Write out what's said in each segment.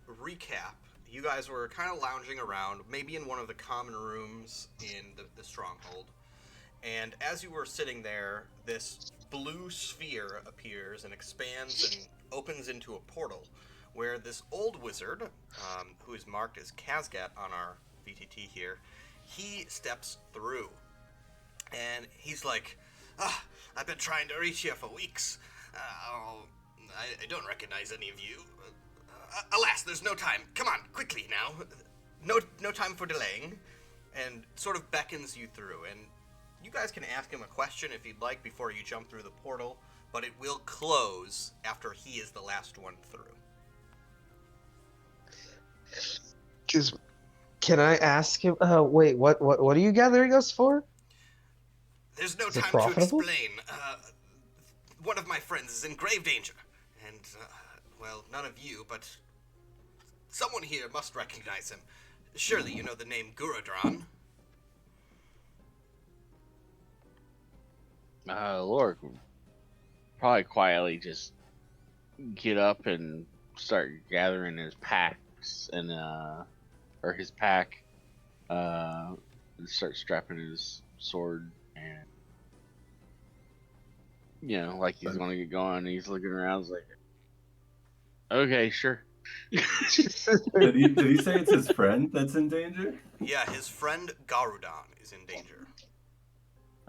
to recap, you guys were kind of lounging around, maybe in one of the common rooms in the stronghold. And as you were sitting there, this blue sphere appears and expands and opens into a portal where this old wizard, who is marked as Kazgat on our VTT here, he steps through. And he's like, I've been trying to reach you for weeks. I don't recognize any of you. Alas, there's no time. Come on, quickly now. No time for delaying. And sort of beckons you through. And you guys can ask him a question if you'd like before you jump through the portal, but it will close after he is the last one through. Can I ask him? Wait, what are you gathering us for? There's no time to explain. One of my friends is in grave danger, and well, none of you, but someone here must recognize him. Surely you know the name Guradron. Lork would probably quietly just get up and start gathering his packs and or his pack, and start strapping his sword and like he's gonna get going. He's looking around, he's like, okay, sure. Did he say it's his friend that's in danger? Yeah, his friend Garudon is in danger.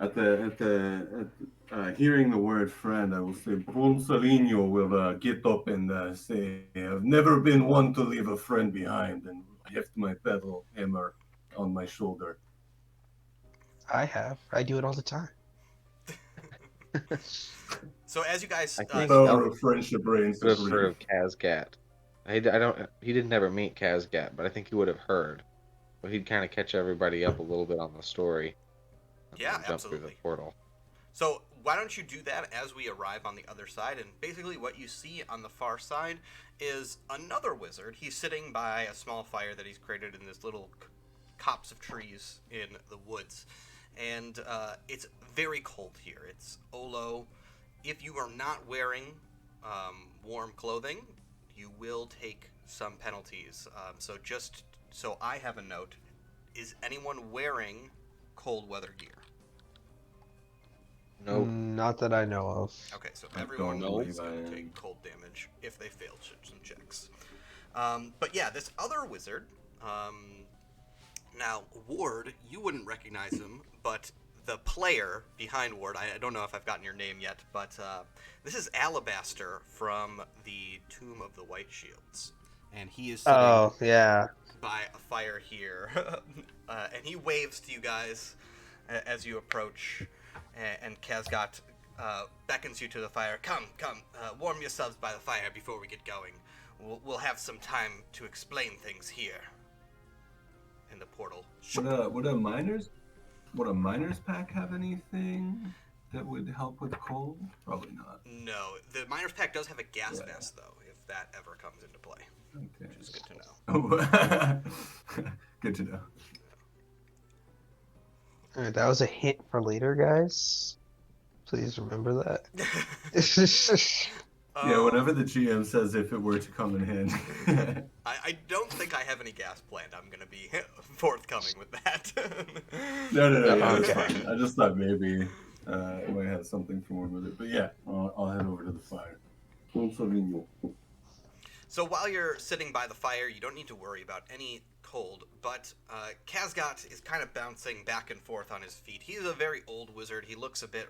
At hearing the word friend, I will say Bronsolino will get up and say, I've never been one to leave a friend behind, and lift my battle hammer on my shoulder. I have. I do it all the time. So as you guys, I think Power of friendship reigns would have supreme. heard of Kazgat. I don't. He didn't ever meet Kazgat, but I think he would have heard. But he'd kind of catch everybody up a little bit on the story. Yeah, jump absolutely. Through the portal. So why don't you do that as we arrive on the other side? And basically what you see on the far side is another wizard. He's sitting by a small fire that he's created in this little copse of trees in the woods. And it's very cold here. It's Olo. If you are not wearing warm clothing, you will take some penalties. So just so I have a note, is anyone wearing cold weather gear? No. Not that I know of. Okay, so everyone is going to take cold damage if they fail some checks. But yeah, this other wizard, now Ward, you wouldn't recognize him, but the player behind Ward, I don't know if I've gotten your name yet, but this is Alabastar from the Tomb of the White Shields. And he is sitting by a fire here, and he waves to you guys as you approach. And Kazgat beckons you to the fire. Come, warm yourselves by the fire before we get going. We'll have some time to explain things here. In the portal. Would a miner's pack have anything that would help with cold? Probably not. No, the miner's pack does have a gas vest though, if that ever comes into play. Okay. Which is good to know. Oh. Good to know. Alright, that was a hint for later, guys. Please remember that. Yeah, whatever the GM says, if it were to come in handy. I don't think I have any gas planned. I'm going to be forthcoming with that. No, yeah, that's fine. I just thought maybe it might have something for more with it. But yeah, I'll head over to the fire. So while you're sitting by the fire, you don't need to worry about any cold, but Kazgat is kind of bouncing back and forth on his feet. He's a very old wizard. He looks a bit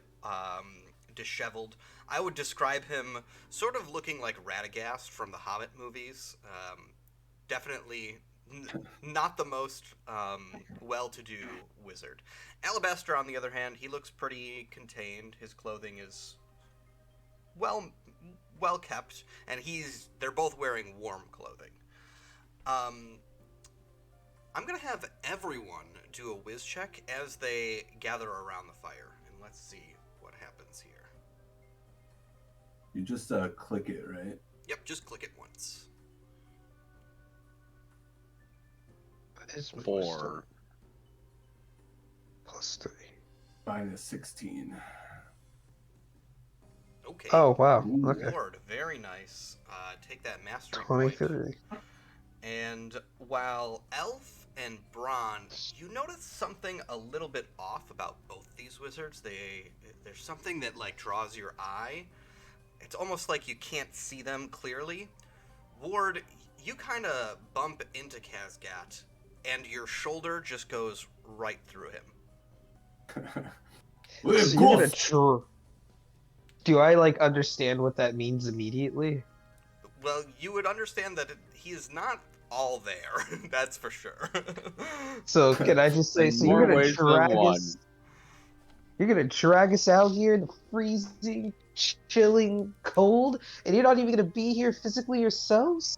disheveled. I would describe him sort of looking like Radagast from the Hobbit movies. Definitely not the most well-to-do wizard. Alabastar, on the other hand, he looks pretty contained. His clothing is well kept, and they're both wearing warm clothing. I'm going to have everyone do a whiz check as they gather around the fire, and let's see what happens here. You just click it, right? Yep, just click it once. That is 4. +3. Mine is 16. Okay. Oh, wow. Okay. Ward, very nice. Take that mastery point. 23. while Elf and Braun, you notice something a little bit off about both these wizards. There's something that like draws your eye. It's almost like you can't see them clearly. Ward, you kind of bump into Kazgat, and your shoulder just goes right through him. We're So you're gonna ghosts. Do I like understand what that means immediately? Well, you would understand that he is not all there. That's for sure. So can I just say, In so more you're gonna ways than drag one. us? You're gonna drag us out here in the freezing, chilling cold, and you're not even gonna be here physically yourselves?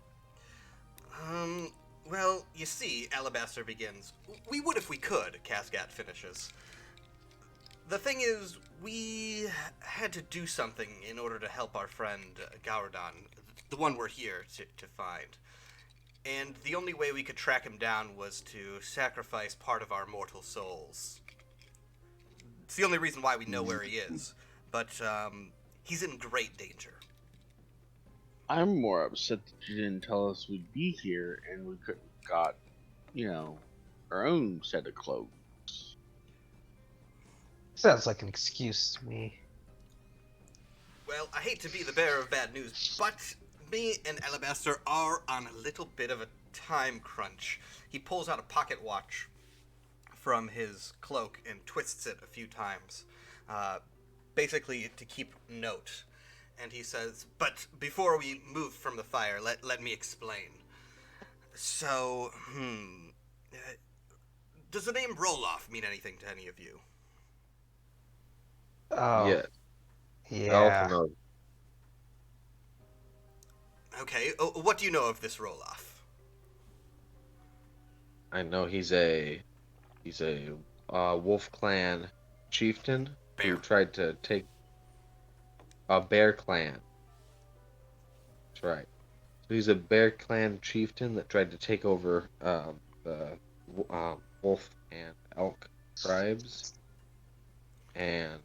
Um, well, you see, Alabastar begins. We would if we could, Kazgat finishes. The thing is, we had to do something in order to help our friend Gauradon, the one we're here to find. And the only way we could track him down was to sacrifice part of our mortal souls. It's the only reason why we know where he is. But, he's in great danger. I'm more upset that you didn't tell us we'd be here and we could have got, our own set of clothes. Sounds like an excuse to me. Well, I hate to be the bearer of bad news, but me and Alabastar are on a little bit of a time crunch. He pulls out a pocket watch from his cloak and twists it a few times, basically to keep note. And he says, but before we move from the fire, let me explain. So, does the name Roloff mean anything to any of you? Oh, Yeah. yeah. Elf Okay, what do you know of this Roloff? I know he's a Wolf Clan chieftain Bear. who tried to take a Bear Clan. That's right. So he's a Bear Clan chieftain that tried to take over the Wolf and Elk tribes, and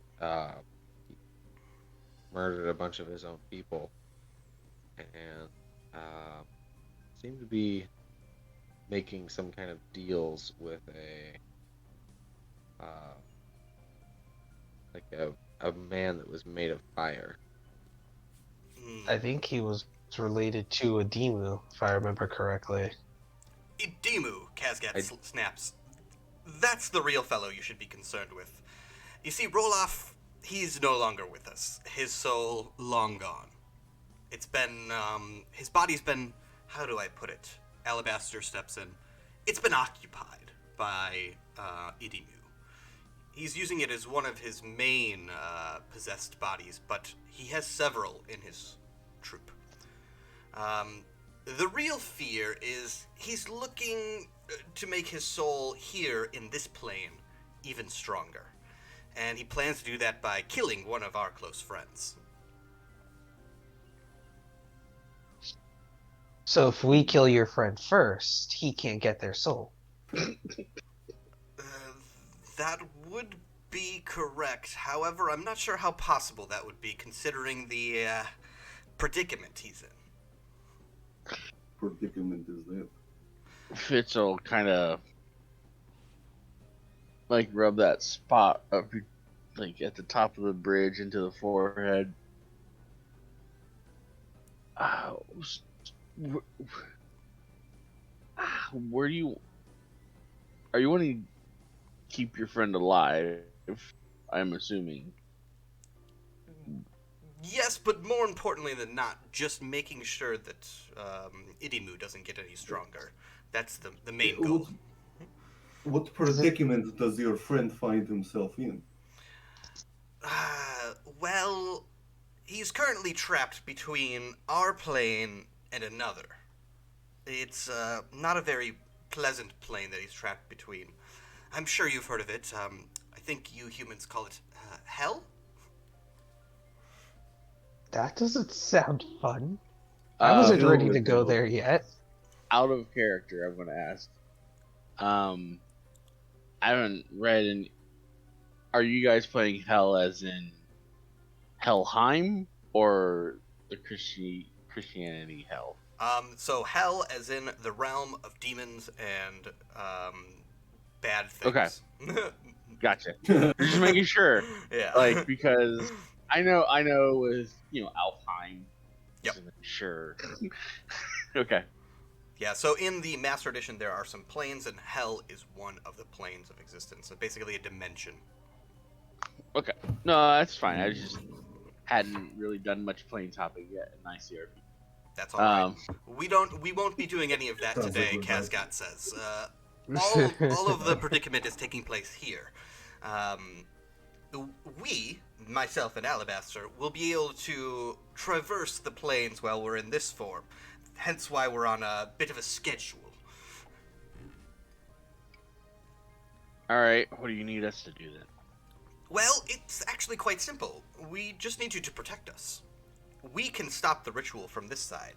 murdered a bunch of his own people, and seemed to be making some kind of deals with a man that was made of fire. I think he was related to a Demu, if I remember correctly. Idemu, Kazgat snaps. That's the real fellow you should be concerned with. You see, Roloff, he's no longer with us. His soul, long gone. It's been, his body's been, how do I put it? Alabastar steps in. It's been occupied by, Idemu. He's using it as one of his main, possessed bodies, but he has several in his troop. The real fear is he's looking to make his soul here in this plane even stronger. And he plans to do that by killing one of our close friends. So if we kill your friend first, he can't get their soul. That would be correct. However, I'm not sure how possible that would be considering the predicament he's in. Predicament is that? Fitz will kind of like rub that spot up, like at the top of the bridge into the forehead. Where do you? Are you wanting to keep your friend alive? I'm assuming. Yes, but more importantly than not, just making sure that Idemu doesn't get any stronger. That's the main goal. What predicament does your friend find himself in? Well, he's currently trapped between our plane and another. It's not a very pleasant plane that he's trapped between. I'm sure you've heard of it. I think you humans call it hell? That doesn't sound fun. I wasn't Hell ready to with go hell. there yet. Out of character, I'm going to ask. I haven't read any. Are you guys playing hell as in Helheim or the Christianity hell? So hell, as in the realm of demons and bad Okay. things. Gotcha. Just making sure, Yeah. like, because I know with Alfheim. Yep. Just to make sure. Okay. Yeah, so in the Master Edition, there are some planes, and hell is one of the planes of existence. So basically a dimension. Okay. No, that's fine. I just hadn't really done much plane topping yet in ICRPG. That's all right. We won't be doing any of that Sounds today, like we're back. Kazgat says. All of the predicament is taking place here. We, myself and Alabastar, will be able to traverse the planes while we're in this form. Hence why we're on a bit of a schedule. All right. What do you need us to do then? Well, it's actually quite simple. We just need you to protect us. We can stop the ritual from this side,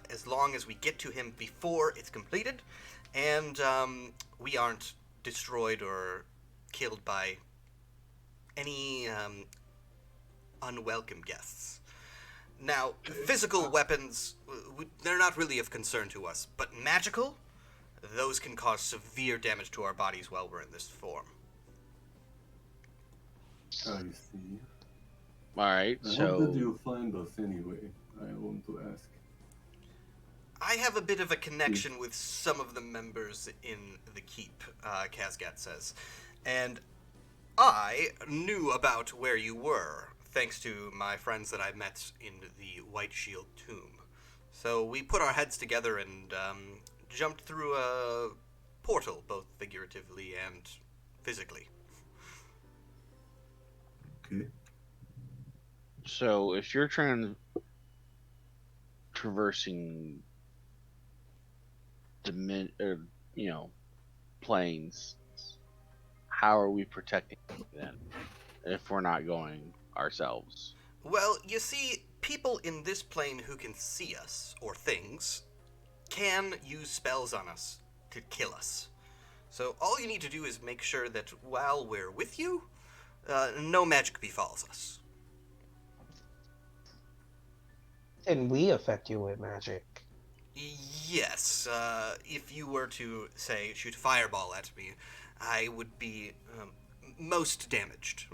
as long as we get to him before it's completed, and we aren't destroyed or killed by any unwelcome guests. Now, physical weapons, they're not really of concern to us, but magical, those can cause severe damage to our bodies while we're in this form. I see. All right. How So did you find us anyway? I want to ask. I have a bit of a connection with some of the members in the keep, Kazgat says, and I knew about where you were, thanks to my friends that I met in the White Shield tomb. So we put our heads together and jumped through a portal, both figuratively and physically. Okay. So if you're traversing planes, how are we protecting them if we're not going ourselves? Well, you see, people in this plane who can see us, or things, can use spells on us to kill us. So all you need to do is make sure that while we're with you, no magic befalls us. Can we affect you with magic? Yes, if you were to, say, shoot a fireball at me, I would be most damaged.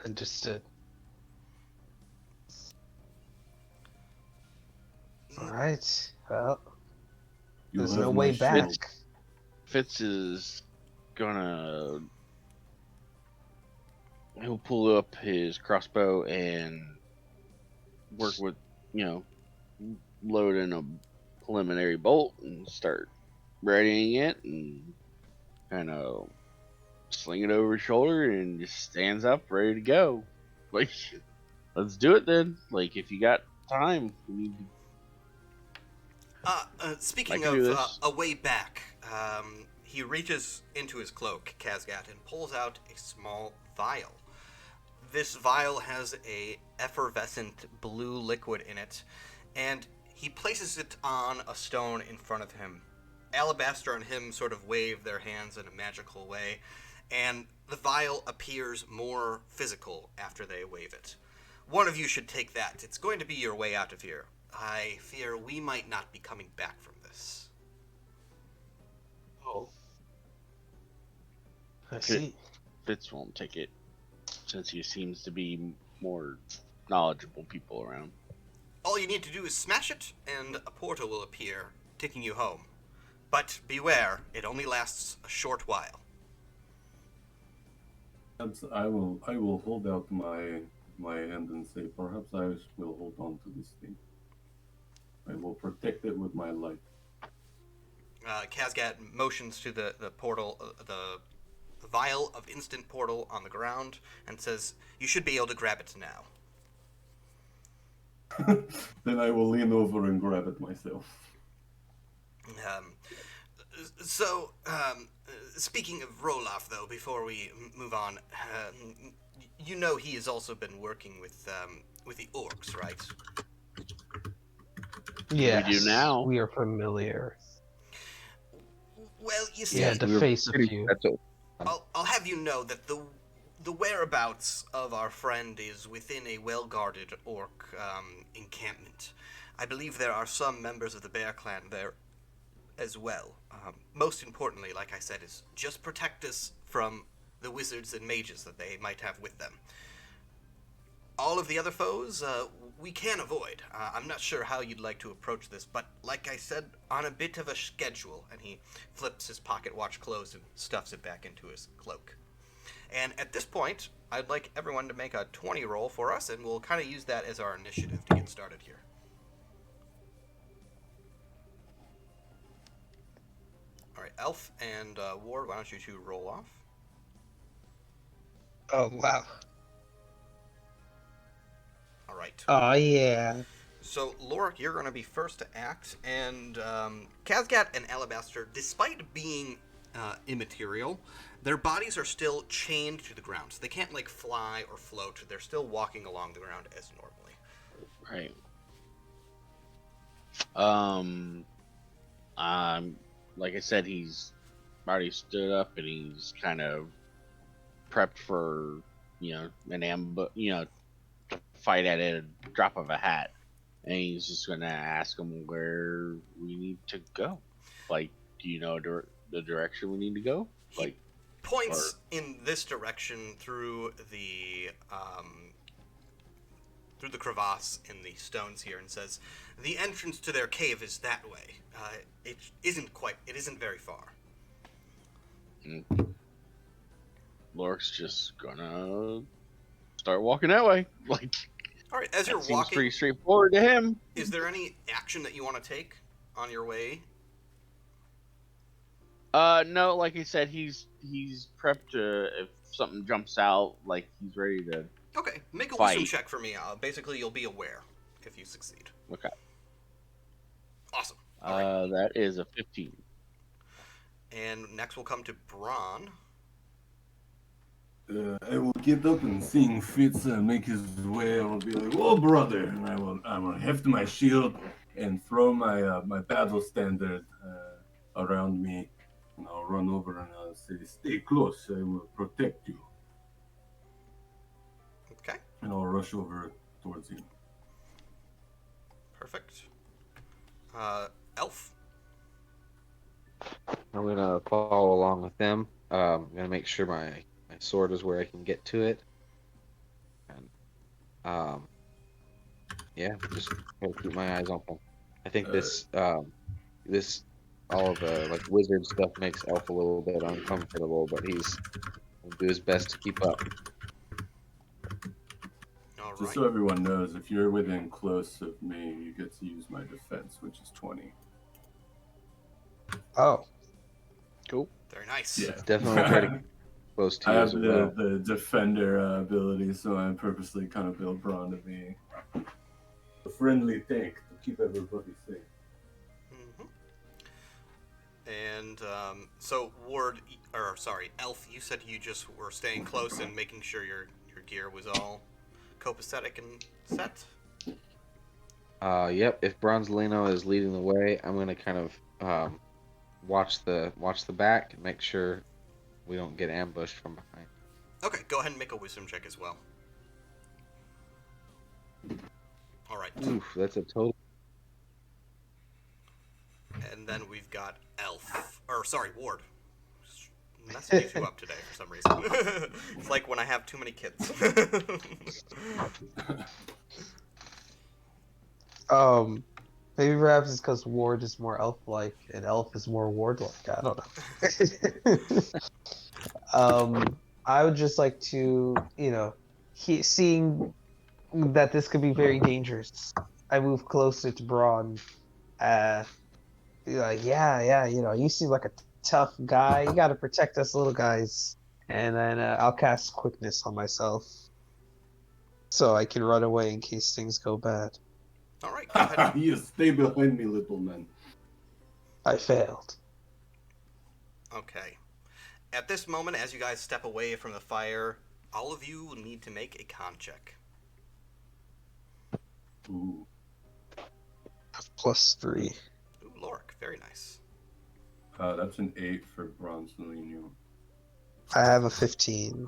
Understood. Alright, well, You there's have no my way back. shield. Fitz is he'll pull up his crossbow and work with, load in a preliminary bolt and start readying it and kind of sling it over his shoulder and just stands up ready to go. Like, let's do it then. Like, if you got time, we need to. Speaking I can do of this. a way back, he reaches into his cloak, Kazgat, and pulls out a small vial. This vial has a effervescent blue liquid in it, and he places it on a stone in front of him. Alabastar and him sort of wave their hands in a magical way, and the vial appears more physical after they wave it. One of you should take that. It's going to be your way out of here. I fear we might not be coming back from this. Oh. I see. Fitz won't take it since he seems to be more knowledgeable people around. All you need to do is smash it, and a portal will appear, taking you home. But beware, it only lasts a short while. I will hold out my hand and say, perhaps I will hold on to this thing. I will protect it with my life. Kazgat motions to the portal, the vial of instant portal on the ground, and says, "You should be able to grab it now." Then I will lean over and grab it myself. Speaking of Roloff, though, before we move on, you know he has also been working with the orcs, right? Yes, do now. we are familiar. Well, you see, Yeah, to face a few. I'll have you know that the whereabouts of our friend is within a well-guarded orc encampment. I believe there are some members of the Bear Clan there as well. Most importantly, like I said, is just protect us from the wizards and mages that they might have with them. All of the other foes, we can avoid. I'm not sure how you'd like to approach this, but like I said, on a bit of a schedule. And he flips his pocket watch closed and stuffs it back into his cloak. And at this point, I'd like everyone to make a 20 roll for us, and we'll kind of use that as our initiative to get started here. All right, Elf and Ward, why don't you two roll off? Oh wow. All right. Oh yeah. So, Lorik, you're going to be first to act, and Kazgat and Alabastar, despite being immaterial, their bodies are still chained to the ground, so they can't, like, fly or float. They're still walking along the ground as normally. Right. Like I said, he's already stood up and he's kind of prepped for, an ambush, to fight at a drop of a hat. And he's just gonna ask him where we need to go. Like, do you know the direction we need to go? He points in this direction through the crevasse in the stones here and says, "The entrance to their cave is that way. It isn't very far." Lorik's just gonna start walking that way. Like, All right, as you're seems walking, pretty straightforward to him. is there any action that you want to take on your way? No, like I said, he's prepped to, if something jumps out, like he's ready to. Okay, make a fight. wisdom check for me. Basically, you'll be aware if you succeed. Okay. Awesome. All right. That is a 15. And next we'll come to Braun. I will get up and seeing Fitz make his way. I will be like, "Oh, brother!" And I will heft my shield and throw my my battle standard around me, and I'll run over and I'll say, "Stay close. I will protect you." Okay, And I'll rush over towards him. perfect. Elf. I'm gonna follow along with them. I'm gonna make sure my sword is where I can get to it. And yeah, just gotta keep my eyes open. I think this all of the like wizard stuff makes Elf a little bit uncomfortable, but he'll do his best to keep up. All Just right. so everyone knows, if you're within close of me, you get to use my defense, which is 20. Oh. Cool. Very nice. Yeah. Definitely try to get close to I you have as well. the defender ability, so I purposely kind of built Braun to be a friendly tank to keep everybody safe. Mm-hmm. And so Elf, you said you just were staying close and making sure your gear was all copacetic and set. Yep. If Bronzolino is leading the way, I'm gonna kind of watch the back and make sure we don't get ambushed from behind. Okay, go ahead and make a wisdom check as well. All right. Oof, that's a total. And then we've got Ward. Messing you two up today for some reason. It's like when I have too many kids. Maybe perhaps it's because Ward is more elf-like and Elf is more Ward-like. I don't know. I would just like to, seeing that this could be very dangerous, I move closer to Braun. Like, yeah, you seem like a tough guy. You got to protect us little guys. And then I'll cast quickness on myself, so I can run away in case things go bad. All right, go ahead. You stay behind me, little man. I failed. Okay. At this moment, as you guys step away from the fire, all of you will need to make a con check. Ooh. +3. Ooh, Lorik, very nice. That's an 8 for Bronzolino. I have a 15.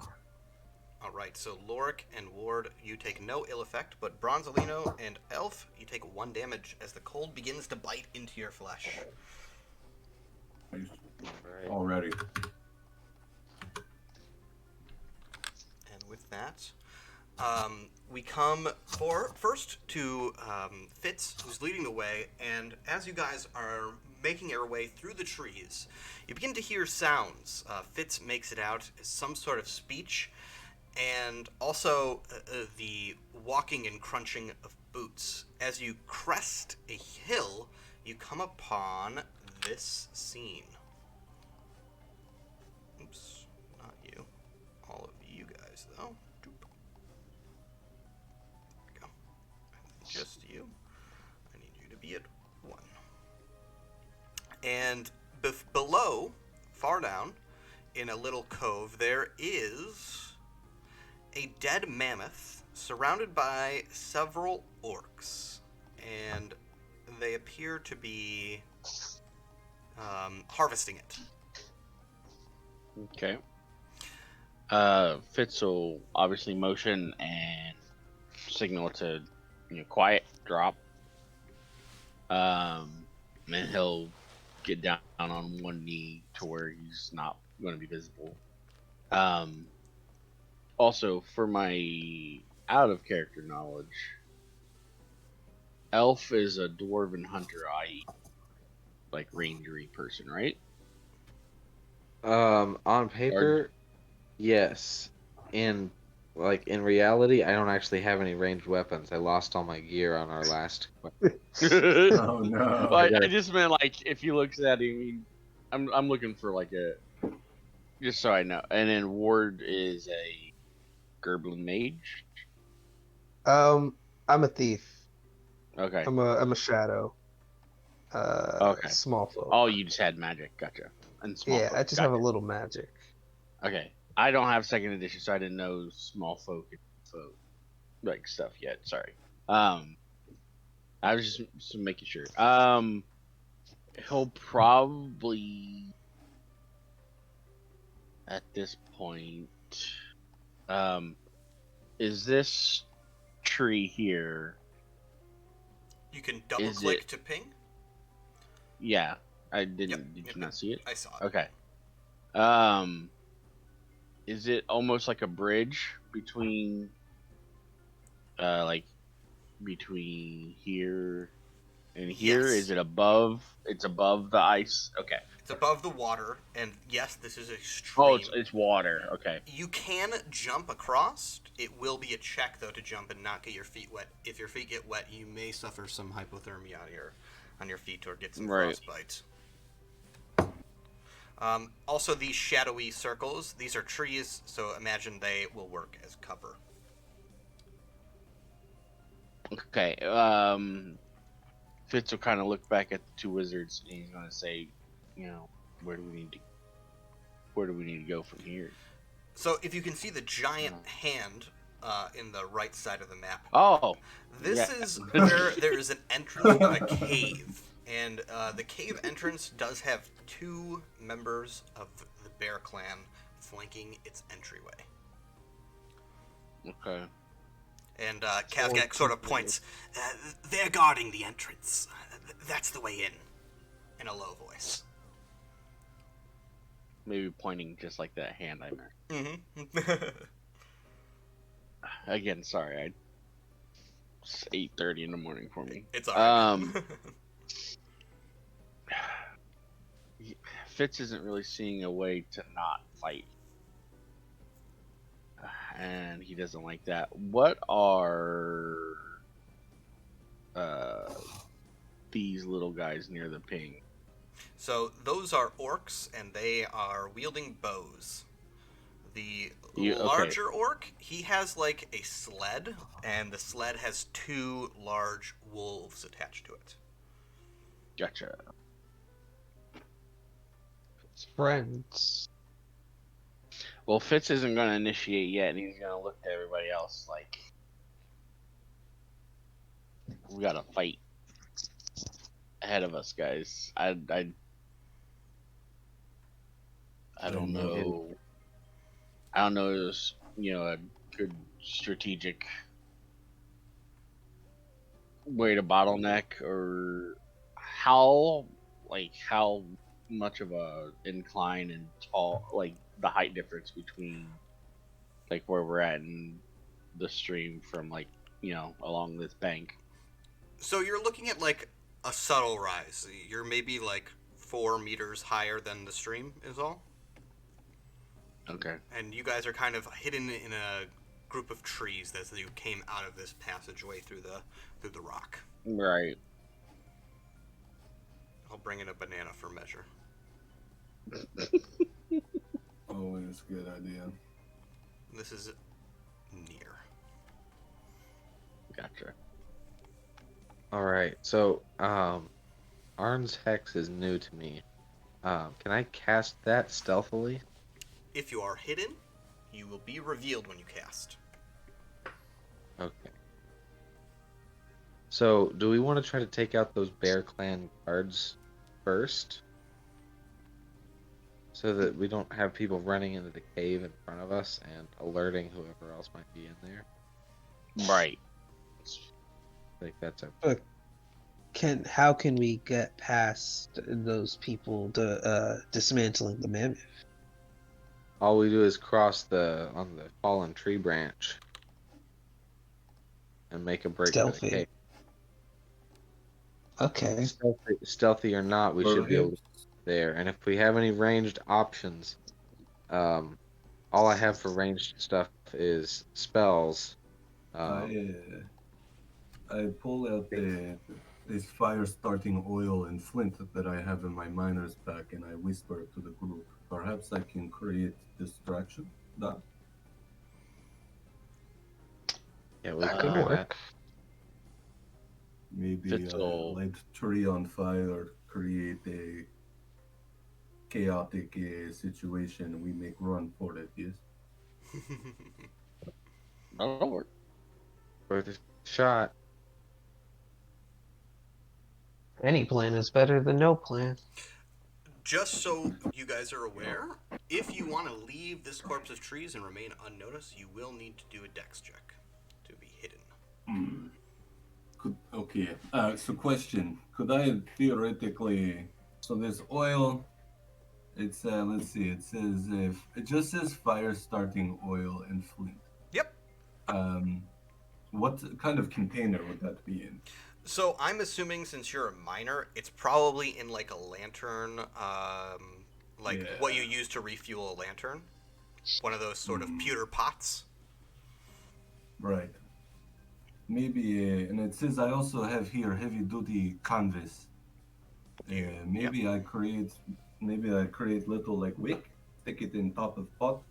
All right, so Lorik and Ward, you take no ill effect, but Bronzolino and Elf, you take 1 damage as the cold begins to bite into your flesh. Nice. Right. Already. And with that, we come first to Fitz, who's leading the way, and as you guys are making your way through the trees, you begin to hear sounds. Fitz makes it out as some sort of speech, and also the walking and crunching of boots. As you crest a hill, you come upon this scene. Oops, not you. All of you guys, though. Doop. There we go. And just you. I need you to be at 1. And below, far down, in a little cove, there is a dead mammoth surrounded by several orcs, and they appear to be harvesting it. Okay. Fitz will obviously motion and signal to quiet, drop. And he'll get down on one knee to where he's not going to be visible. Also, for my out of character knowledge, Elf is a dwarven hunter, i.e., like rangery person, right? On paper, yes. In reality, I don't actually have any ranged weapons. I lost all my gear on our last. Oh no. But I just meant like if you look at it, I'm looking for like a just so I know. And then Ward is a Gerblin mage. I'm a thief. Okay. I'm a shadow. Okay. Small folk. Oh, you just had magic. Gotcha. And small Yeah, folk. I just Gotcha. have a little magic. Okay. I don't have second edition, so I didn't know small folk and folk like stuff yet. Sorry. I was just making sure. He'll probably at this point. Is this tree here? You can double click to ping. Yeah, I didn't. Yep, Did yep, you not see it? I saw it. Okay. Is it almost like a bridge between, between here and here? Yes. Is it above? It's above the ice. Okay. It's above the water, and yes, this is a stream. Oh, it's water. Okay. You can jump across. It will be a check, though, to jump and not get your feet wet. If your feet get wet, you may suffer some hypothermia on your feet or get some frostbite. Also, these shadowy circles, these are trees, so imagine they will work as cover. Okay. Fitz will kind of look back at the 2 wizards, and he's going to say, where do we need to go from here? So, if you can see the giant hand in the right side of the map. Oh, this is where there is an entrance of a cave. And the cave entrance does have 2 members of the Bear Clan flanking its entryway. Okay. And Kazgat sort of points. They're guarding the entrance. That's the way in a low voice. Maybe pointing just like that hand I meant. Mm-hmm. Again, sorry. It's 8:30 in the morning for me. It's alright. Fitz isn't really seeing a way to not fight. And he doesn't like that. What are these little guys near the ping? So those are orcs, and they are wielding bows. The larger orc, he has like a sled, and the sled has 2 large wolves attached to it. Gotcha. It's friends. Well, Fitz isn't going to initiate yet, and he's going to look to everybody else like, we got a fight ahead of us, guys. I don't know. I don't know a good strategic way to bottleneck, or how much of a incline and tall, like the height difference between like where we're at in the stream from along this bank. So you're looking at like a subtle rise. You're maybe like 4 meters higher than the stream is all. Okay. And you guys are kind of hidden in a group of trees as you came out of this passageway through the rock. Right. I'll bring in a banana for measure. Always a good idea. This is near. Gotcha. All right. So, Arn's Hex is new to me. Can I cast that stealthily? If you are hidden, you will be revealed when you cast. Okay. So, do we want to try to take out those Bear Clan guards first? So that we don't have people running into the cave in front of us and alerting whoever else might be in there? Right. I think that's a... But how can we get past those people dismantling the mammoth? All we do is cross on the fallen tree branch and make a break for the Stealthy. cave. Okay. Stealthy or not, we should be able to Perhaps. get there. And if we have any ranged options, all I have for ranged stuff is spells. I pull out this fire-starting oil and flint that I have in my miner's pack, and I whisper to the group. Perhaps I can create distraction. That Yeah, we That could could do that. maybe This'll- light tree on fire, create a chaotic situation. We make run for it. Yes. That'll work. Worth a shot. Any plan is better than no plan. Just so you guys are aware, if you want to leave this corpse of trees and remain unnoticed, you will need to do a dex check to be hidden. Okay. So question: could I theoretically? So this oil, it's let's see. It says it just says fire-starting oil and flint. Yep. What kind of container would that be in? So I'm assuming since you're a miner, it's probably in like a lantern, what you use to refuel a lantern. One of those sort of pewter pots. Right. Maybe, and it says I also have here heavy-duty canvas. Maybe I create little like wick, stick it in top of pot,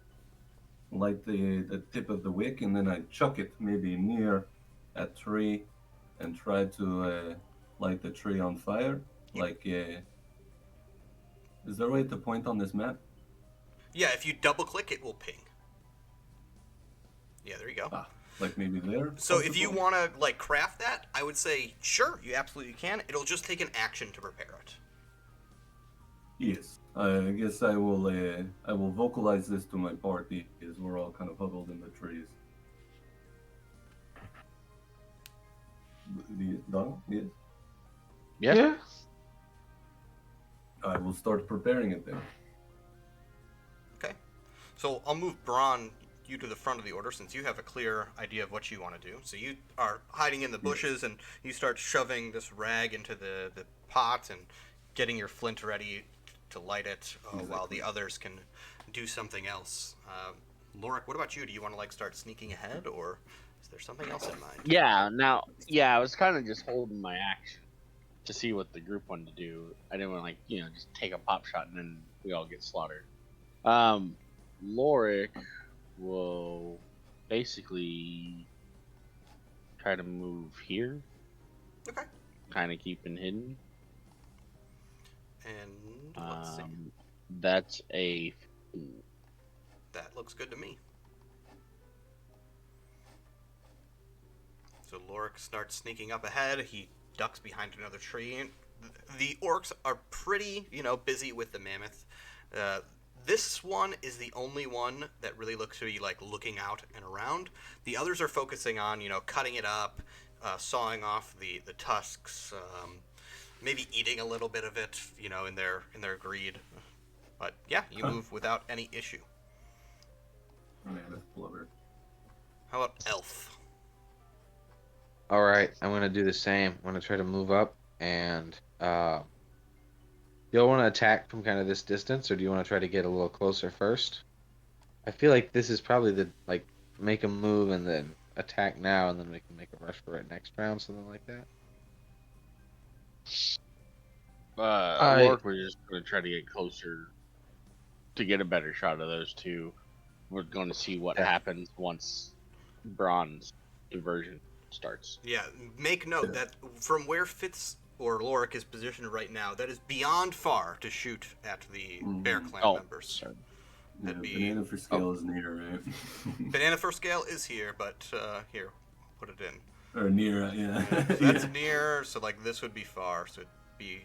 light the tip of the wick, and then I chuck it maybe near a tree, and try to light the tree on fire. Like, is there a way to point on this map? Yeah, if you double click, it will ping. Yeah, there you go. Like maybe there. So if you possibly? want to like craft that, I would say sure, you absolutely can. It'll just take an action to prepare it. Yes, I guess I will vocalize this to my party as we're all kind of huddled in the trees. Done? Yes. Yeah. I will start preparing it then. Okay. So I'll move Braun you to the front of the order since you have a clear idea of what you want to do. So you are hiding in the bushes and you start shoving this rag into the pot and getting your flint ready to light it while the others can do something else. Lorik, what about you? Do you want to like start sneaking ahead, or is there something else in mind? Yeah. I was kind of just holding my action to see what the group wanted to do. I didn't want to just take a pop shot and then we all get slaughtered. Lorik will basically try to move here. Okay. Kind of keeping hidden. And let's see. That's a. That looks good to me. So Lorik starts sneaking up ahead. He ducks behind another tree. The orcs are pretty, busy with the mammoth. This one is the only one that really looks to be like looking out and around. The others are focusing on, cutting it up, sawing off the tusks, maybe eating a little bit of it, in their greed. But yeah, you move without any issue. Mammoth blubber. How about Elf? All right, I'm gonna do the same. I'm gonna try to move up, and you'll want to attack from kind of this distance, or do you want to try to get a little closer first? I feel like this is probably the make a move and then attack now, and then we can make a rush for it next round, something like that. Lork was just going to try to get closer to get a better shot of those two. We're going to see what happens once bronze diversion starts. Yeah, make note that from where Fitz or Lorik is positioned right now, that is beyond far to shoot at the Bear Clan members. Sorry. Yeah, banana for scale is near, right? Banana for scale is here, but here, put it in. Or near, yeah. So that's near, so this would be far, so it'd be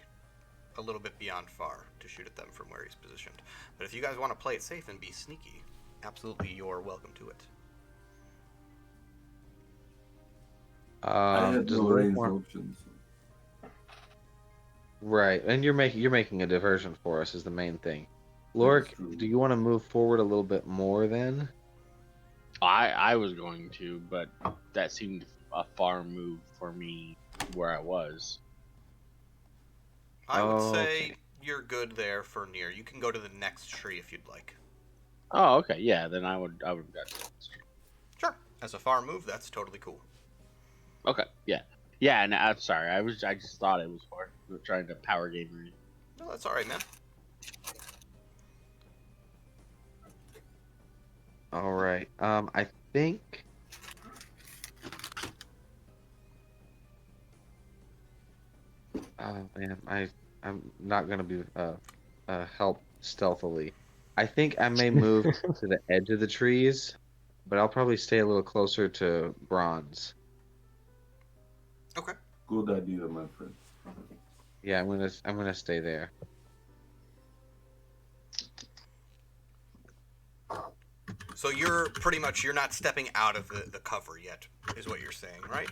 a little bit beyond far to shoot at them from where he's positioned. But if you guys want to play it safe and be sneaky, absolutely you're welcome to it. I had no range options. Right, and you're making a diversion for us is the main thing. Lorik, do you want to move forward a little bit more then? I was going to, but that seemed a far move for me where I was. I would say you're good there for near. You can go to the next tree if you'd like. Oh, okay, yeah. Then I would go to the next tree. Sure. As a far move, that's totally cool. Okay, yeah, yeah. And I'm sorry, I just thought it was far. We were trying to power game me. No, that's all right, man. All right. I think. Oh man, I'm not gonna be help stealthily. I think I may move to the edge of the trees, but I'll probably stay a little closer to bronze. Okay. Good idea, my friend. Yeah, I'm gonna stay there. So you're not stepping out of the cover yet, is what you're saying, right?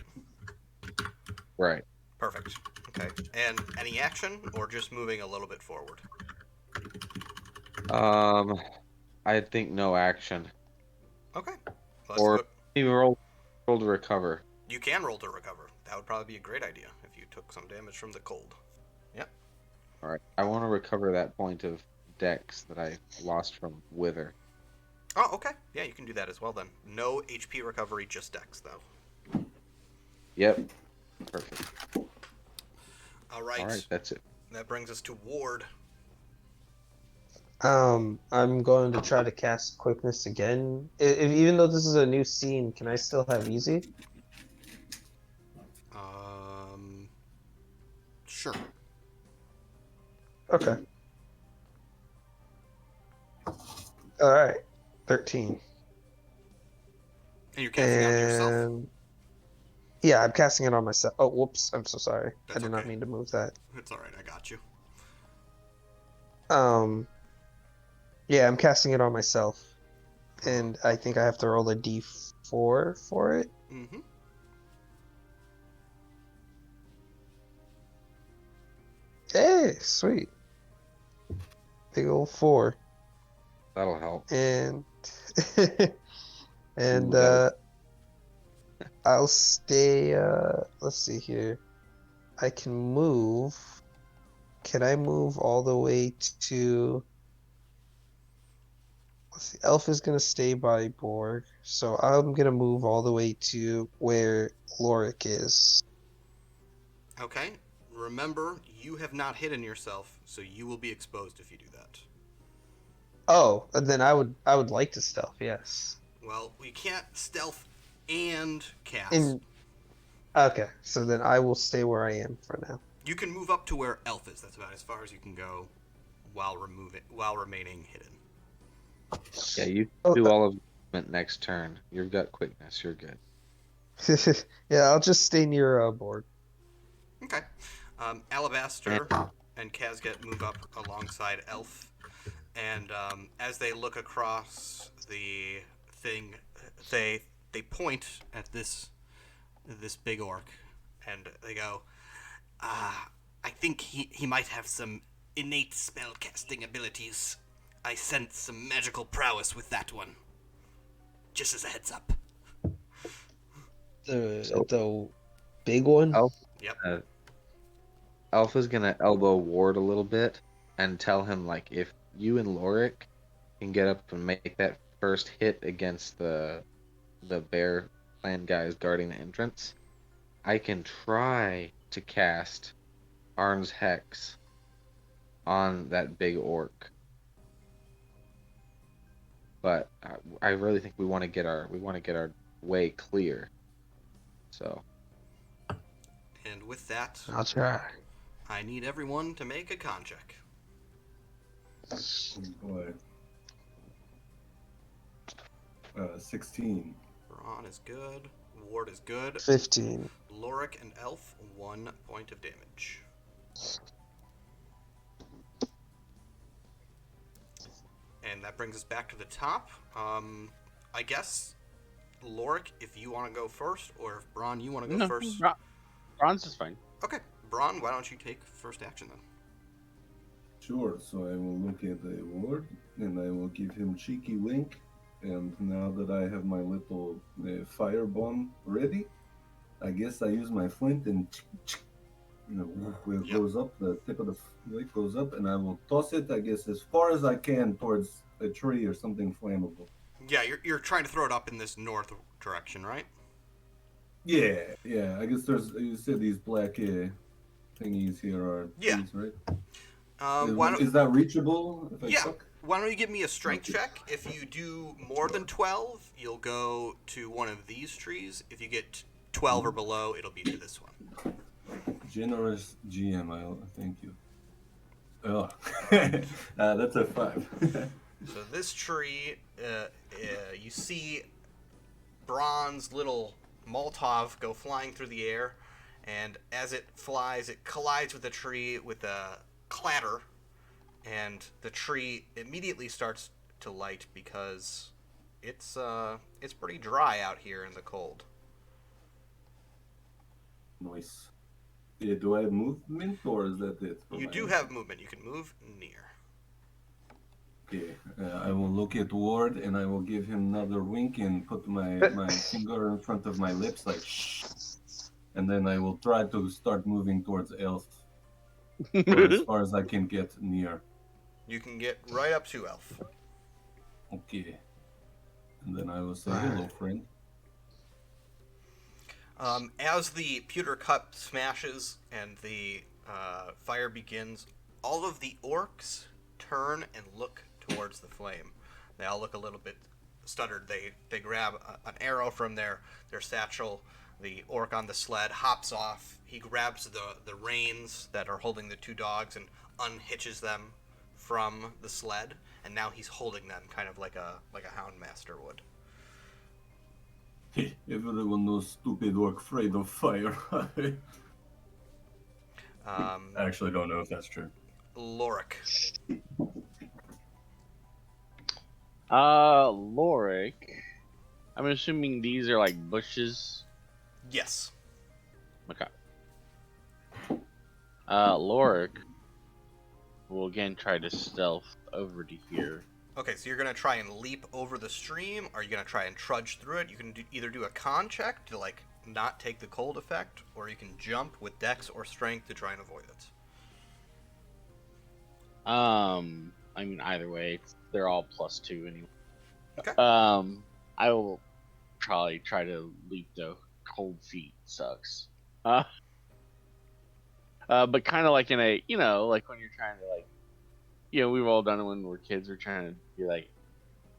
Right. Perfect. Okay. And any action, or just moving a little bit forward? I think no action. Okay. Or maybe roll to recover. You can roll to recover. That would probably be a great idea if you took some damage from the cold. Yep. All right. I want to recover that point of dex that I lost from Wither. Oh, okay. Yeah, you can do that as well then. No HP recovery, just dex though. Yep. Perfect. All right. All right, that's it. That brings us to Ward. I'm going to try to cast quickness again. Even though this is a new scene, can I still have easy? Sure. Okay. All right. 13. And you're casting on yourself? And yeah, I'm casting it on myself. Oh, whoops! I'm so sorry. That's I did not okay. mean to move that. It's all right. I got you. Yeah, I'm casting it on myself, and I think I have to roll a d4 for it. Mm-hmm. Hey, sweet. Big old 4. That'll help. And and Ooh, I'll stay. Let's see here. I can move. Can I move all the way to? Let's see. Elf is gonna stay by Borg, so I'm gonna move all the way to where Lorik is. Okay. Remember, you have not hidden yourself, so you will be exposed if you do that. Oh, then I would like to stealth. Yes. Well, we can't stealth and cast. Okay, so then I will stay where I am for now. You can move up to where Elf is. That's about as far as you can go while remaining hidden. Yeah, you do all of it next turn. You've got quickness. You're good. Yeah, I'll just stay near Borg. Okay. Alabastar and Kazgat move up alongside Elf. And as they look across the thing, they point at this big orc, and they go, I think he might have some innate spellcasting abilities. I sense some magical prowess with that one. Just as a heads up. The big one. Elf, Yep. Alpha's gonna elbow Ward a little bit and tell him like if you and Lorik can get up and make that first hit against the bear clan guys guarding the entrance, I can try to cast Arn's Hex on that big orc. But I really think we want to get our way clear. So. And with that, I'll try. I need everyone to make a con check. Boy. 16. Braun is good. Ward is good. 15. Lorik and Elf, 1 point of damage. And that brings us back to the top. I guess, Lorik, if you want to go first, or if Braun, you want to go first. Bronze is fine. Okay, Braun, why don't you take first action then? Sure, so I will look at the ward and I will give him cheeky wink. And now that I have my little fire bomb ready, I guess I use my flint and it goes up, the tip of the wick goes up, and I will toss it, I guess, as far as I can towards a tree or something flammable. Yeah, you're trying to throw it up in this north direction, right? Yeah. I guess you said these black thingies here are trees, right? Is that reachable if I suck? Why don't you give me a strength check? If you do more than 12, you'll go to one of these trees. If you get 12 or below, it'll be to this one. Generous GM, thank you. Oh, that's a 5. So this tree, you see Braun's little Molotov go flying through the air, and as it flies, it collides with the tree with a clatter, and the tree immediately starts to light because it's pretty dry out here in the cold. Nice. Yeah, do I have movement, or is that it? You do have movement. You can move near. Okay, I will look at Ward and I will give him another wink and put my finger in front of my lips like shh. And then I will try to start moving towards Elf. Or as far as I can get near. You can get right up to Elf. Okay. And then I will say hello, friend. As the pewter cup smashes and the fire begins, all of the orcs turn and look towards the flame. They all look a little bit stuttered. They grab an arrow from their satchel. The orc on the sled hops off. He grabs the reins that are holding the two dogs and unhitches them from the sled. And now he's holding them, kind of like a houndmaster would. Hey, everyone knows stupid orc afraid of fire. I actually don't know if that's true. Lorik. Lorik. I'm assuming these are like bushes. Yes. Okay. Lorik will again try to stealth over to here. Okay, so you're going to try and leap over the stream, or you're going to try and trudge through it. You can either do a con check to, like, not take the cold effect, or you can jump with dex or strength to try and avoid it. I mean, either way, they're all +2 anyway. Okay. I will probably try to leap though. Cold feet sucks. But kind of like in a, like when you're trying to like, we've all done it when we're kids. We're trying to be like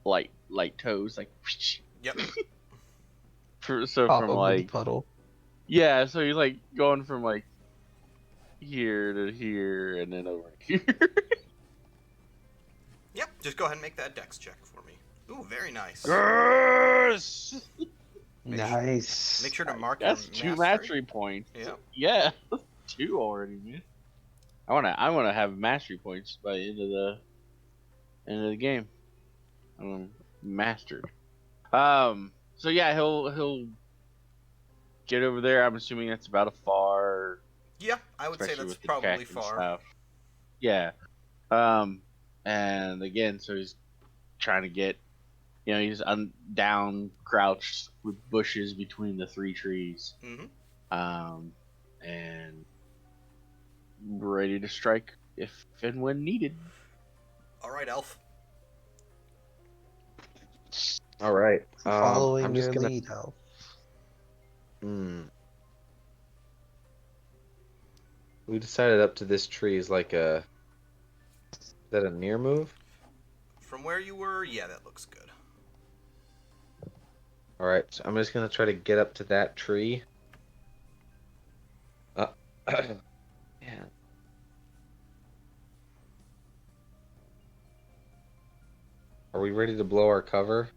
light toes, like. Yep. Pop from like the puddle. Yeah, so you're like going from like here to here and then over to here. Yep, just go ahead and make that dex check for me. Ooh, very nice. Yes. Nice. Make sure to mark That's your 2 mastery points. Yeah. Yeah, 2 already, man. I wanna have mastery points by the End of the game. Mastered. So yeah, he'll get over there. I'm assuming that's about a far, Yeah, I would say especially that's with the probably check and far. stuff. Yeah. And again, so he's trying to get, he's down, crouched with bushes between the 3 trees. Mm-hmm. And ready to strike if and when needed. All right, Elf. All right. Following I'm just your gonna. lead, Elf. We decided up to this tree is like a. Is that a near move? From where you were, yeah, that looks good. All right. So I'm just gonna try to get up to that tree. Man. Are we ready to blow our cover?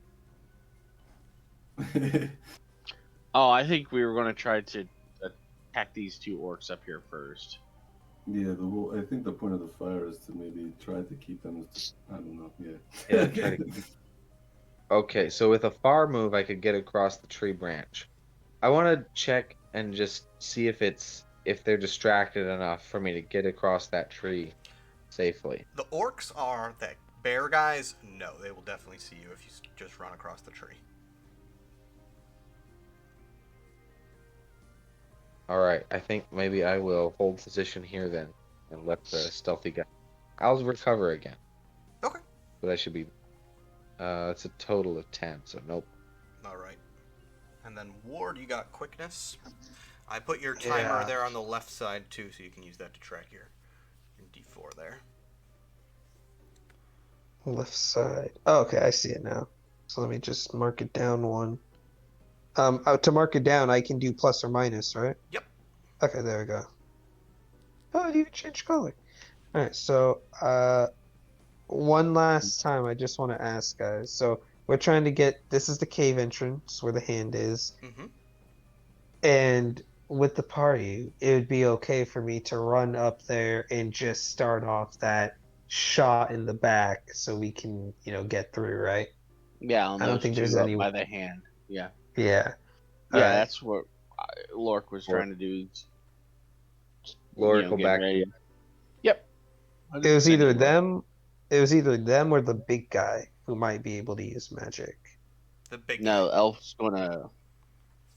Oh, I think we were going to try to attack these 2 orcs up here first. Yeah, I think the point of the fire is to maybe try to keep them. I don't know. Yeah. Yeah. Try to... Okay, so with a far move, I could get across the tree branch. I want to check and just see if they're distracted enough for me to get across that tree safely. The orcs are the bear guys. No, they will definitely see you if you just run across the tree. All right, I think maybe I will hold position here then and let the stealthy guy. I'll recover again. Okay. But I should be. It's a total of 10, so nope. All right. And then Ward, you got quickness. I put your timer there on the left side too, so you can use that to track your D4 there. Left side. Oh, okay, I see it now. So let me just mark it down 1. To mark it down, I can do plus or minus, right? Yep. Okay, there we go. Oh, it even changed color. All right, so one last time, I just want to ask, guys. So we're trying to get. This is the cave entrance where the hand is, Mm-hmm. and with the party, it would be okay for me to run up there and just start off that shot in the back, so we can, get through, right? Yeah, on I don't those think there's 2 up any. by the hand. Yeah. Yeah. Yeah, Alright. that's what Lork was trying to do. Loric will Get back. ready. Yep. It was 100% either you will. them. It was either them or the big guy who might be able to use magic. The big No, guy.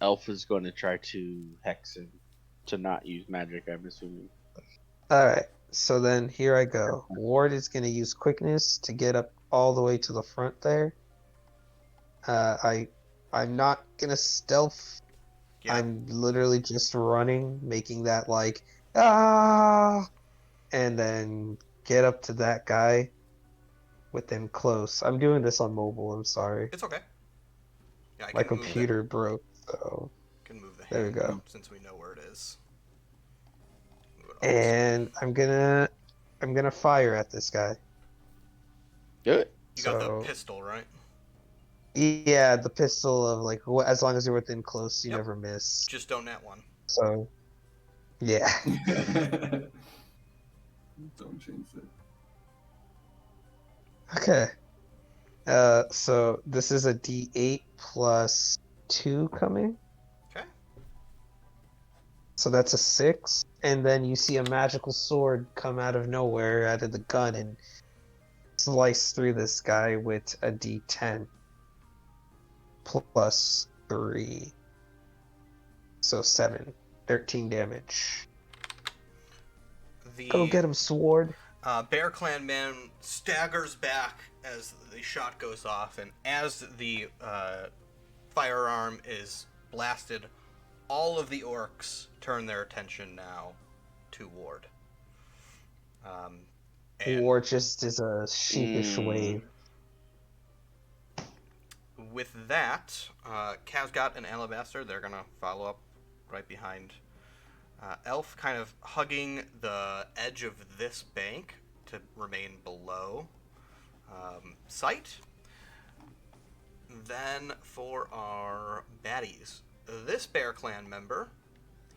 Elf is going to try to hex him to not use magic, I'm assuming. Alright, so then here I go. Ward is going to use quickness to get up all the way to the front there. I'm not going to stealth. Yeah. I'm literally just running, making that like, ah! And then get up to that guy within close. I'm doing this on mobile, I'm sorry. It's okay. Yeah, I My can move computer broke, so can move the there we hand go. since we know where it is. Move it And I'm gonna fire at this guy. Do it. You got So the pistol, right? yeah, the pistol of like as long as you're within close, you Yep. never miss. Just don't net one. So yeah. Don't change it. Okay. So this is a D8 plus 2 coming. Okay. So that's a 6, and then you see a magical sword come out of nowhere, out of the gun, and slice through this guy with a D10 plus 3. So 7. 13 damage. The Go get him, sword. Bear Clan man staggers back as the shot goes off, and as the firearm is blasted, all of the orcs turn their attention now to Ward. And War just is a sheepish wave. with that, Kazgat and Alabastar, they're gonna follow up right behind Elf, kind of hugging the edge of this bank to remain below sight. Then for our baddies, this Bear Clan member,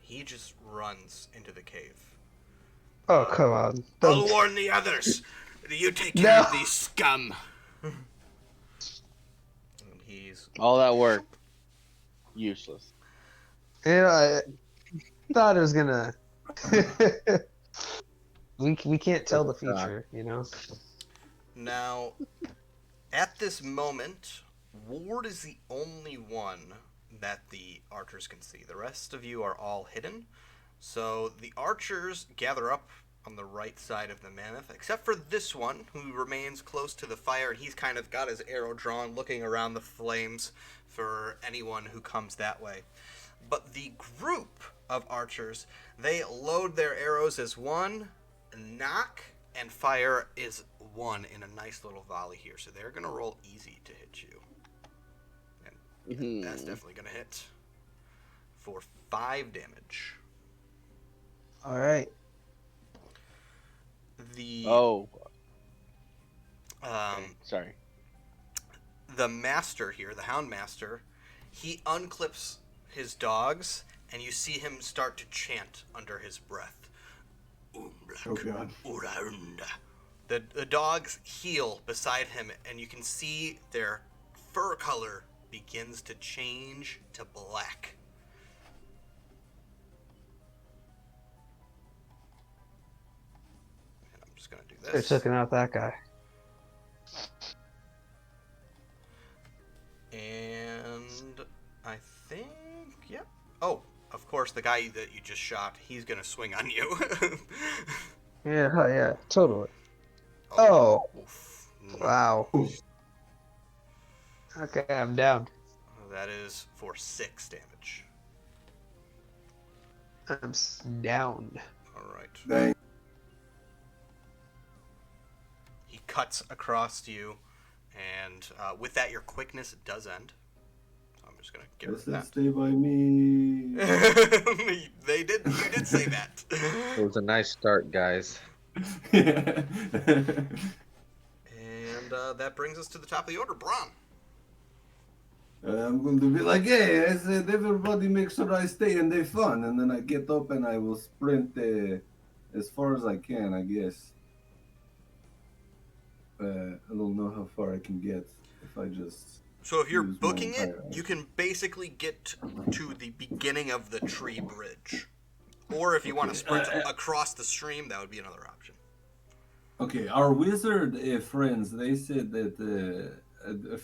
he just runs into the cave. Oh, come on. I'll warn the others. You take care of No. these scum. And he's All that work, useless. You know, I thought it was gonna. we can't tell the future, you know. now. At this moment, Ward is the only one that the archers can see. The rest of you are all hidden. So the archers gather up on the right side of the mammoth, except for this one, who remains close to the fire, and he's kind of got his arrow drawn, looking around the flames for anyone who comes that way. But the group of archers, they load their arrows as one, knock, and fire is one in a nice little volley here. So they're going to roll easy to hit you. And that's definitely going to hit for 5 damage. All right. Sorry. The master here, the hound master, he unclips his dogs, and you see him start to chant under his breath. Oh god. The dogs heel beside him, and you can see their fur color begins to change to black. And I'm just going to do They're this. taking out that guy. And I think, yep. Oh, of course, the guy that you just shot, he's going to swing on you. Yeah, totally. Oh. Oof. Wow. Okay, I'm down. That is for 6 damage. I'm down. All right. Dang. He cuts across you, and with that, your quickness does end. So I'm just gonna get rid Does of that that. stay by me? You did say that. It was a nice start, guys. And that brings us to the top of the order, Braun. I'm going to be like, hey, I said everybody make sure I stay and they fun, and then I get up and I will sprint as far as I can, I guess. I don't know how far I can get if I just. So if you're use my booking it, entire you can basically get to the beginning of the tree bridge. Or if you want to sprint across the stream, that would be another option. Okay, our wizard friends, they said that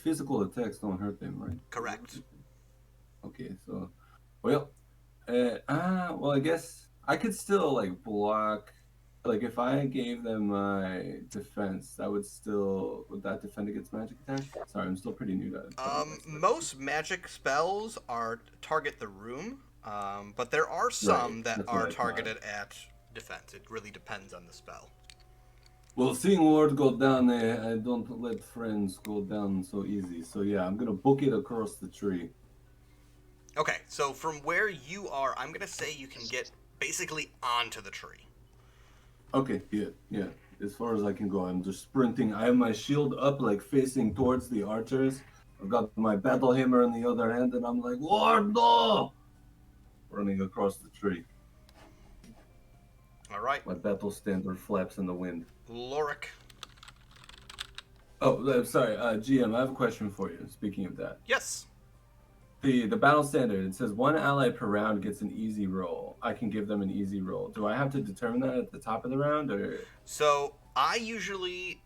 physical attacks don't hurt them, right? Correct. Okay, so, well, I guess I could still like block. Like if I gave them my defense, would that defend against magic attacks? Sorry, I'm still pretty new to it. Most magic spells are target the room, but there are some that that's what are I targeted at defense. It really depends on the spell. Well, seeing Ward go down there, I don't let friends go down so easy. So yeah, I'm gonna book it across the tree. Okay, so from where you are, I'm gonna say you can get basically onto the tree. Okay, yeah. As far as I can go, I'm just sprinting. I have my shield up, like facing towards the archers. I've got my battle hammer in the other hand, and I'm like, Ward, no! Running across the tree. All right, My battle standard flaps in the wind. Lorik. Oh, I'm sorry, GM, I have a question for you. Speaking of that, Yes. the battle standard, it says 1 ally per round gets an easy roll. I can give them an easy roll. Do I have to determine that at the top of the round, or? So I usually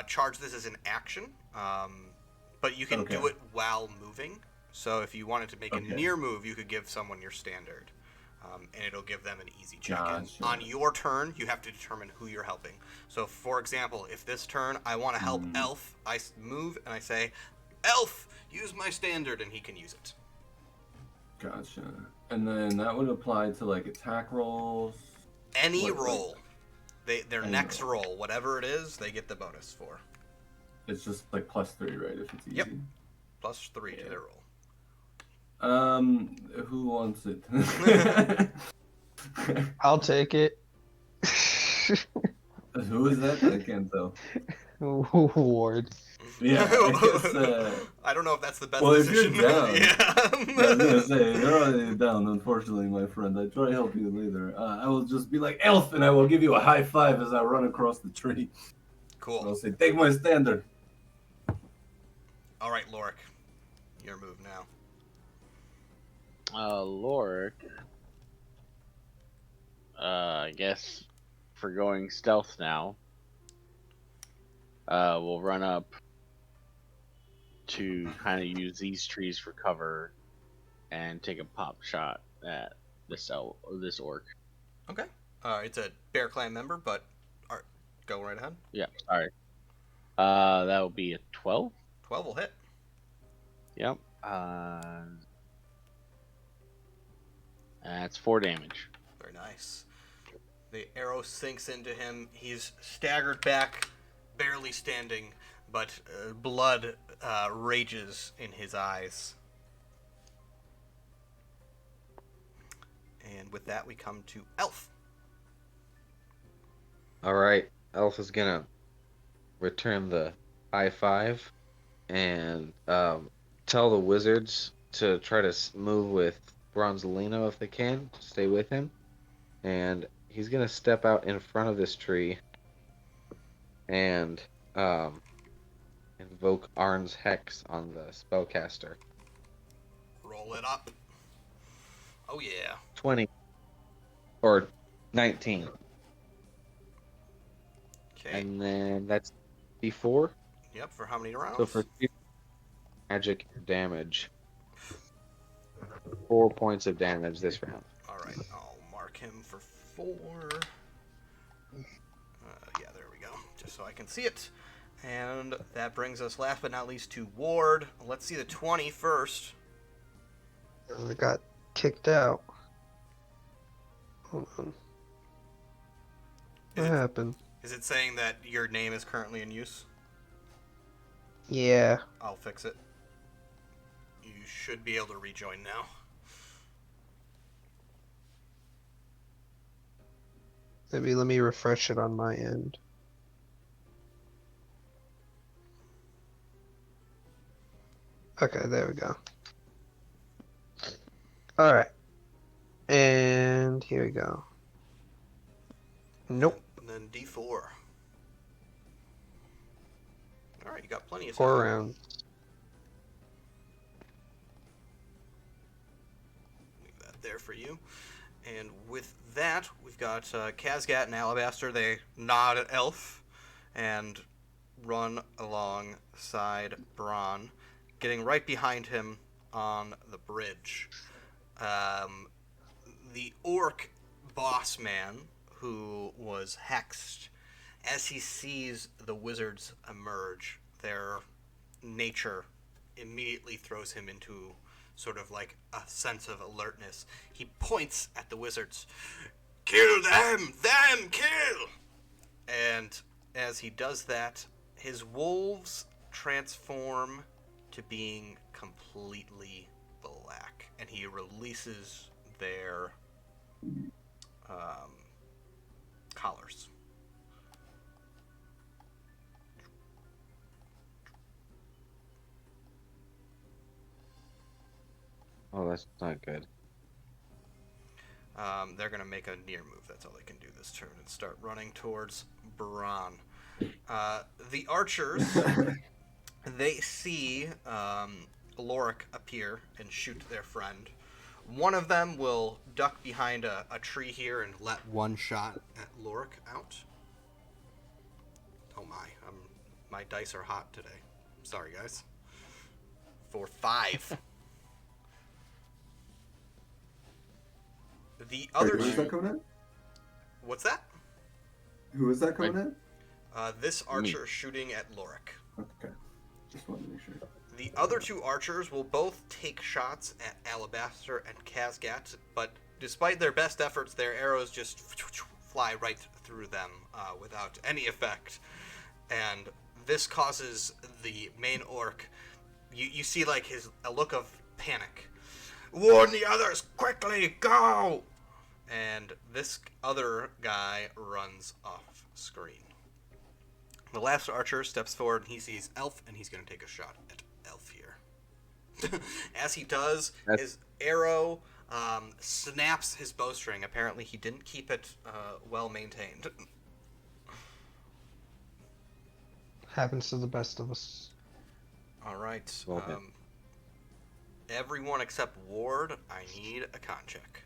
charge this as an action, but you can do Okay. it while moving. So if you wanted to make a near move, you could give someone your standard, and it'll give them an easy check. Gotcha. On your turn, you have to determine who you're helping. So for example, if this turn I want to help Elf, I move and I say, Elf, use my standard, and he can use it. Gotcha. And then that would apply to like attack rolls. Any Like- roll. Their Any next roll. roll, whatever it is, they get the bonus for. It's just like +3, right? If it's easy. Yep. Plus 3 to their roll. Who wants it? I'll take it. Who is that? I can't tell. Ward. Yeah, I guess, I don't know if that's the best well, if decision. you're down. Yeah. I was gonna say, you're already down, unfortunately, my friend. I try to help you later. I will just be like, Elf, and I will give you a high five as I run across the tree. Cool. I'll say, take my standard. All right, Lorik, your move now. Lorik. I guess for going stealth now, we'll run up to kind of use these trees for cover and take a pop shot at this orc. Okay. It's a Bear Clan member, but go right ahead. Yeah, sorry. That will be a 12. 12 will hit. Yep. That's 4 damage. Very nice. The arrow sinks into him. He's staggered back, barely standing, but blood rages in his eyes. And with that, we come to Elf. All right, Elf is gonna return the high five and tell the wizards to try to move with Bronzolino if they can, stay with him. And he's gonna step out in front of this tree and invoke Arn's Hex on the spellcaster. Roll it up. Oh, yeah. 20 or 19. Okay. And then that's D4. Yep, for how many rounds? So for magic damage, 4 points of damage this round. All right, I'll mark him for 4. Yeah, there we go. Just so I can see it. And that brings us, last but not least, to Ward. Let's see the 20 first. I got kicked out. Hold on. What happened? Is it saying that your name is currently in use? Yeah. I'll fix it. You should be able to rejoin now. Maybe let me refresh it on my end. Okay, there we go. Alright. And here we go. Nope. And then D4. Alright, you got plenty of time. 4 rounds. Leave that there for you. And with that, we've got Kazgat and Alabastar. They nod at Elf and run alongside Bron, getting right behind him on the bridge. The orc boss man, who was hexed, as he sees the wizards emerge, their nature immediately throws him into sort of like a sense of alertness. He points at the wizards. Kill them! Them! Kill! And as he does that, his wolves transform to being completely black. And he releases their collars. Oh, that's not good. They're going to make a near move. That's all they can do this turn and start running towards Bron. The archers, they see Lorik appear and shoot their friend. One of them will duck behind a tree here and let one shot at Lorik out. Oh my dice are hot today. Sorry, guys. For 5. The other Who is two. that coming in? What's that? Who is that coming in? This archer shooting at Lorik. Okay. Just wanted to make sure. The other 2 archers will both take shots at Alabastar and Kazgat, but despite their best efforts, their arrows just fly right through them without any effect. And this causes the main orc, you see like a look of panic. Warn the others, quickly, go! And this other guy runs off screen. The last archer steps forward and he sees Elf, and he's going to take a shot at Elf here. As he does, his arrow snaps his bowstring. Apparently he didn't keep it well maintained. Happens to the best of us. All right. Well then. Everyone except Ward, I need a con check.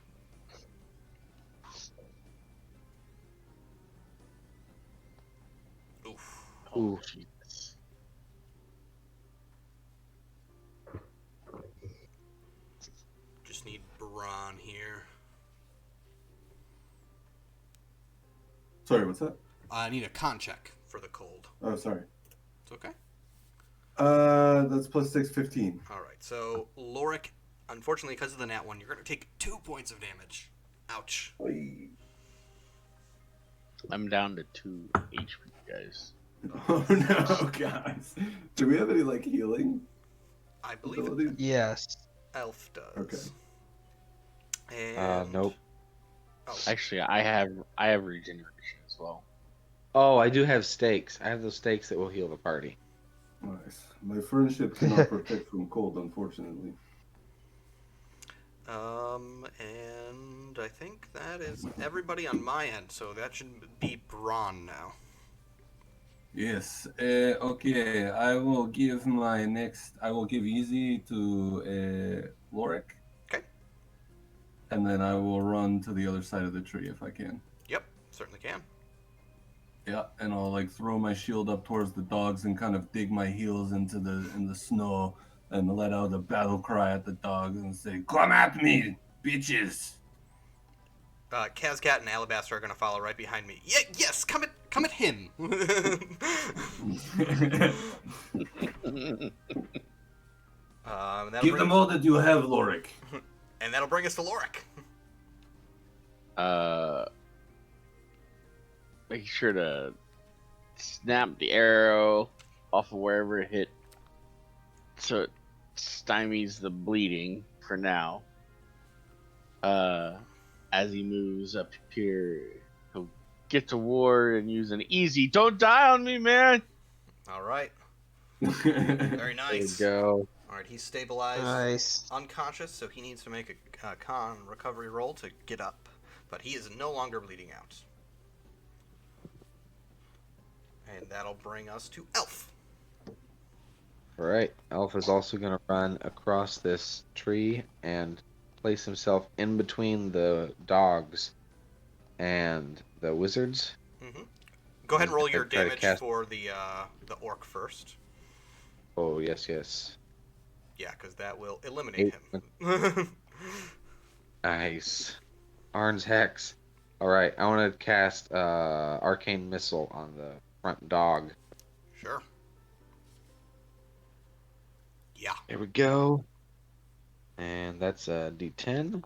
Oof. Oh, Jesus. Just need Braun here. Sorry, what's that? I need a con check for the cold. Oh, sorry. It's okay. That's plus 6, 15. All right. So Lorik, unfortunately, because of the nat one, you're going to take 2 points of damage. Ouch. Oy. I'm down to 2 HP, guys. Oh no, guys. Do we have any like healing I believe abilities? Yes. Elf does. Okay. And Nope. Oh, Actually, I have regeneration as well. Oh, I do have stakes. I have those stakes that will heal the party. Nice. My friendship cannot protect from cold, unfortunately. and I think that is everybody on my end, so that should be Braun now. Yes. Okay. I will give easy to Lorik. Okay. And then I will run to the other side of the tree if I can. Yep, certainly can. Yeah, and I'll like throw my shield up towards the dogs and kind of dig my heels in the snow and let out a battle cry at the dogs and say, "Come at me, bitches!" Kazgat and Alabastar are going to follow right behind me. Yes, come at him. Give them all that you have, Lorik. And that'll bring us to Lorik. Make sure to snap the arrow off of wherever it hit, so it stymies the bleeding for now. As he moves up here, he'll get to Ward and use an easy "Don't die on me, man." All right. Very nice. There you go. All right, he's stabilized, Nice. unconscious, so he needs to make a con recovery roll to get up. But he is no longer bleeding out. And that'll bring us to Elf. All right. Elf is also going to run across this tree and place himself in between the dogs and the wizards. Mm-hmm. Go ahead and roll your Try to damage cast- for the orc first. Oh, yes, yes. Yeah, because that will eliminate him. Nice. Arn's Hex. All right. I want to cast Arcane Missile on the front dog. Sure. Yeah. There we go. And that's a D10.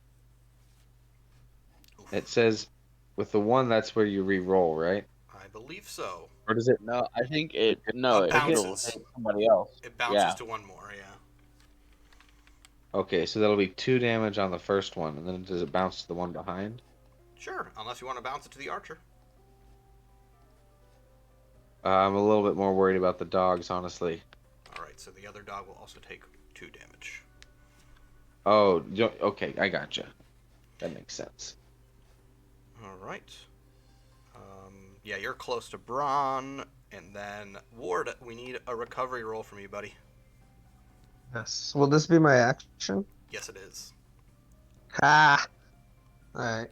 It says with the 1, that's where you re-roll, right? I believe so. Or does it? No, I think it will bounces. hit somebody else. It bounces Yeah. to one more, yeah. Okay, so that'll be 2 damage on the first one, and then does it bounce to the one behind? Sure, unless you want to bounce it to the archer. I'm a little bit more worried about the dogs, honestly. Alright, so the other dog will also take 2 damage. Oh, okay, I gotcha. That makes sense. Alright. Yeah, you're close to Braun, and then Ward, we need a recovery roll from you, buddy. Yes. Will this be my action? Yes, it is. Ha! Alright.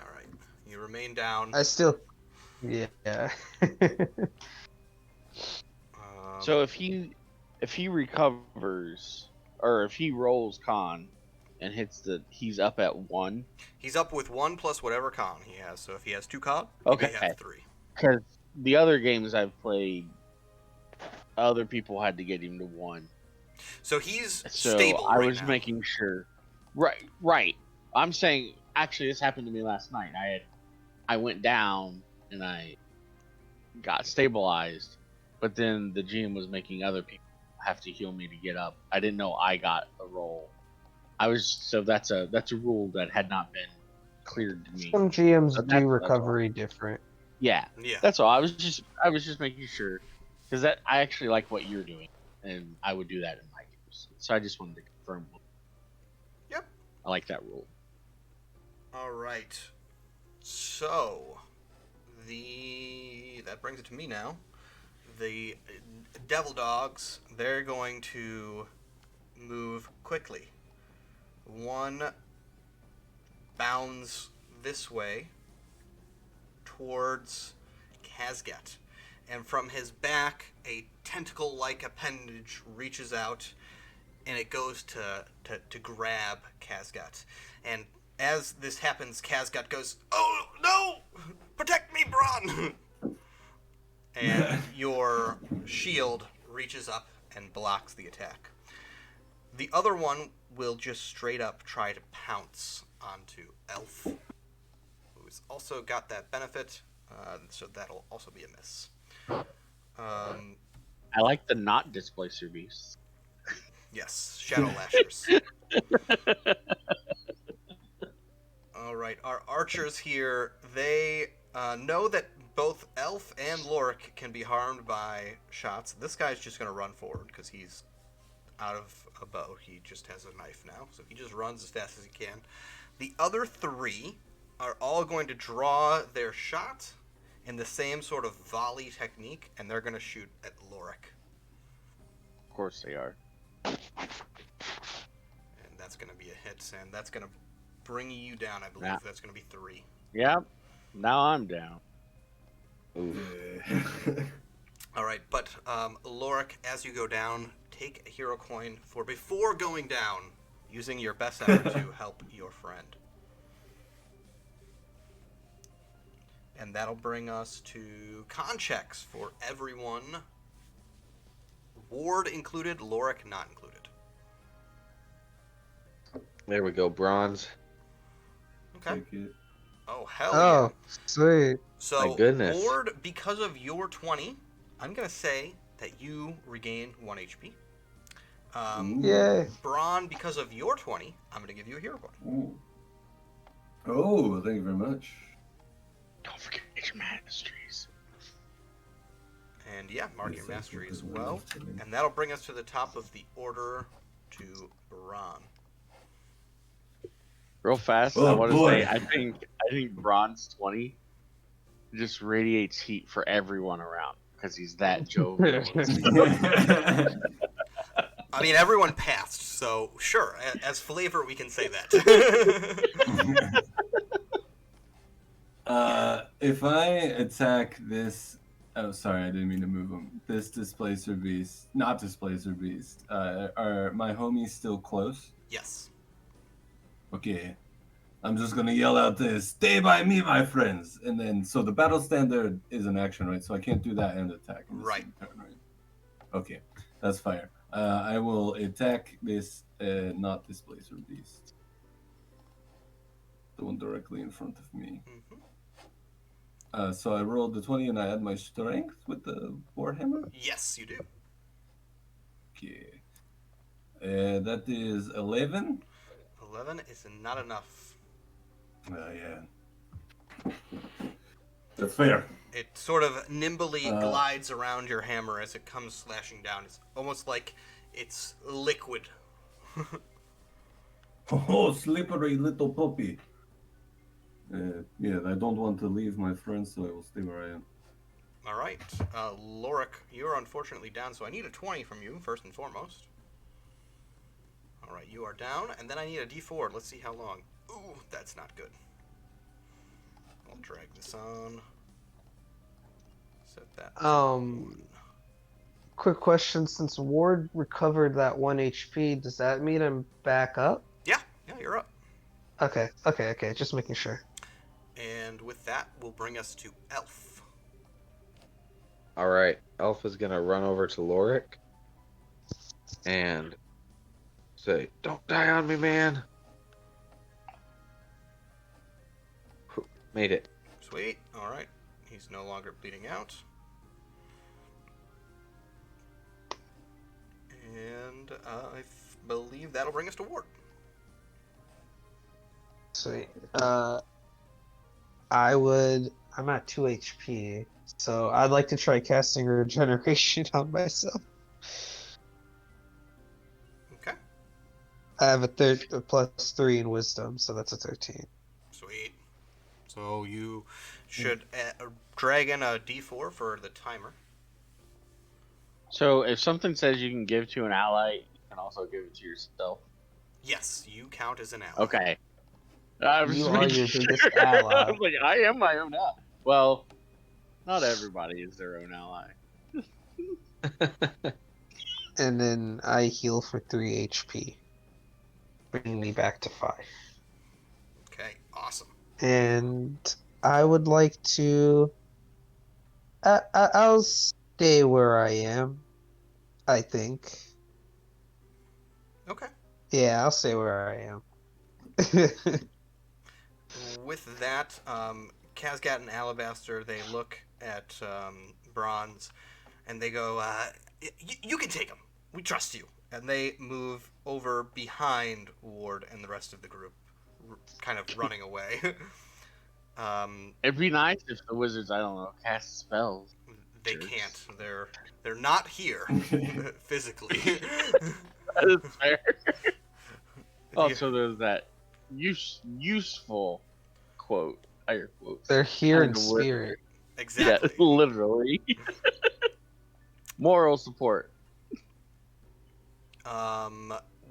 Alright. You remain down. I still. Yeah. So if he recovers, or if he rolls con and hits he's up at 1. He's up with 1 plus whatever con he has, so if he has 2 con, Okay. he may have 3. Because the other games I've played, other people had to get him to 1. So he's So stable I right was now. making sure. Right. I'm saying, actually, this happened to me last night. I went down and I got stabilized, but then the GM was making other people have to heal me to get up. I didn't know I got a roll. That's a rule that had not been cleared to me. Some GMs But that's do all. recovery different. Yeah, Yeah. that's all. I was just making sure, because I actually like what you're doing, and I would do that in my games. So I just wanted to confirm. Yep. I like that rule. Alright. So, that brings it to me now. the devil dogs, they're going to move quickly. One bounds this way towards Kazgat, and from his back, a tentacle-like appendage reaches out, and it goes to grab Kazgat. And as this happens, Kazgat goes, "Oh no! Protect me, Braun!" And your shield reaches up and blocks the attack. The other one will just straight up try to pounce onto Elf, who's also got that benefit, so that'll also be a miss. I like the not displacer beast. Yes, Shadow Lashers. All right, our archers here, they know that both Elf and Lorik can be harmed by shots. This guy's just going to run forward because he's out of a bow. He just has a knife now, so he just runs as fast as he can. The other three are all going to draw their shot in the same sort of volley technique, and they're going to shoot at Lorik. Of course they are. And that's going to be a hit, and that's going to bring you down, I believe. Yeah. That's going to be 3. Yep. Now I'm down. All right, but Lorik, as you go down, take a hero coin for before going down, using your best effort to help your friend. And that'll bring us to con checks for everyone. Ward included, Lorik not included. There we go, bronze. Okay. Take it. Oh, hell Oh, yeah. sweet. So, My goodness. Ward, because of your 20, I'm going to say that you regain 1 HP. Yay. Braun, because of your 20, I'm going to give you a hero coin. Ooh. Oh, thank you very much. Don't forget your masteries. And yeah, mark your Yes, I mastery think as that well. was killing. And that'll bring us to the top of the order to Braun. Real fast, Oh, I want to boy. say I think Bronze 20 just radiates heat for everyone around because he's that jovial. I mean, everyone passed, so sure, as flavor, we can say that. If I attack this, oh sorry, I didn't mean to move him. This displacer beast, not displacer beast. Are my homies still close? Yes. Okay, I'm just gonna yell out this: "Stay by me, my friends!" And then, so the battle standard is an action, right? So I can't do that and attack. In the Right. same turn, right? Okay, that's fire. I will attack this not displacer beast, the one directly in front of me. Hmm. So I rolled the 20 and I add my strength with the warhammer. Yes, you do. Okay. That is 11. 11 is not enough. Yeah. That's fair. It sort of nimbly Uh. glides around your hammer as it comes slashing down. It's almost like it's liquid. Oh, slippery little puppy. Yeah, I don't want to leave my friends, so I will stay where I am. All right. Lorik, you're unfortunately down, so I need a 20 from you, first and foremost. All right, you are down, and then I need a d4. Let's see how long. Ooh, that's not good. I'll drag this on. Set that. to Um, 1. Quick question: since Ward recovered that 1 HP, does that mean I'm back up? Yeah, you're up. Okay. Just making sure. And with that, will bring us to Elf. All right, Elf is gonna run over to Lorik and say, "Don't die on me, man." Made it. Sweet. All right. He's no longer bleeding out. And I believe that'll bring us to Ward. Sweet. I'm at 2 HP, so I'd like to try casting regeneration on myself. Okay. I have a +3 in wisdom, so that's a 13. Sweet. So you should drag in a d4 for the timer. So if something says you can give to an ally, you can also give it to yourself. Yes, you count as an ally. Okay. I was You just are making your sure. biggest I ally. was like, I am my own ally. Well, not everybody is their own ally. And then I heal for 3 HP, bringing me back to 5. Okay, awesome. And I would like to. I'll stay where I am, I think. Okay. Yeah, I'll stay where I am. With that, Kazgat and Alabastar, they look at Bronze, and they go, you can take him. We trust you. And they move over behind Ward and the rest of the group, kind of running away. It'd be nice if the wizards, I don't know, cast spells. They Jerks. can't. They're not here physically. That is fair. Yeah. Also, there's that useful quote. Air quotes. They're here in Kind of spirit. Exactly. Yeah, literally. Moral support.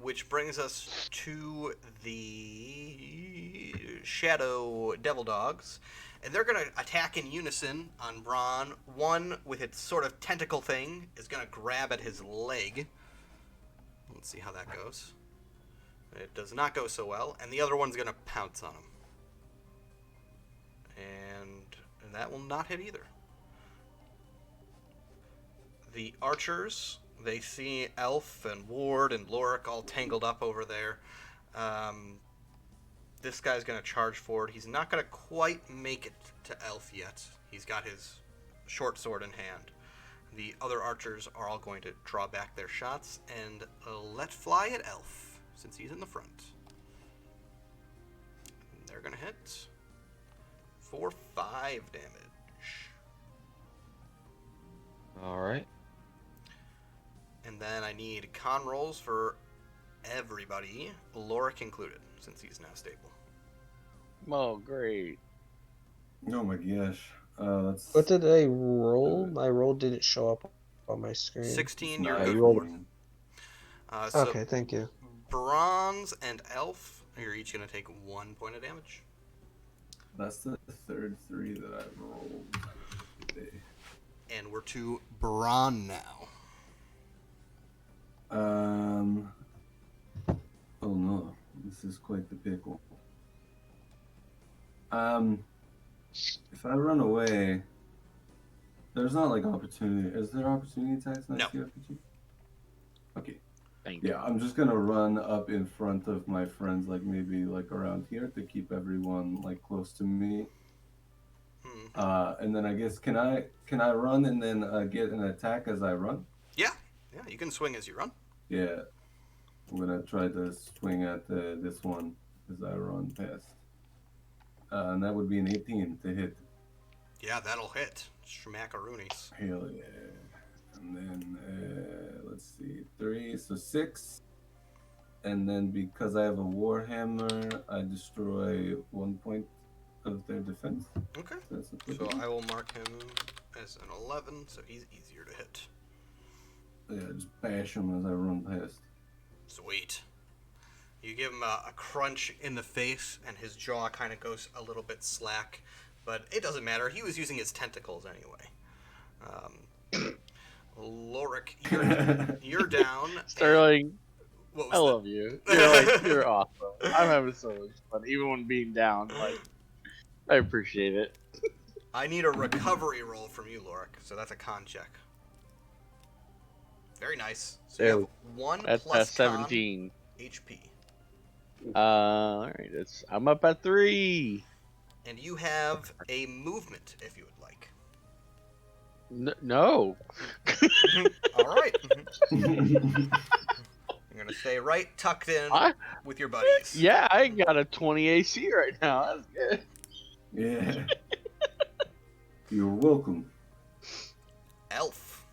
Which brings us to the Shadow Devil Dogs. And they're going to attack in unison on Braun. One, with its sort of tentacle thing, is going to grab at his leg. Let's see how that goes. It does not go so well. And the other one's going to pounce on him. And that will not hit either. The archers, they see Elf and Ward and Lorik all tangled up over there. This guy's going to charge forward. He's not going to quite make it to Elf yet. He's got his short sword in hand. The other archers are all going to draw back their shots and let fly at Elf, since he's in the front. And they're going to hit for 5 damage. Alright. And then I need con rolls for everybody, Lorik included, since he's now stable. Oh, great. Oh my gosh. That's What did I roll? My roll didn't show up on my screen. 16, you're not good. you rolled important. So Okay, thank you. Bronze and Elf, you're each going to take 1 point of damage. That's the third 3 that I've rolled today. And we're to Braun now. Oh no, this is quite the pickle. If I run away, there's not like opportunity. Is there opportunity attacks in No. ICRPG? Okay. Thank you. Yeah, I'm just gonna run up in front of my friends, like maybe like around here to keep everyone like close to me. And then I guess can I run and then get an attack as I run? Yeah, you can swing as you run. Yeah, I'm gonna try to swing at this one as I run past. And that would be an 18 to hit. Yeah, that'll hit. Schmackaroonies. Hell yeah. And then, let's see, 3, so 6. And then because I have a Warhammer, I destroy 1 point of their defense. Okay. That's a pretty So good. I will mark him as an 11, so he's easier to hit. Yeah, just bash him as I run past. Sweet. You give him a crunch in the face, and his jaw kind of goes a little bit slack, but it doesn't matter. He was using his tentacles anyway. Lorik, you're down. Sterling, What was I that? love you. You're awesome. I'm having so much fun, even when being down. Like, I appreciate it. I need a recovery roll from you, Lorik, so that's a con check. Very nice. So you have 1 That's plus 17. con HP. All right, I'm up at 3. And you have a movement, if you would like. No. All right. You're going to stay right tucked in with your buddies. Yeah, I got a 20 AC right now. That's good. Yeah. You're welcome. Elf.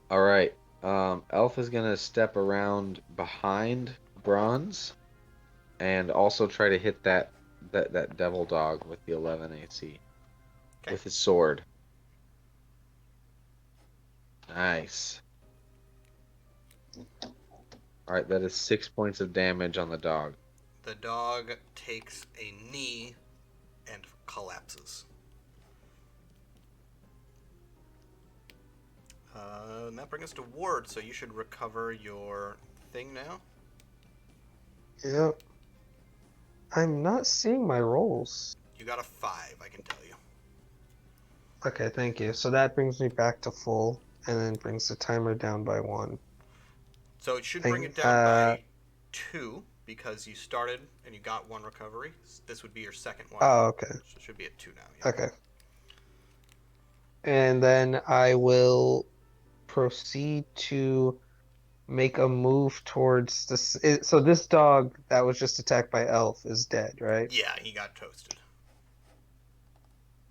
Alright. Elf is gonna step around behind Bronze and also try to hit that devil dog with the 11 AC. Okay. With his sword. Nice. Alright, that is 6 points of damage on the dog. The dog takes a knee and collapses. And that brings us to Ward, so you should recover your thing now. Yep. I'm not seeing my rolls. You got a 5, I can tell you. Okay, thank you. So that brings me back to full, and then brings the timer down by 1. So it should Thank- bring it down by 2, because you started and you got 1 recovery. This would be your second one. Oh, okay. So it should be at 2 now. Yeah. Okay. And then I will proceed to make a move towards this. So this dog that was just attacked by Elf is dead, right? Yeah, he got toasted.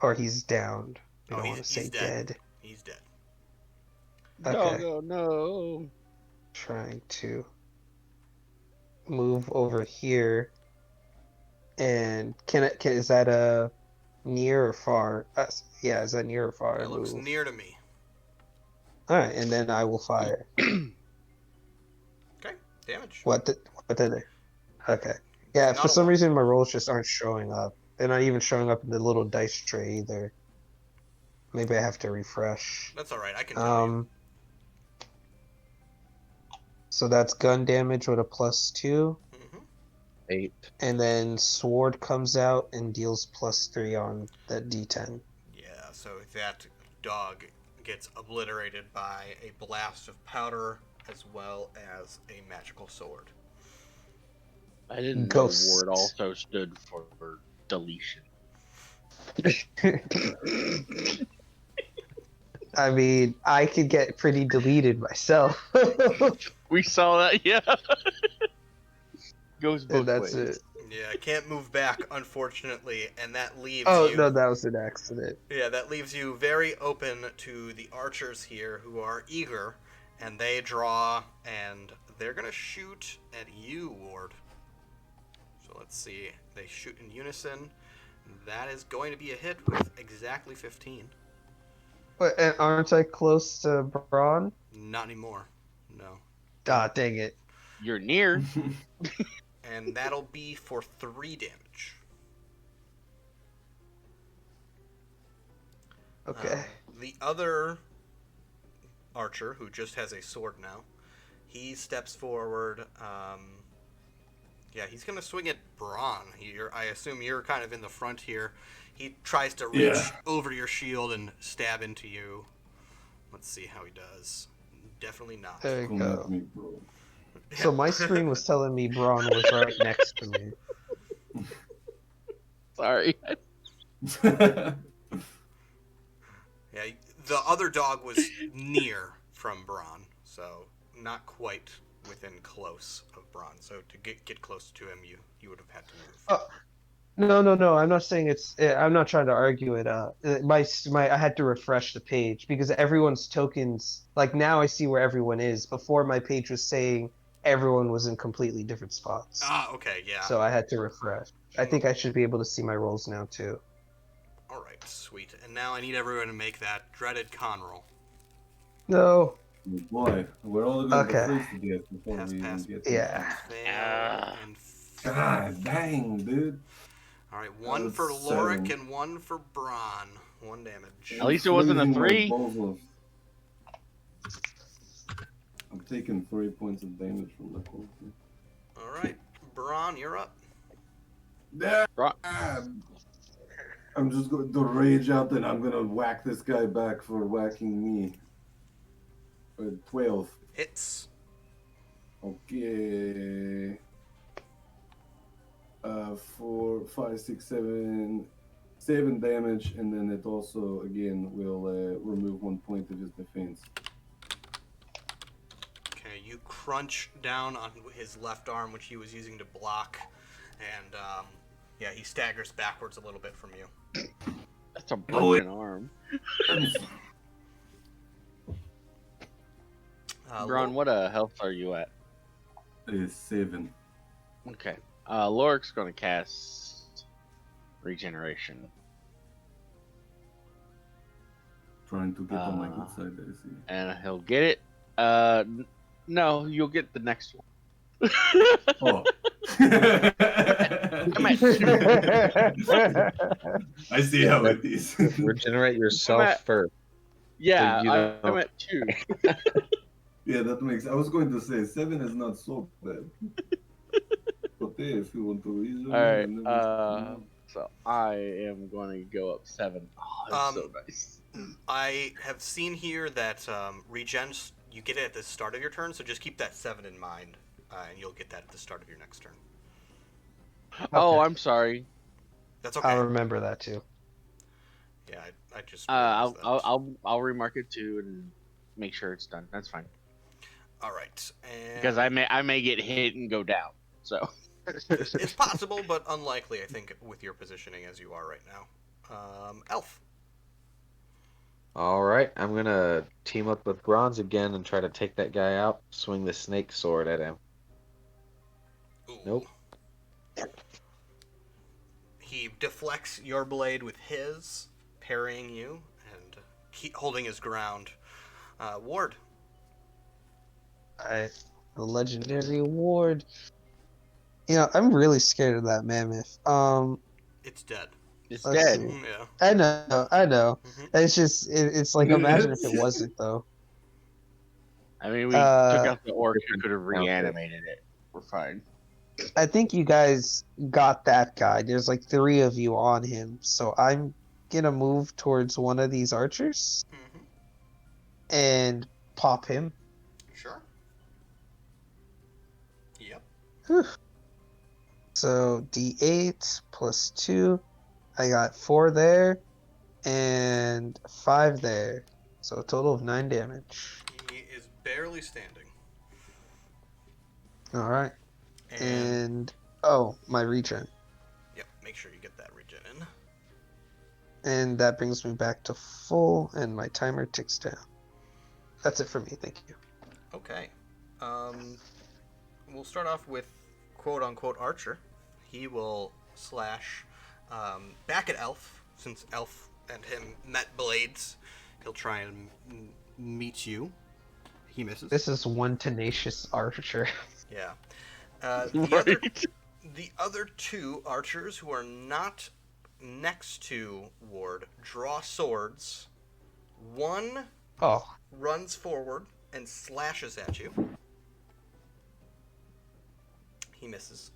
Or he's downed. You Oh, don't want to say he's dead. dead. He's dead. Okay. Doggo, no. Trying to move over here. And is that a near or far? Yeah, is that near or far? It looks move? near to me. All right, and then I will fire. Okay, damage. What did I? Okay. Yeah, Not for a some lot. reason my rolls just aren't showing up. They're not even showing up in the little dice tray either. Maybe I have to refresh. That's all right. I can tell you. So that's gun damage with a +2, Hmm 8. and then sword comes out and deals +3 on that D10. Yeah, so that dog gets obliterated by a blast of powder as well as a magical sword. I didn't Ghost. know Ward also stood for deletion. I mean, I could get pretty deleted myself. We saw that, yeah. Goes both And that's ways. it. Yeah, I can't move back, unfortunately, and that leaves Oh, you... no, that was an accident. Yeah, that leaves you very open to the archers here who are eager, and they draw, and they're going to shoot at you, Ward. So let's see. They shoot in unison. That is going to be a hit with exactly 15. But aren't I close to Braun? Not anymore. No. Ah, dang it. You're near. And that'll be for 3 damage. Okay. The other archer, who just has a sword now, he steps forward. Yeah, he's going to swing at Braun. I assume you're kind of in the front here. He tries to reach over your shield and stab into you. Let's see how he does. Definitely not. There you Come go. at me, bro. So my screen was telling me Braun was right next to me. Sorry. Yeah, the other dog was near from Braun, so not quite within close of Braun. So to get close to him, you would have had to move. No. I'm not saying I'm not trying to argue it. I had to refresh the page because everyone's tokens. Like now, I see where everyone is. Before, my page was saying everyone was in completely different spots. Ah, okay, yeah. So I had to refresh. I think I should be able to see my rolls now too. All right, sweet. And now I need everyone to make that dreaded con roll. No. Boy, we're all going Okay. to face to get before Pass, we even pass. get Yeah. Fail and God dang, dude. All right, 1 for That's Lorik 7. and 1 for Braun. 1 damage. At least it wasn't a Freezing my 3. balls off. I'm taking 3 points of damage from the whole thing. All right, Braun, you're up. Right. I'm just going to rage out and I'm going to whack this guy back for whacking me. 12. Hits. Okay. 4, 5, 6, 7 damage, and then it also again will remove 1 point of his defense. Okay, you crunch down on his left arm, which he was using to block, and yeah, he staggers backwards a little bit from you. That's a broken arm. Braun, what health are you at? Is 7. Okay. Lorik's gonna cast regeneration. Trying to get on my good side, I see. And he'll get it. No, you'll get the next one. Oh. I'm at 2. I see how it is. Regenerate yourself first. Yeah, you I'm know. at 2. Yeah, that makes. I was going to say 7 is not so bad. But yeah, if you want to reason, Alright, so I am going to go up 7. Oh, that's so nice. I have seen here that regens, you get it at the start of your turn, so just keep that 7 in mind, and you'll get that at the start of your next turn. Oh, I'm sorry. That's okay. I'll remember that too. Yeah, I just realized I'll remark it too and make sure it's done. That's fine. All right, and Because I may get hit and go down. So it's possible, but unlikely, I think, with your positioning as you are right now. Elf. All right, I'm gonna team up with Bronze again and try to take that guy out. Swing the snake sword at him. Ooh. Nope. He deflects your blade with his, parrying you and holding his ground. Ward. Alright, the legendary award. You know, I'm really scared of that mammoth. It's dead. it's Let's dead. see. Yeah. I know. Mhm. It's just, it's like, imagine if it wasn't though. I mean, we took out the orc who different could have outfit. reanimated it. We're fine. I think you guys got that guy. There's like 3 of you on him, so I'm gonna move towards one of these archers Mm-hmm. and pop him. Sure. Yep. Whew. So D8 plus 2. I got 4 there and 5 there. So a total of 9 damage. He is barely standing. Alright. And And oh, my regen. yep, make sure you get that regen in. And that brings me back to full, and my timer ticks down. That's it for me, thank you. Okay. We'll start off with quote-unquote Archer. He will slash back at Elf, since Elf and him met blades. He'll try and meet you. He misses. This is one tenacious archer. Yeah. Right. The other 2 archers who are not next to Ward draw swords. One Oh, runs forward and slashes at you. He misses.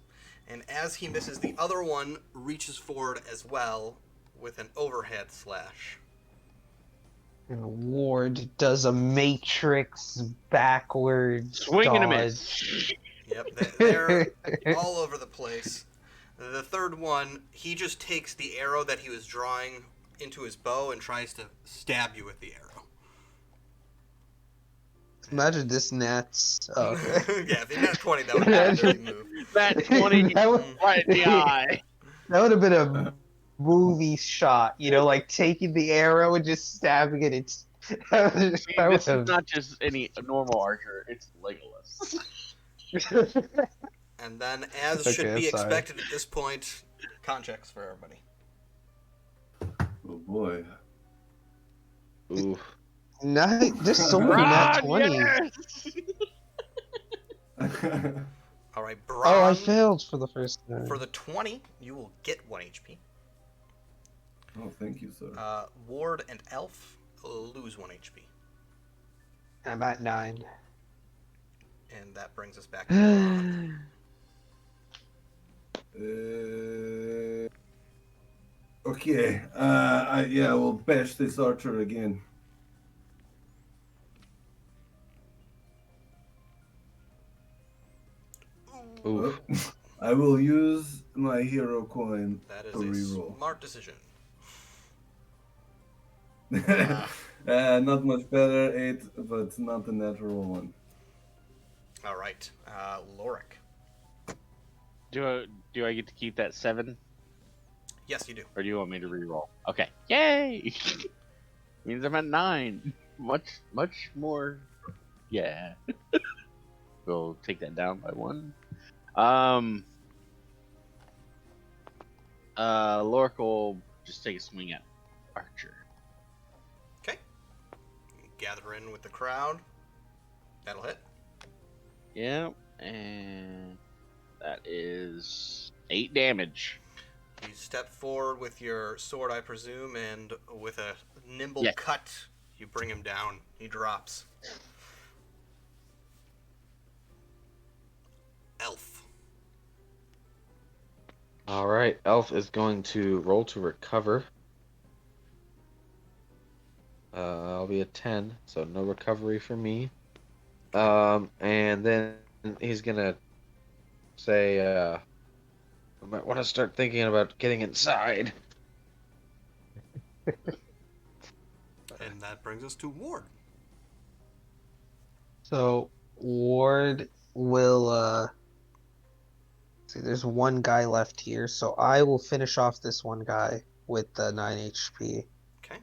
And as he misses, the other one reaches forward as well with an overhead slash. and Ward does a matrix backward Swing and a dodge. miss. Yep, they're all over the place. The third one, he just takes the arrow that he was drawing into his bow and tries to stab you with the arrow. Imagine this Nats. Oh, okay. Yeah, if he had 20, that would really move. That 20 That would- right in the eye. That would have been a movie shot, you know, like taking the arrow and just stabbing it. It's See, this is not just any normal archer, it's Legolas. And then, as Okay, should be sorry. expected at this point, con checks for everybody. Oh boy. Oof. There's so many nat Run, 20s. yes! All right, Oh, I Braun, failed for the first time. for the 20, you will get 1 HP. Oh, thank you, sir. Ward and Elf lose 1 HP. I'm at 9. And that brings us back to Braun. Okay. I will bash this archer again. Oof. I will use my hero coin That is to a reroll. smart decision. Not much better, 8, but not a natural one. All right, Lorik. Do I get to keep that 7? Yes, you do. Or do you want me to reroll? Okay. Yay! Means I'm at 9. Much more. Yeah. We'll take that down by 1. Lorik will just take a swing at Archer. Okay. gather in with the crowd. That'll hit. Yeah, and that is 8 damage. You step forward with your sword, I presume, and with a nimble Yes. cut, you bring him down. He drops. Elf. All right, Elf is going to roll to recover. I'll be a 10, so no recovery for me. And then he's gonna say, I might want to start thinking about getting inside. And that brings us to Ward. So Ward will see there's one guy left here, so I will finish off this one guy with the 9 HP. Okay.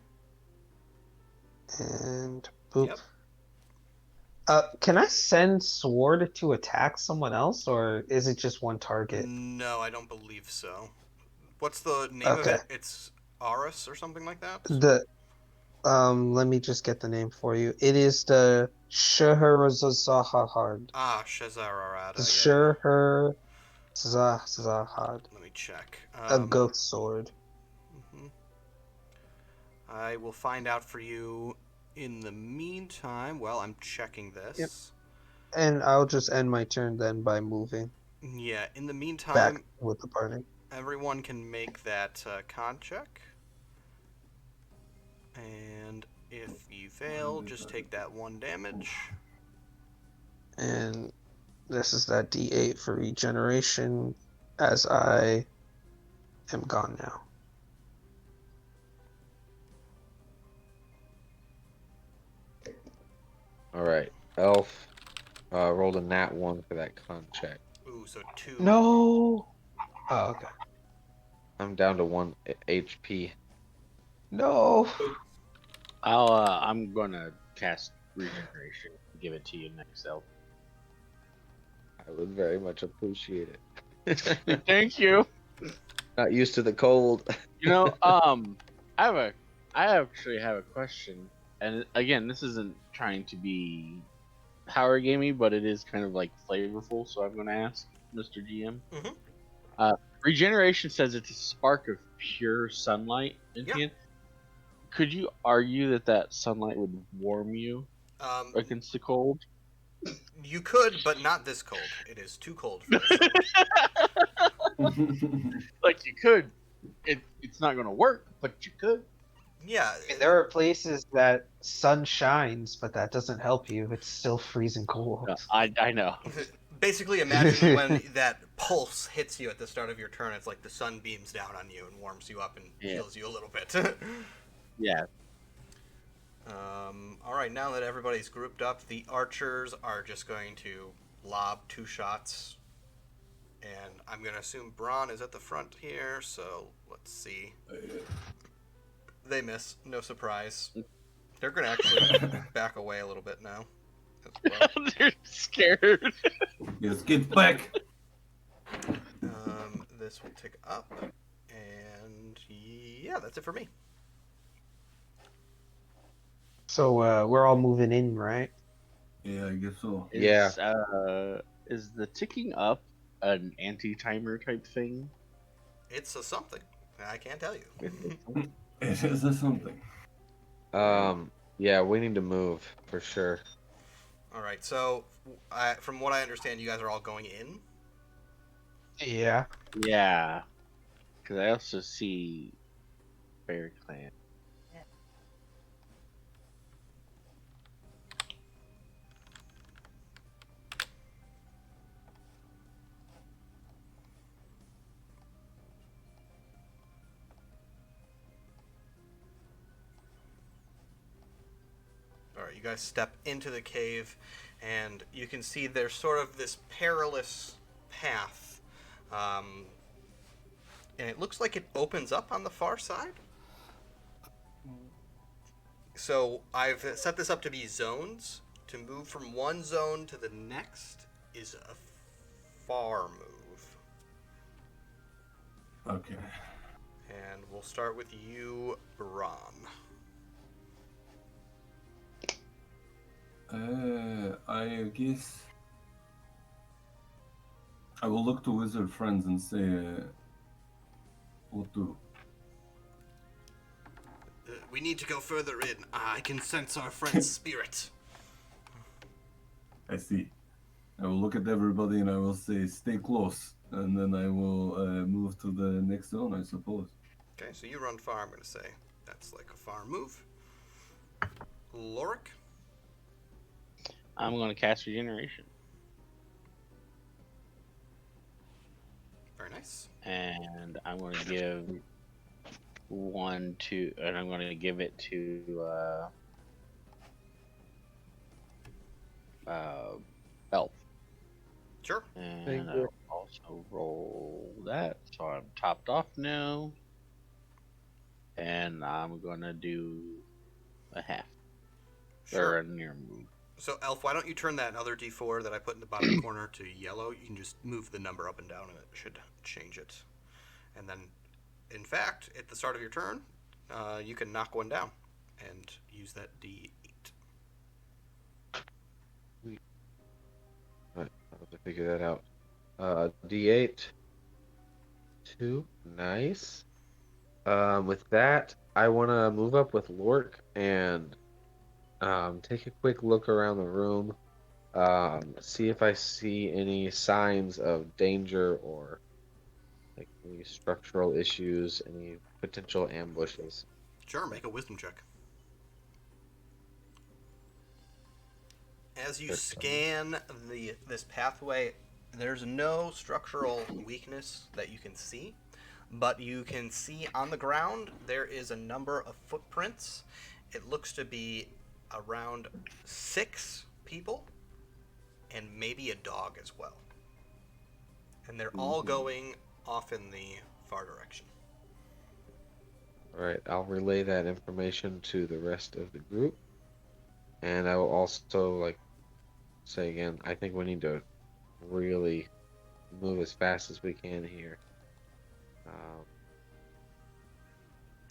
And boop. Yep. Can I send Sword to attack someone else, or is it just one target? No, I don't believe so. What's the name of Okay. it? It's Aris or something like that? Let me just get the name for you. It is the Scheherazade. Ah, Shazararada. The Scheherazade. Let me check. A ghost sword. Mhm. I will find out for you in the meantime. Well, I'm checking this. Yep. And I'll just end my turn then by moving Yeah, in the back meantime, with the party. everyone can make that con check. And if you fail, just take that 1 damage. And this is that D8 for regeneration, as I am gone now. All right, Elf rolled a nat 1 for that con check. Ooh, so 2. No! Oh, okay. I'm down to 1 HP. No! I'm gonna cast regeneration. Give it to you next, Elf. I would very much appreciate it. Thank you. Not used to the cold. You know, I actually have a question, and again, this isn't trying to be power gamey, but it is kind of like flavorful. So I'm going to ask Mr. GM. Mhm. Regeneration says it's a spark of pure sunlight. Yeah. Could you argue that that sunlight would warm you against the cold? You could, but not this cold. It is too cold for this zone. Like you could. It's not going to work, but you could. Yeah. I mean, there are places that sun shines, but that doesn't help you. It's still freezing cold. I know. Basically, imagine when that pulse hits you at the start of your turn. It's like the sun beams down on you and warms you up and heals you a little bit. Yeah. All right, now that everybody's grouped up, the archers are just going to lob 2 shots. And I'm going to assume Braun is at the front here, so let's see. They miss, no surprise. They're going to actually back away a little bit now. As well. They're scared. Yes, get back. This will tick up, and yeah, that's it for me. So we're all moving in, right? Yeah, I guess so. Yeah. Is the ticking up an anti-timer type thing? It's a something. I can't tell you. It is a something. Yeah, we need to move for sure. All right, so from what I understand, you guys are all going in. Yeah. Yeah. Because I also see Bear Clan. All right, you guys step into the cave, and you can see there's sort of this perilous path, and it looks like it opens up on the far side. So I've set this up to be zones. To move from one zone to the next is a far move. Okay. And we'll start with you, Braun. I guess I will look to wizard friends and say, what do? We need to go further in. I can sense our friend's spirit. I see. I will look at everybody and I will say, stay close. And then I will move to the next zone, I suppose. Okay, so you run far, I'm going to say. That's like a far move. Lorik? I'm going to cast Regeneration. Very nice. And I'm going to give and I'm going to give it to Elf. Sure. And I'll also roll that, so I'm topped off now. And I'm going to do a half. Sure. Or a near move. So, Elf, why don't you turn that other D4 that I put in the bottom corner to yellow? You can just move the number up and down, and it should change it. And then, in fact, at the start of your turn, you can knock one down and use that D8. Right, I'll have to figure that out. D8. 2. Nice. With that, I want to move up with Lork and take a quick look around the room. See if I see any signs of danger or like any structural issues, any potential ambushes. Sure, make a wisdom check. As you scan this pathway, there's no structural weakness that you can see, but you can see on the ground there is a number of footprints. It looks to be around 6 people and maybe a dog as well. And they're all going off in the far direction. All right, I'll relay that information to the rest of the group, and I will also say again, I think we need to really move as fast as we can here.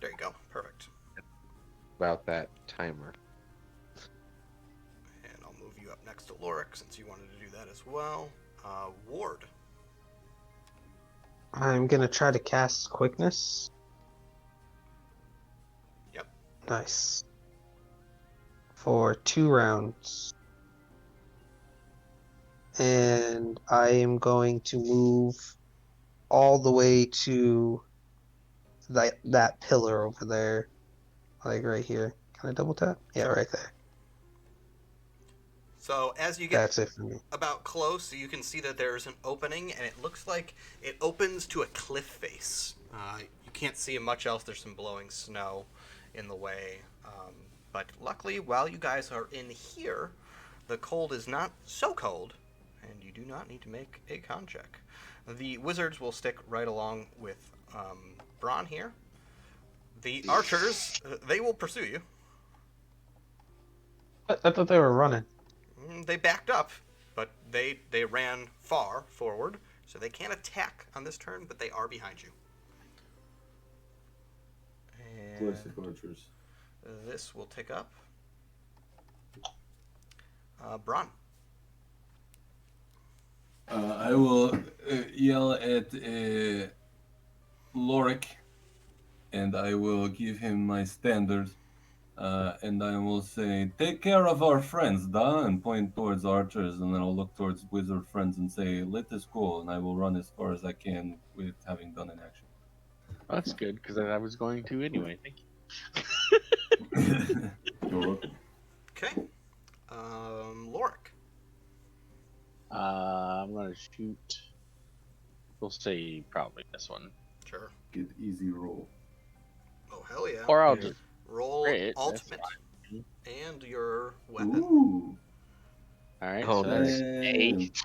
There you go. Perfect. About that timer. And I'll move you up next to Lorik since you wanted to do that as well. Ward. I'm gonna try to cast quickness. Yep. Nice. For 2 rounds. And I am going to move all the way to that pillar over there. Like right here. Can I double tap? Yeah, Sure. right there. So as you get That's it for me. about close, you can see that there's an opening, and it looks like it opens to a cliff face. You can't see much else. There's some blowing snow in the way. But luckily, while you guys are in here, the cold is not so cold, and you do not need to make a con check. The wizards will stick right along with Braun here. The archers, they will pursue you. I thought they were running. They backed up, but they ran far forward, so they can't attack on this turn, but they are behind you. And Classic archers. this will tick up. Braun. I will yell at Lorik, and I will give him my standard. And I will say, take care of our friends, da, and point towards archers, and then I'll look towards wizard friends and say, let us go, and I will run as far as I can with having done an action. That's good, because I was going to anyway. Thank you. You're welcome. Okay. Lorik. I'm going to shoot. We'll say probably this one. Sure. Get easy roll. Oh, hell yeah. Or I'll just Roll crit, that's ultimate and your weapon. Ooh. Alright, Oh, so that's Damn. 8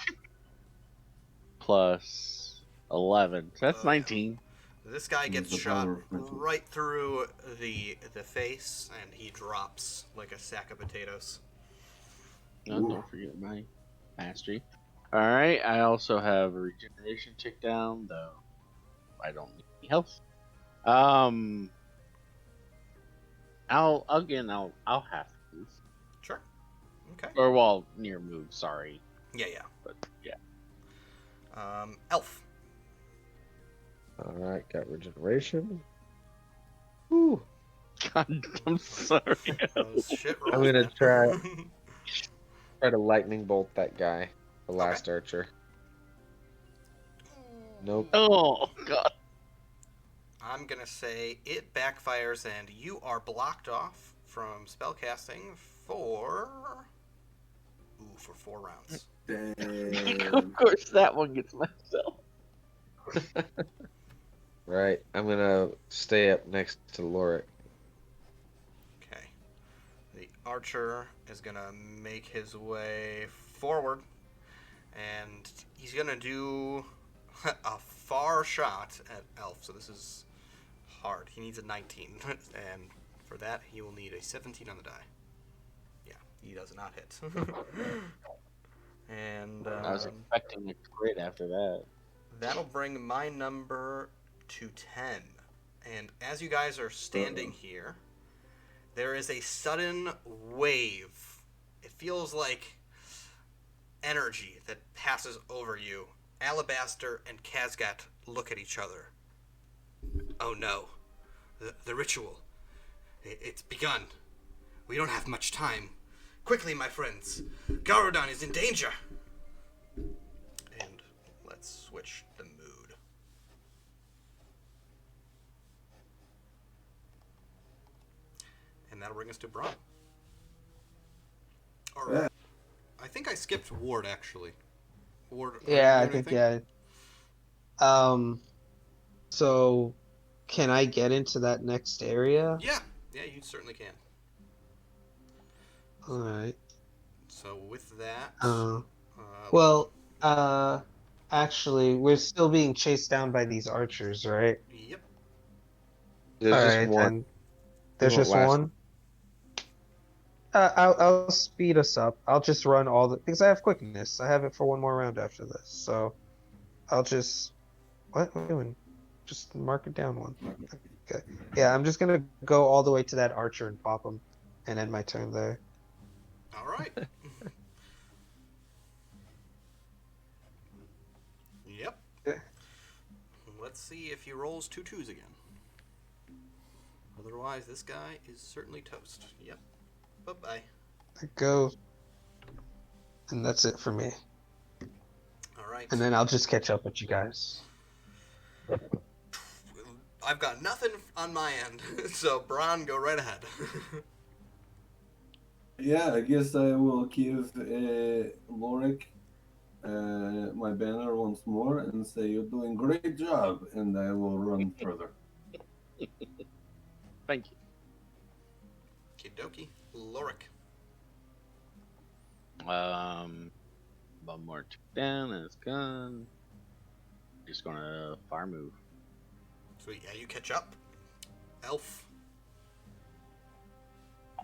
plus 11. So that's Oh, yeah. 19. This guy Use gets the shot power of friendship. right through the face, and he drops like a sack of potatoes. No, Ooh. don't forget my mastery. Alright, I also have a regeneration tick down, though I don't need any health. I'll have to move. Sure. Okay. Or well, near move. Sorry, Yeah, yeah. but yeah. Elf. All right, got regeneration. Whew. God, I'm sorry. Those shit rolls, I'm gonna man. try to lightning bolt that guy, the Okay. last archer. Nope. Oh God. I'm gonna say it backfires and you are blocked off from spellcasting for 4 rounds. Of Damn. course, that one gets myself. Right. I'm gonna stay up next to Lorik. Okay. The archer is gonna make his way forward, and he's gonna do a far shot at Elf. So this is hard. He needs a 19, and for that he will need a 17 on the die. Yeah, he does not hit. And I was expecting a crit after that. that'll bring my number to 10. And as you guys are standing here, there is a sudden wave. It feels like energy that passes over you. Alabastar and Kazgat look at each other. Oh no. The ritual. It's begun. We don't have much time. Quickly, my friends. Garudan is in danger. And let's switch the mood. And that'll bring us to Braun. Or, Yeah. I think I skipped Ward, actually. Ward, are Yeah, you I doing think anything? So can I get into that next area? Yeah, you certainly can. All right. So with that, Uh, well, actually, we're still being chased down by these archers, right? yep. There's All just right, one. then. He There's won't just last. one. I'll speed us up. I'll just run all the because I have quickness. I have it for one more round after this, so I'll just what am I doing? Just mark it down one. Okay. Yeah, I'm just gonna go all the way to that archer and pop him, and end my turn there. All right. Yep. Yeah. Let's see if he rolls 2 2s again. Otherwise, this guy is certainly toast. Yep. Bye-bye. I go, and that's it for me. All right. And then I'll just catch up with you guys. I've got nothing on my end, so Bron, go right ahead. Yeah, I guess I will give Lorik my banner once more and say you're doing great job, and I will run further. Thank you. Kidoki. Lorik. One more down, and it's gone. Just gonna fire move. Sweet. Yeah, you catch up. Elf.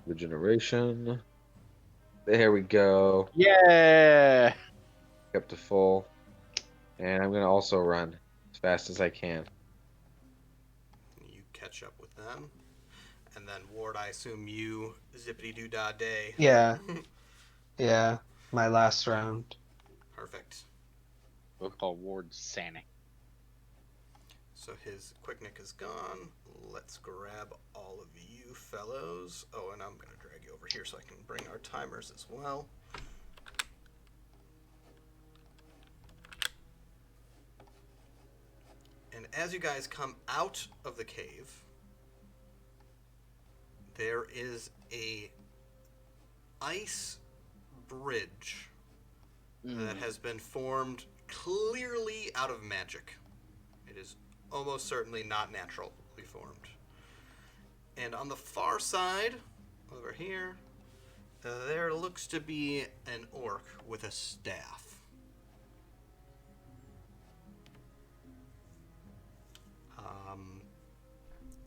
Regeneration. There we go. Yeah. Up to full. And I'm gonna also run as fast as I can. You catch up with them. And then Ward, I assume you zippity-doo-dah day. Yeah, yeah. My last round. Perfect. We'll call Ward Sanic. So his quick nick is gone. Let's grab all of you fellows. Oh, and I'm going to drag you over here so I can bring our timers as well. And as you guys come out of the cave, there is a ice bridge that has been formed clearly out of magic. It is almost certainly not naturally formed. And on the far side, over here, there looks to be an orc with a staff.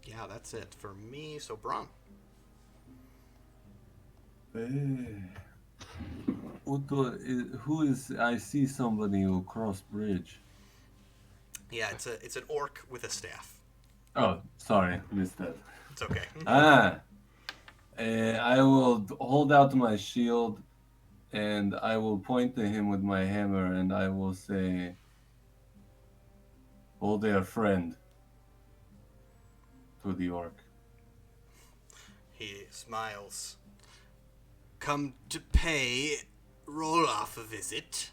Yeah, that's it for me. So, Bron. Who is? I see somebody who crossed bridge. Yeah, it's an orc with a staff. Oh, sorry, missed that. It's okay. I will hold out my shield and I will point to him with my hammer, and I will say, "Oh, there, friend," to the orc. He smiles. Come to pay Roloff a visit.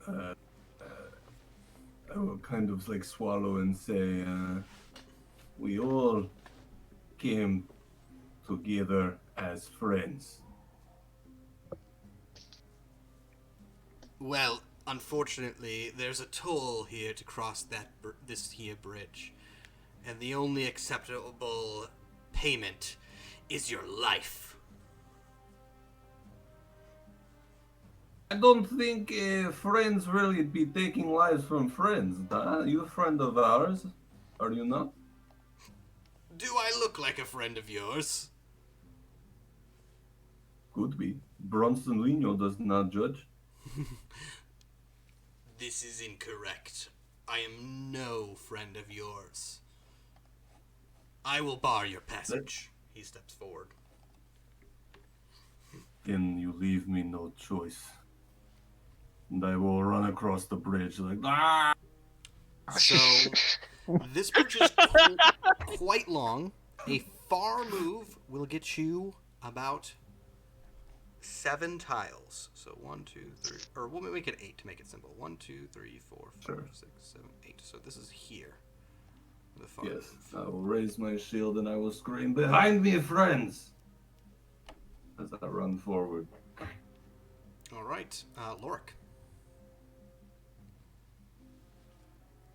I will kind of like swallow and say, "We all came together as friends." Well, unfortunately, there's a toll here to cross this here bridge, and the only acceptable payment is your life. I don't think friends really be taking lives from friends, huh? You a friend of ours, are you not? Do I look like a friend of yours? Could be. Bronson Lino does not judge. This is incorrect. I am no friend of yours. I will bar your passage. He steps forward. Then you leave me no choice. And I will run across the bridge like, ah! So, this bridge is quite long. A far move will get you about 7 tiles. So 1, 2, 3, or we'll make it 8 to make it simple. 1, 2, 3, 4, 5, Sure. 6, 7, 8. So this is here. The far Yes, move. I will raise my shield and I will scream, "Behind me, friends!" as I run forward. All right, Lorik.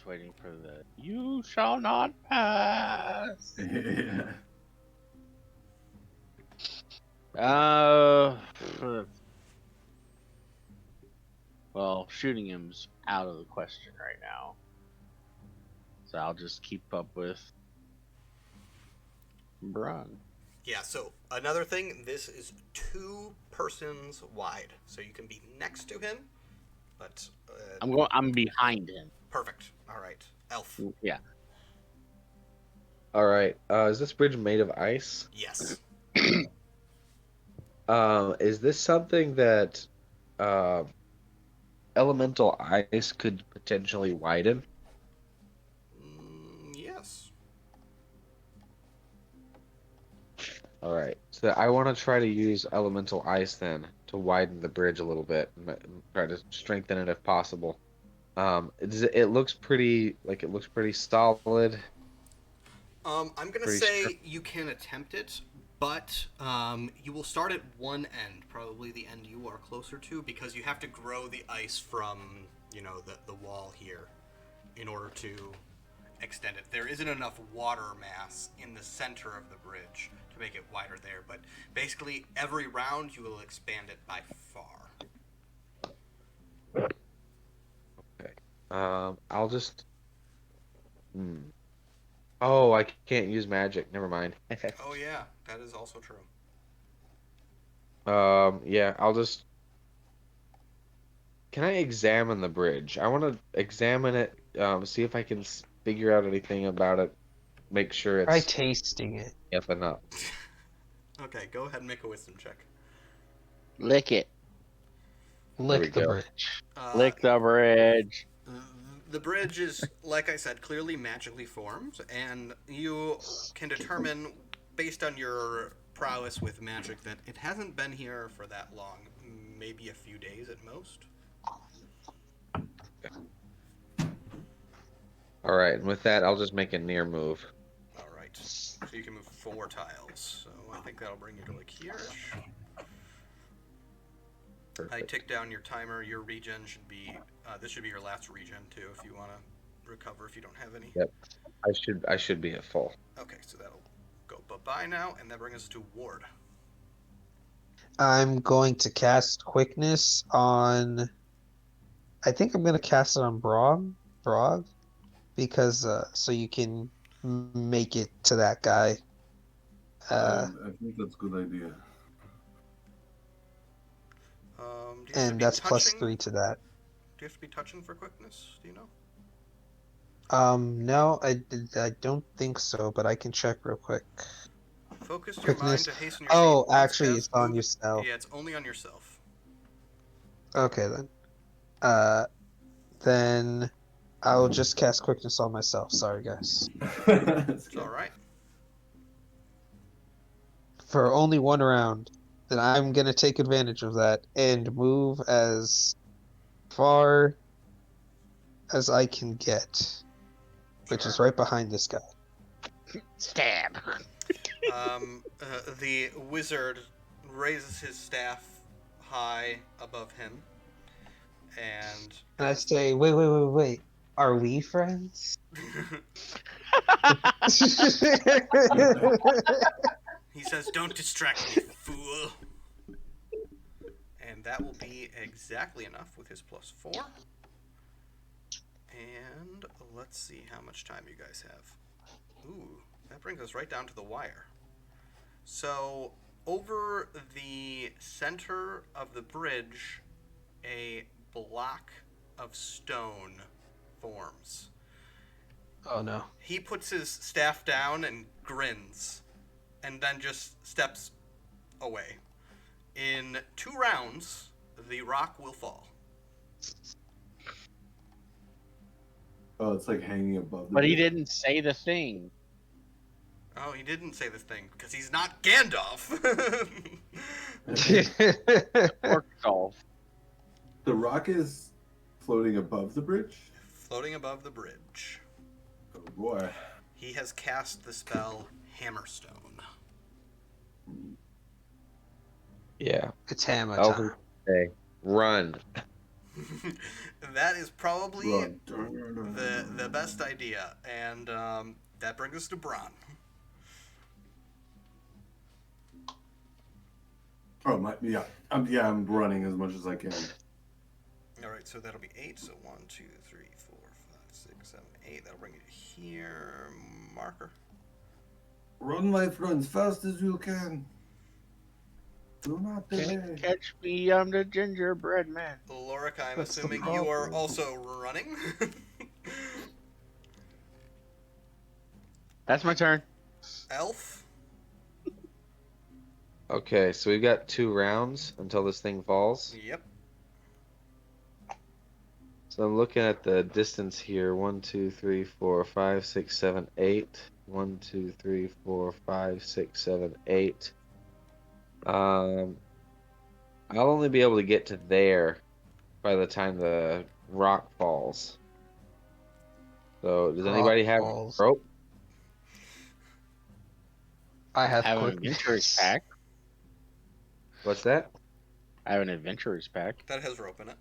Waiting for the "You shall not pass." Yeah. Well, shooting him's out of the question right now, so I'll just keep up with Brun. Yeah, so another thing, this is 2 persons wide. So you can be next to him, but... I'm behind him. Perfect. All right. Elf. Yeah. All right. Is this bridge made of ice? Yes. Is this something that elemental ice could potentially widen? Yes. All right. So I want to try to use elemental ice then to widen the bridge a little bit and try to strengthen it if possible. It looks pretty solid. I'm gonna Pretty say you can attempt it, but you will start at one end, probably the end you are closer to, because you have to grow the ice from, the wall here in order to extend it. There isn't enough water mass in the center of the bridge to make it wider there, but basically every round you will expand it by far. Okay. I'll just. Oh, I can't use magic. Never mind. Oh yeah, that is also true. Yeah, I'll just. Can I examine the bridge? I want to examine it, see if I can figure out anything about it, make sure Try it's tasting it. up and up. Okay, go ahead and make a wisdom check. Lick it. There we Lick the go. bridge. Lick the bridge. The bridge is, like I said, clearly magically formed, and you can determine, based on your prowess with magic, that it hasn't been here for that long. Maybe a few days at most. All right, and with that, I'll just make a near move. All right. So you can move 4 tiles. So I think that'll bring you to like here-ish. Perfect. I tick down your timer. Your regen should be, this should be your last regen too, if you want to recover if you don't have any. Yep. I should be at full. Okay, so that'll go bye-bye now, and that brings us to Ward. I'm going to cast quickness on. I think I'm going to cast it on Brog, because so you can make it to that guy. I think that's a good idea. Do you have to And be that's plus touching? 3 to that. Do you have to be touching for quickness? Do you know? No, I don't think so, but I can check real quick. Focus your mind Quickness. to hasten your Oh, speed. Once actually, cast, it's on move- yourself. Yeah, it's only on yourself. Okay then. Then I will just cast quickness on myself. Sorry, guys. It's all right. For only one round, then I'm gonna take advantage of that and move as far as I can get, which is right behind this guy. Stab. The wizard raises his staff high above him, and And I say, wait. Are we friends? he says, "Don't distract me, fool." And that will be exactly enough with his +4. And let's see how much time you guys have. Ooh, that brings us right down to the wire. So, over the center of the bridge, a block of stone forms. Oh no. He puts his staff down and grins, and then just steps away. In 2 rounds, the rock will fall. Oh, it's like hanging above the But he bridge. didn't say the thing. Oh, he didn't say this thing, because he's not Gandalf! Orc golf. The rock is floating above the bridge? Floating above the bridge. Oh boy. He has cast the spell Hammerstone. Yeah. It's hammer Elf time. say, run. That is probably Run. the best idea, and that brings us to Bron. Oh yeah. I'm running as much as I can. All right, so that'll be 8. So 1, 2, 3, 4, 5, 6, 7, 8. That'll bring you here. Marker. Run, my friends, fast as you can. Do not delay. Catch me, I'm the gingerbread man. Lorik, I'm That's the assuming you are problem. also running. That's my turn. Elf. Okay, so we've got 2 rounds until this thing falls. Yep. So I'm looking at the distance here. 1, 2, 3, 4, 5, 6, 7, 8. 1, 2, 3, 4, 5, 6, 7, 8. I'll only be able to get to there by the time the rock falls. So does anybody have falls. rope? I have I have an quickness. adventurer's pack. What's that? I have an adventurer's pack. That has rope in it.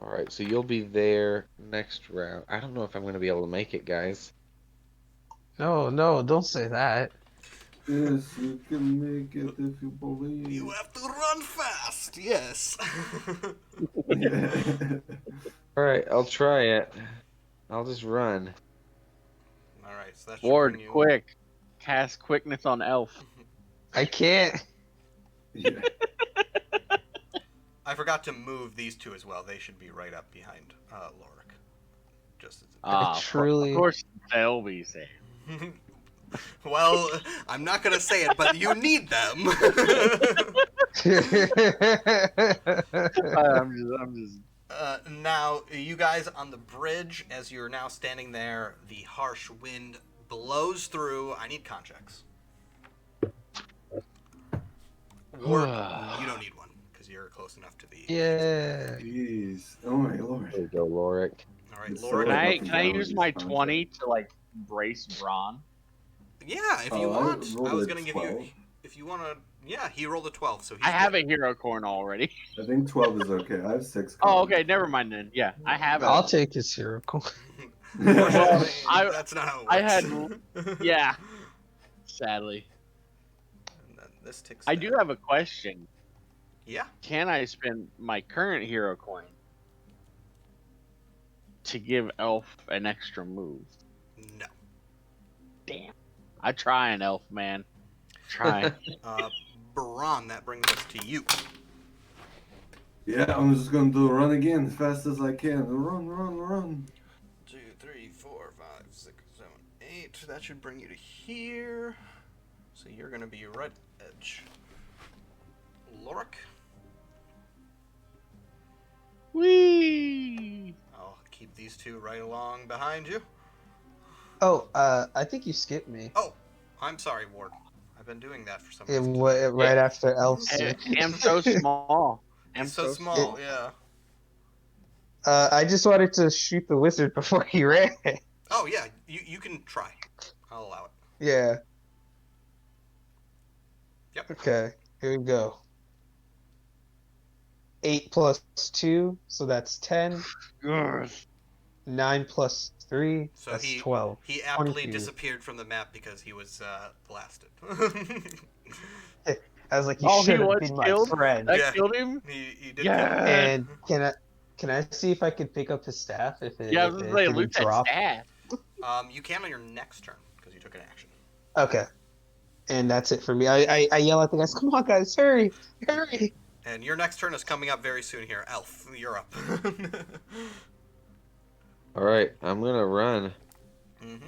All right, so you'll be there next round. I don't know if I'm going to be able to make it, guys. No, don't say that. Yes, you can make it if you believe. You have to run fast. Yes. All right, I'll try it. I'll just run. All right, so that should Ward, bring you. quick. Cast quickness on Elf. I can't. Yeah. I forgot to move these 2 as well. They should be right up behind Lorik. Just as truly- Of course, they'll be safe. Well, I'm not gonna say it, but you need them. I'm just. Now, you guys on the bridge, as you're now standing there, the harsh wind blows through. I need con checks. Ward, you don't need one because you're close enough to the. Yeah. Jeez. Oh my lord. There you go, Lorik. All right, It's Laura. so- Can I down use with my these 20 to like brace Braun? Yeah, if you I want. rolled I was a gonna give 12. you. If you want to. Yeah, he rolled a 12, so he's I have good. a hero corn already. I think 12 is okay. I have 6. Oh, okay. Never mind then. Yeah, I have it. I'll take his hero coin. Unfortunately, I- that's not how it I works. had. Yeah. Sadly, And then this ticks I down. do have a question. Yeah. Can I spend my current hero coin to give Elf an extra move? No. Damn. I try an Elf, man. Trying. Baron, that brings us to you. Yeah, I'm just gonna do a run again as fast as I can. Run. 2, 3, 4, 5, 6, 7, 8. right, that should bring you to here. So you're going to be right edge. Lorik. Whee! I'll keep these two right along behind you. Oh, I think you skipped me. Oh, I'm sorry, Ward. I've been doing that for some It reason. wa- right after Elf's. I'm so small. He's so small, yeah. I just wanted to shoot the wizard before he ran. Oh, yeah, you can try. I'll allow it. Yeah. Yep. Okay, here we go. 8 plus 2, so that's 10. Ugh. 9 plus 3, So that's he 12. he aptly 22. disappeared from the map because he was blasted. I was like, you Oh, he should have was been my killed? friend. That Yeah. killed him? he did. Yeah. And can I see if I can pick up his staff if it, Yeah, I if was it gonna say, didn't loot that drop? staff. You can on your next turn because you took an action. Okay. And that's it for me. I yell at the guys, come on guys, hurry, hurry. And your next turn is coming up very soon here. Elf, you're up. All right, I'm gonna run. Mm-hmm.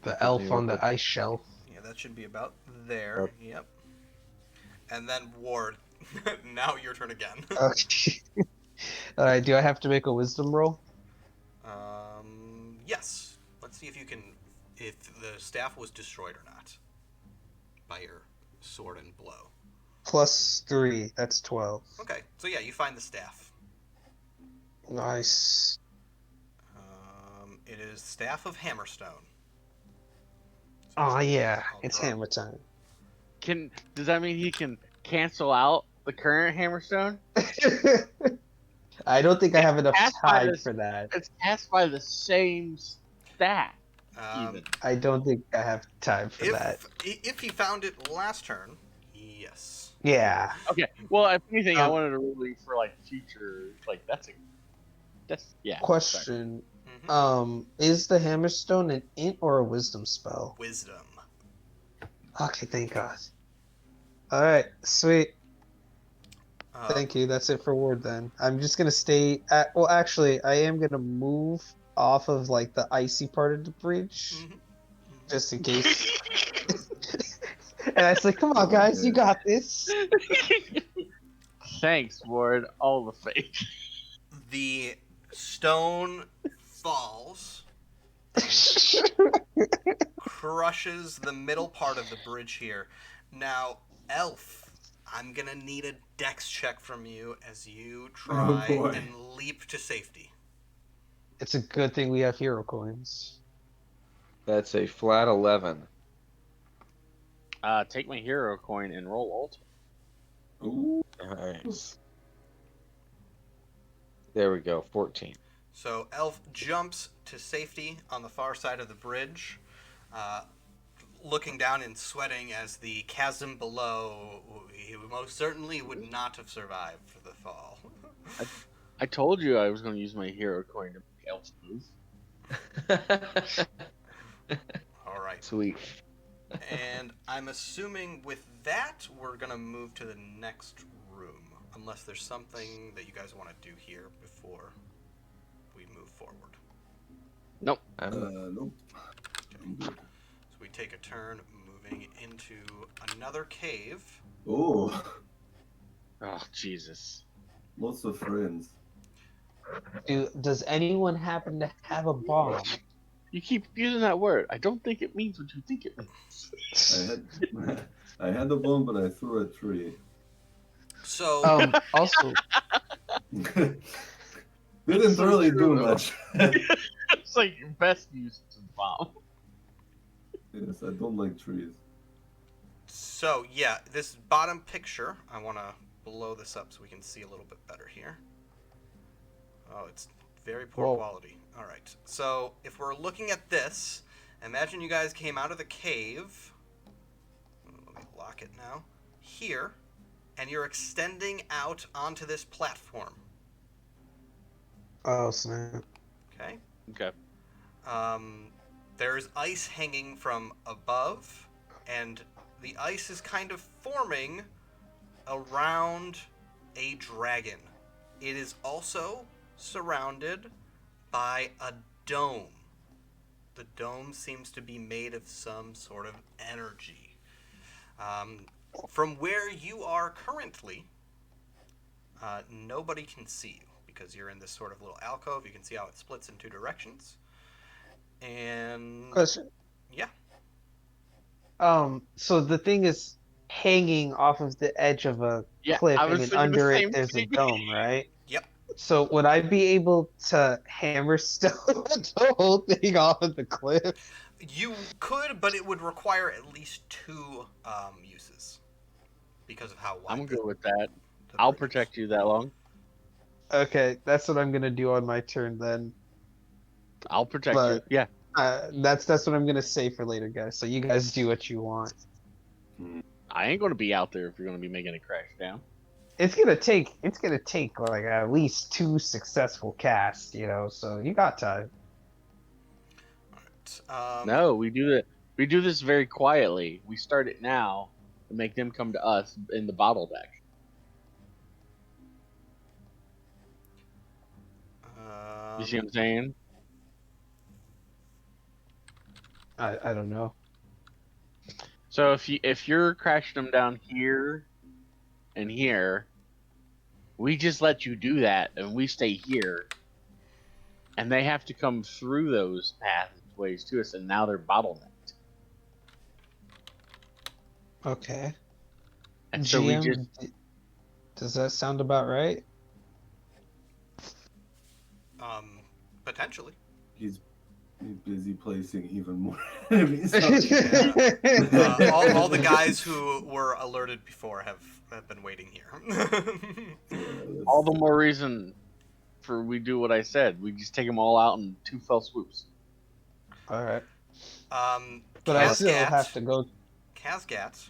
The elf on the ice shelf. Yeah, that should be about there. Yep. Yep. And then Ward. Now your turn again. Okay. Alright, do I have to make a wisdom roll? Yes. Let's see if you can, if the staff was destroyed or not by your sword and blow. Plus 3, that's 12. Okay, so yeah, you find the staff. Nice. It is Staff of Hammerstone. So Oh yeah, I'll it's draw. hammer time. Does that mean he can cancel out the current Hammerstone? I don't think I have enough That's why time this- for that. It's cast by the same stat. Even. I don't think I have time for that. If he found it last turn, yes. Yeah. Okay. Well, if anything, I Um, wanted to really for like future. Like that's yeah. sorry. Question. Mhm. Is the hammerstone an int or a wisdom spell? Wisdom. Okay, thank God. Alright, sweet. Uh, Thank you. That's it for Ward then. I'm just gonna stay at, well actually I am gonna move off of like the icy part of the bridge. mhm. Just in case. And I was like, come on guys, you got this. Thanks, Ward. All the fake. The stone falls, crushes the middle part of the bridge here. Now, Elf, I'm gonna need a dex check from you as you try boy. and leap to safety. It's a good thing we have hero coins. That's a flat 11. Take my hero coin and roll ultimate. Ooh. All right. There we go. 14. So Elf jumps to safety on the far side of the bridge, looking down and sweating as the chasm below, he most certainly would not have survived the fall. I told you I was going to use my hero coin to make Elf move. All right. Sweet. And I'm assuming with that, we're going to move to the next room, unless there's something that you guys want to do here before we move forward. Nope. Nope. So we take a turn moving into another cave. Oh, Oh, Jesus. lots of friends. Does anyone happen to have a bomb? You keep using that word. I don't think it means what you think it means. I had a bomb, but I threw a tree. So, Also, Didn't so really true, do though. much. It's like your best use of bomb. Yes, I don't like trees. so yeah, this bottom picture, I want to blow this up so we can see a little bit better here. Oh, it's very poor Whoa. quality. All right. So if we're looking at this, imagine you guys came out of the cave. Let me lock it now. Here, and you're extending out onto this platform. oh snap. Okay. Okay. There's ice hanging from above, and the ice is kind of forming around a dragon. It is also surrounded by a dome. The dome seems to be made of some sort of energy. From where you are currently, nobody can see you because you're in this sort of little alcove. You can see how it splits in two directions. And Question. yeah, So the thing is hanging off of the edge of a Yeah, cliff, I and was then thinking the under it same there's a thing. dome, right? yep. So would I be able to hammer stone the whole thing off of the cliff? You could, but it would require at least two uses because of how wide I'm good with that. the I'll bridge is. protect you that long. Okay, that's what I'm gonna do on my turn then. I'll protect you. But Yeah. that's what I'm gonna say for later, guys. So you guys do what you want. I ain't gonna be out there if you're gonna be making it crash down. It's gonna take like at least 2 successful casts, you know. So you got time. No, we do this very quietly. We start it now to make them come to us in the bottle deck. You see what I'm saying? I don't know. So if you're crashing them down here and here, we just let you do that and we stay here. And they have to come through those pathways to us, and now they're bottlenecked. Okay. And so we GM, just does that sound about right? Potentially. He's busy placing even more enemies. All the guys who were alerted before have been waiting here. all the more reason for we do what I said. We just take them all out in 2 fell swoops. All right. But Kazgat, I still have to go. Kazgat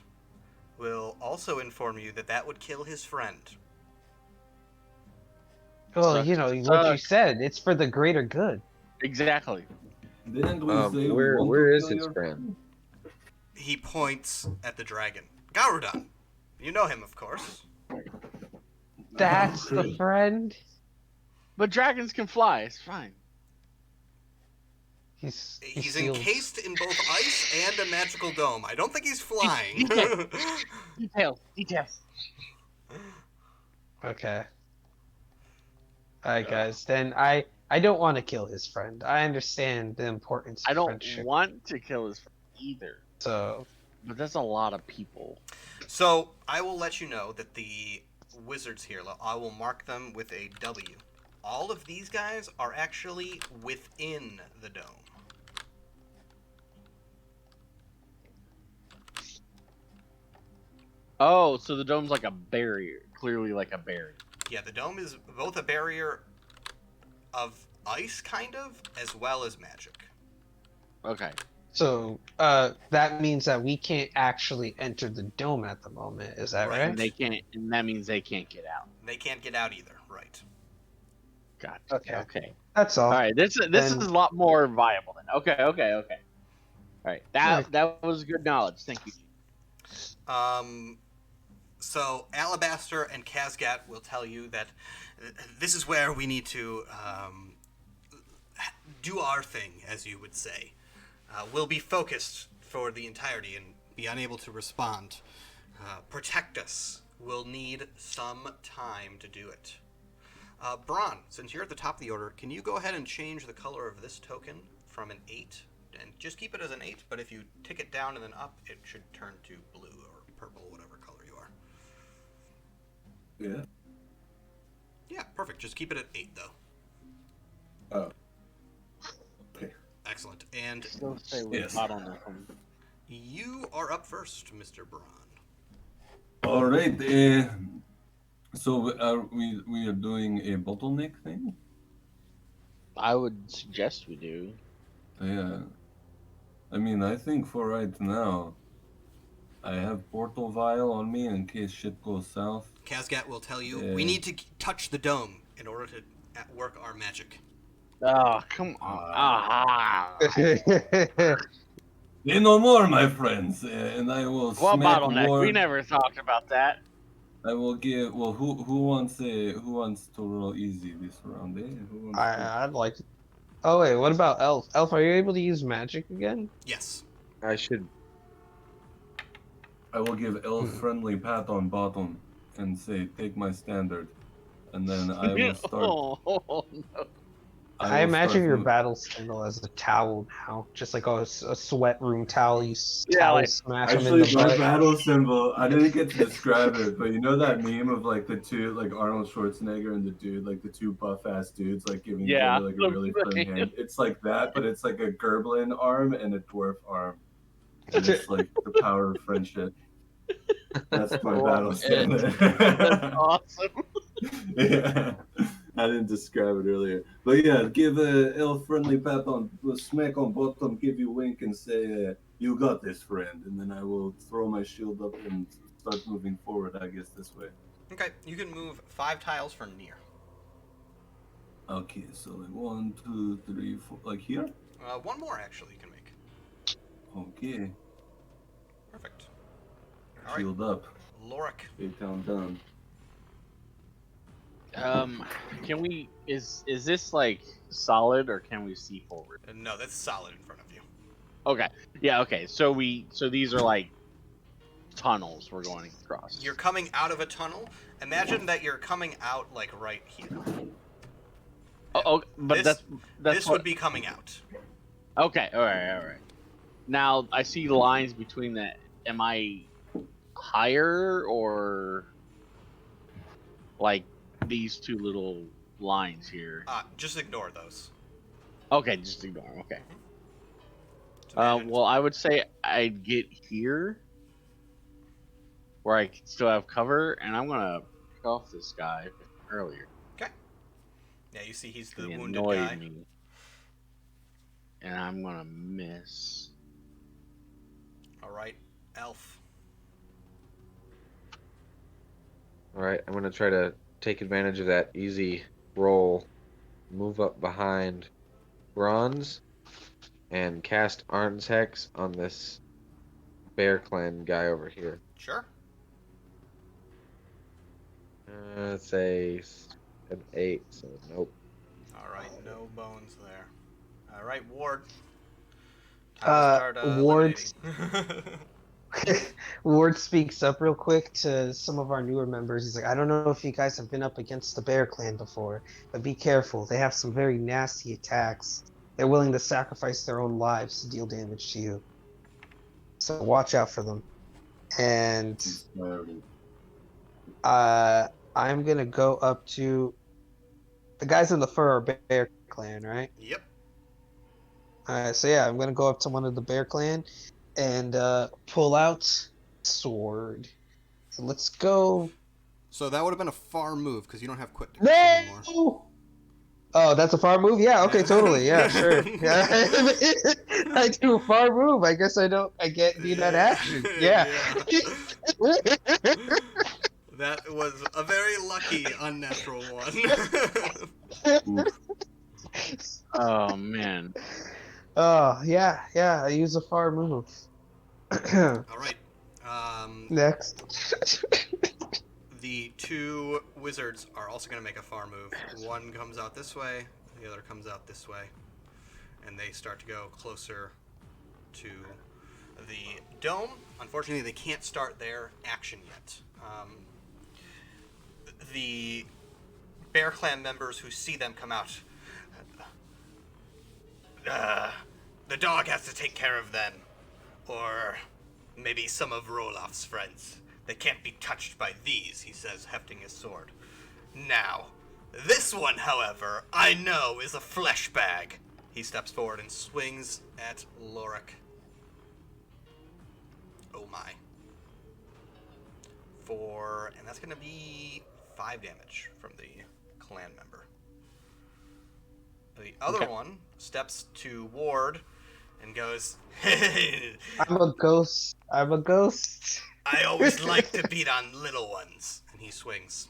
will also inform you that that would kill his friend. Well, Sucks you know to what you suck. said. It's for the greater good. Exactly. Didn't we say we want where to is kill his your friend? He points at the dragon. Garudan. You know him, of course. That's the friend. But dragons can fly. It's fine. He He's seals- encased in both ice and a magical dome. I don't think he's flying. Details. Okay. All right, guys. Then I don't want to kill his friend. I understand the importance I of don't friendship. want to kill his friend either. So But that's a lot of people. So I will let you know that the wizards here, I will mark them with a W. All of these guys are actually within the dome. Oh, so the dome's like a barrier. Clearly like a barrier. Yeah, the dome is both a barrier of ice, kind of, as well as magic. Okay. So that means that we can't actually enter the dome at the moment. Is that Right. right? And they can't, and that means they can't get out. They can't get out either, right? Gotcha. Okay. Okay. That's all. All right. This is Then- a lot more viable then. Okay. All right. That was good knowledge. Thank you. So Alabastar and Kazgat will tell you that this is where we need to do our thing, as you would say. We'll be focused for the entirety and be unable to respond. Protect us. We'll need some time to do it. Braun, since you're at the top of the order, can you go ahead and change the color of this token from an 8? And just keep it as an 8, but if you tick it down and then up, it should turn to blue or purple, whatever color you are. Yeah. Yeah, perfect. Just keep it at 8, though. Oh. Okay. Excellent. And Still stay with Yes. bottleneck them. you are up first, Mr. Braun. All right. So we are doing a bottleneck thing. I would suggest we do. Yeah. I mean, I think for right now, I have Portal Vial on me in case shit goes south. Kazgat will tell you, Yeah. we need to touch the dome in order to work our magic. Oh, come on. Ah. Say no more, my friends, and I will What smack bottleneck? Ward. We never talked about that. I will give. Well, who wants to roll easy this round? Eh? Who wants to? I'd like. Oh wait, what about Elf? Elf, are you able to use magic again? Yes. I should. I will give elf friendly pat on bottom and say, "Take my standard," and then I will start. Oh, no. I will imagine start your mo- battle spindle as a towel now, just like a sweat room towel. You Yeah, towel like- smash them in Actually, the my butt. battle symbol, I didn't get to describe it, but you know that meme of like the two, like Arnold Schwarzenegger and the dude, like the two buff ass dudes, like giving each Yeah, other like a really firm hand. It's like that, but it's like a Gerblin arm and a dwarf arm, and it's like the power of friendship. That's my Oh, battle man. standard. That's awesome. Yeah, I didn't describe it earlier, but yeah, give a elf friendly pat on, smack on bottom, give you a wink, and say, "You got this, friend." And then I will throw my shield up and start moving forward. I guess this way. Okay, you can move 5 tiles from near. Okay, so like 1, 2, 3, 4, like here. One more actually you can make. Okay, Perfect. All right, shield up. Lorik. A-town done. Can we? Is this like solid, or can we see forward? No, that's solid in front of you. Okay. Yeah. Okay. So these are like tunnels we're going across. You're coming out of a tunnel. Imagine that you're coming out like right here. Oh, but This- that's This what, would be coming out. Okay. All right. Now I see lines between that. Am I higher or like these two little lines here? Just ignore those. Okay, just ignore 'em, okay. So imagine- Well, I would say I'd get here where I can still have cover, and I'm gonna pick off this guy earlier. yeah, you see he's the He wounded annoyed guy. me, and I'm gonna miss. All right, Elf. All right, I'm gonna try to take advantage of that easy roll, move up behind Bronze, and cast Arn's Hex on this Bear Clan guy over here. Sure. It's an 8, so nope. All right, no bones there. All right, Ward. Time to start, Ward. eliminating. Ward speaks up real quick to some of our newer members. He's like, I don't know if you guys have been up against the Bear Clan before, but be careful. They have some very nasty attacks. They're willing to sacrifice their own lives to deal damage to you. So watch out for them. And I'm gonna go up to the guys in the fur are Bear Clan, right? Yep. Alright, so yeah, I'm gonna go up to one of the Bear Clan and pull out sword. So let's go. So that would have been a far move because you don't have quick No! Oh, that's a far move? Yeah, okay, totally. Yeah, sure. Yeah. I do a far move. I guess I can't do that action. Yeah. That was a very lucky unnatural one. Oh man. Oh, yeah, I use a far move. All right. Next. The two wizards are also going to make a far move. One comes out this way, the other comes out this way. And they start to go closer to the dome. Unfortunately, they can't start their action yet. The Bear Clan members who see them come out, the dog has to take care of them. Or maybe some of Roloff's friends. They can't be touched by these, he says, hefting his sword. Now, this one, however, I know is a flesh bag. He steps forward and swings at Lorik. Oh my. And that's going to be 5 damage from the clan member. The other one steps to Ward and goes, I'm a ghost. I always like to beat on little ones. And he swings.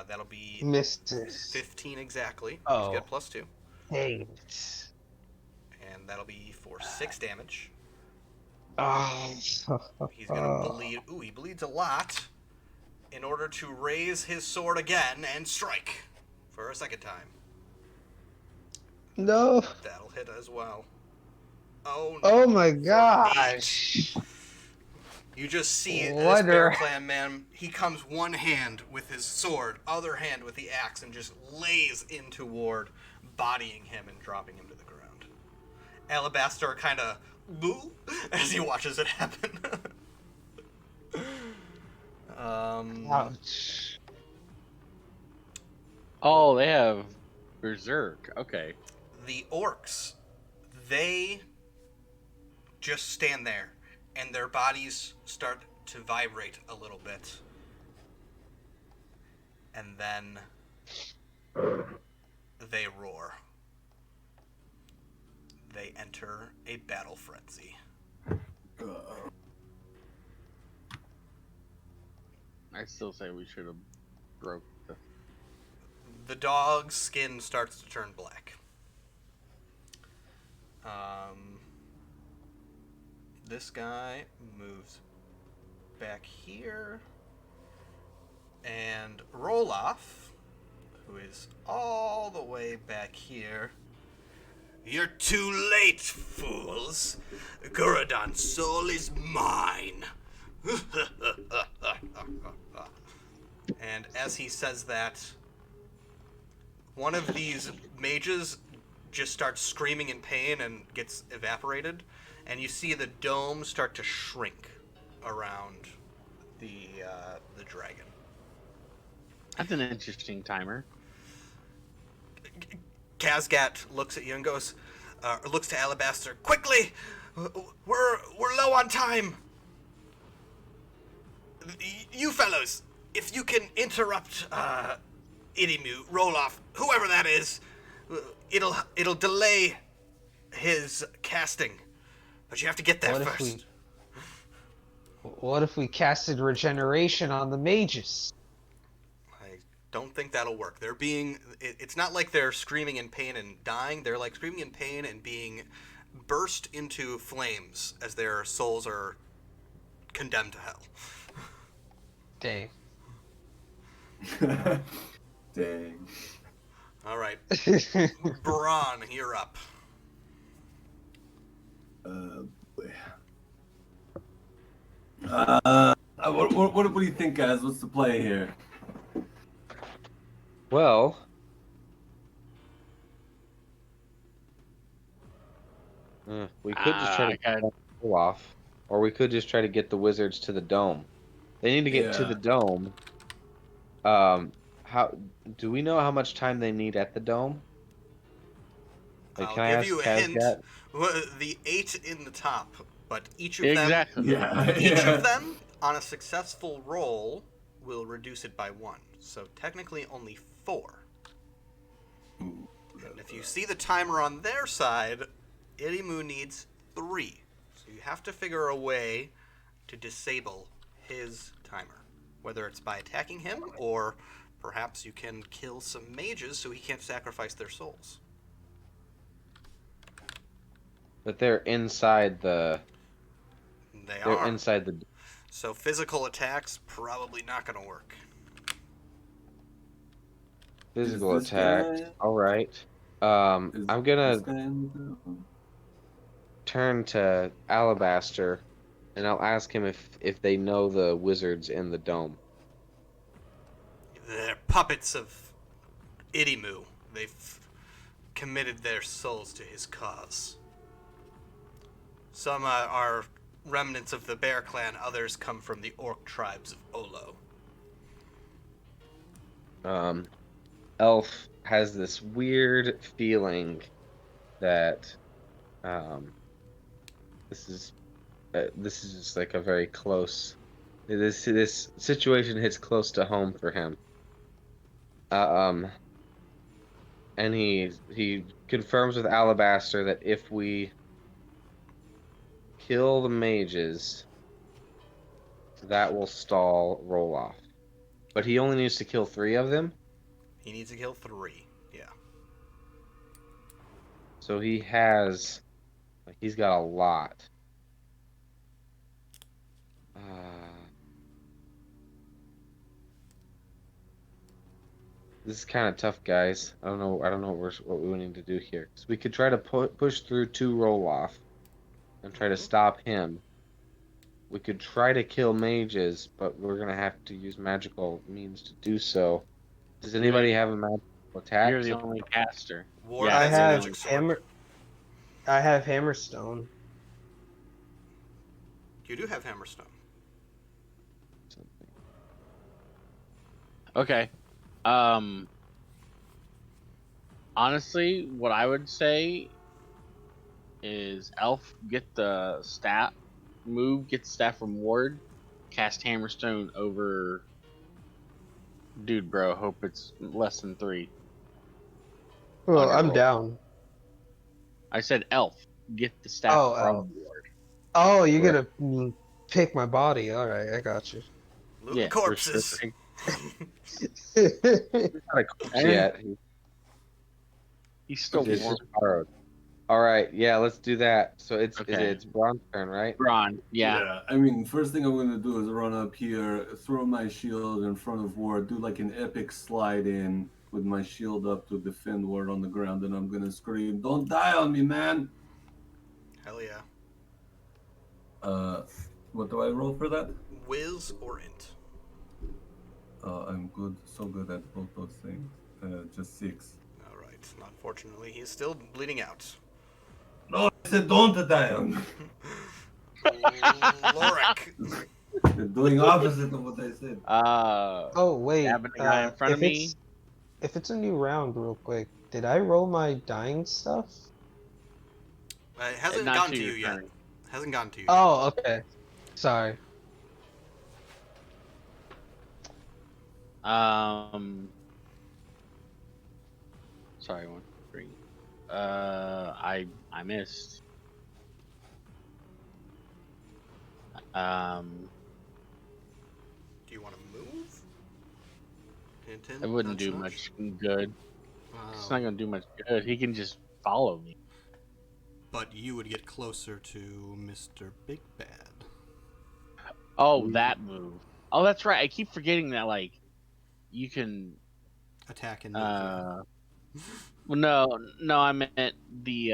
That'll be Misses. 15 exactly. Oh. He's got +2. Dang it. And that'll be for 6 damage. Oh. He's gonna bleed. Ooh, he bleeds a lot. In order to raise his sword again and strike for a second time. No. That'll hit as well. Oh no. Oh my For 8. gosh. You just see this What Bear are- Clan man, he comes one hand with his sword, other hand with the axe, and just lays into Ward, bodying him and dropping him to the ground. Alabastar kind of boo as he watches it happen. Ouch. Oh, they have Berserk. Okay. The orcs, they just stand there, and their bodies start to vibrate a little bit. And then they roar. They enter a battle frenzy. I still say we should have broke the. The dog's skin starts to turn black. This guy moves back here. And Roloff, who is all the way back here. You're too late, fools. Guradan's soul is mine. And as he says that, one of these mages just starts screaming in pain and gets evaporated, and you see the dome start to shrink around the dragon. That's an interesting timer. Kazgat looks at you and goes, looks to Alabastar. Quickly, we're low on time. You fellows, if you can interrupt Idimu, Roloff, whoever that is, it'll delay his casting. But you have to get there first. What if we casted regeneration on the mages? I don't think that'll work. They're being... It's not like they're screaming in pain and dying. They're like screaming in pain and being burst into flames as their souls are condemned to hell. Dang. Dang. All right. Braun, you're up. Boy. What do you think, guys? What's the play here? Well, we could just try to pull off, or we could just try to get the wizards to the dome. They need to get to the dome. How do we know how much time they need at the dome? Like, can I I'll ask give you a Kazgat? hint. The 8 in the top, but each of Exactly. them, each of them on a successful roll will reduce it by 1. So technically only 4. And if you see the timer on their side, Irimu needs 3. So you have to figure a way to disable his timer, whether it's by attacking him or perhaps you can kill some mages so he can't sacrifice their souls. But they're inside the. They're They're inside the. So physical attacks probably not going to work. Physical Is this attacks. guy- All right. I'm gonna turn to Alabastar, and I'll ask him if they know the wizards in the dome. They're puppets of Idimu. They've committed their souls to his cause. Some are remnants of the Bear Clan, others come from the orc tribes of Olo. Elf has this weird feeling that this is just like a very close. This situation hits close to home for him. And he confirms with Alabastar that if we kill the mages, that will stall Roloff. But he only needs to kill 3 of them. He needs to kill 3. Yeah. So he has, he's got a lot. is kind of tough, guys. I don't know what we need to do here. So we could try to push through 2 roll off and try to stop him. We could try to kill mages, but we're gonna have to use magical means to do so. Does anybody have a magical attack? You're the only caster. Ward I has a have magic sword. hammer. I have hammerstone. You do have hammerstone. Okay. Honestly, what I would say is Elf, get the staff, get the staff from Ward, cast Hammerstone over dude, bro. Hope it's less than 3. Well, your I'm roll. down. I said Elf, get the staff Oh, from Elf. Ward. Oh, you're Right. gonna pick my body. All right, I got you. Looting Yeah, corpses. He's not a corpse yet. He's still It's warm. just borrowed. All right, yeah, let's do that. So Okay. it's Braun's turn, right? Braun, yeah. I mean, first thing I'm gonna do is run up here, throw my shield in front of Ward, do like an epic slide in with my shield up to defend Ward on the ground, and I'm gonna scream, "Don't die on me, man!" Hell yeah. What do I roll for that? Whiz or int? I'm good, so good at both those things. Just 6. All right. Unfortunately, he's still bleeding out. No, I said don't die on me. Lorik. They're doing opposite of what I said. Oh wait, Stabbing the guy in front of me. If it's a new round, real quick, did I roll my dying stuff? It hasn't Not gotten to to you your yet. turn. Hasn't gotten to you. Oh, okay. Sorry. Sorry, 1, 3. I missed. Do you want to move? Hint, hint, It wouldn't nudge, do nudge. much good. It's Wow. not gonna do much good. He can just follow me. But you would get closer to Mr. Big Bad. Oh, that move. Oh, that's right. I keep forgetting that. Like, you can. Attack and move. Yeah. Well, no. I meant the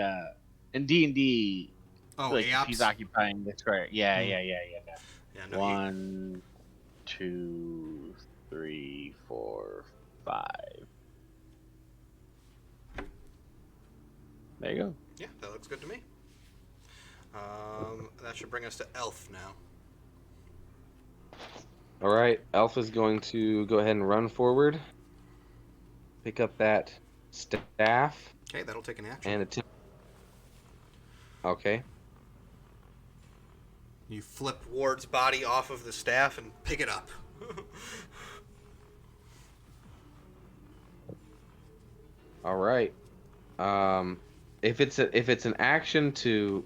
in D&D. Oh, Like, if Aops? he's occupying the square. Yeah. Yeah, no, 1, 2, 3, 4, 5. There you go. Yeah, that looks good to me. That should bring us to Elf now. All right, Alpha's going to go ahead and run forward, pick up that staff, Okay, that'll take an action. and attempt. Okay. You flip Ward's body off of the staff and pick it up. All right. If it's an action to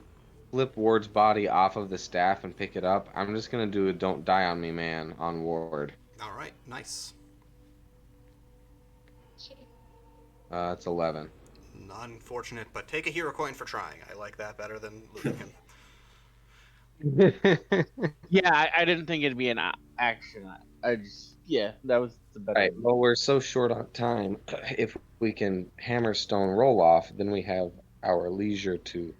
flip Ward's body off of the staff and pick it up, I'm just gonna do a "Don't die on me, man" on Ward. All right, nice. It's 11. Unfortunate, but take a hero coin for trying. I like that better than losing him. Yeah, I didn't think it'd be an action. I just that was the better. Right. Well, we're so short on time. If we can Hammerstone roll off, then we have our leisure to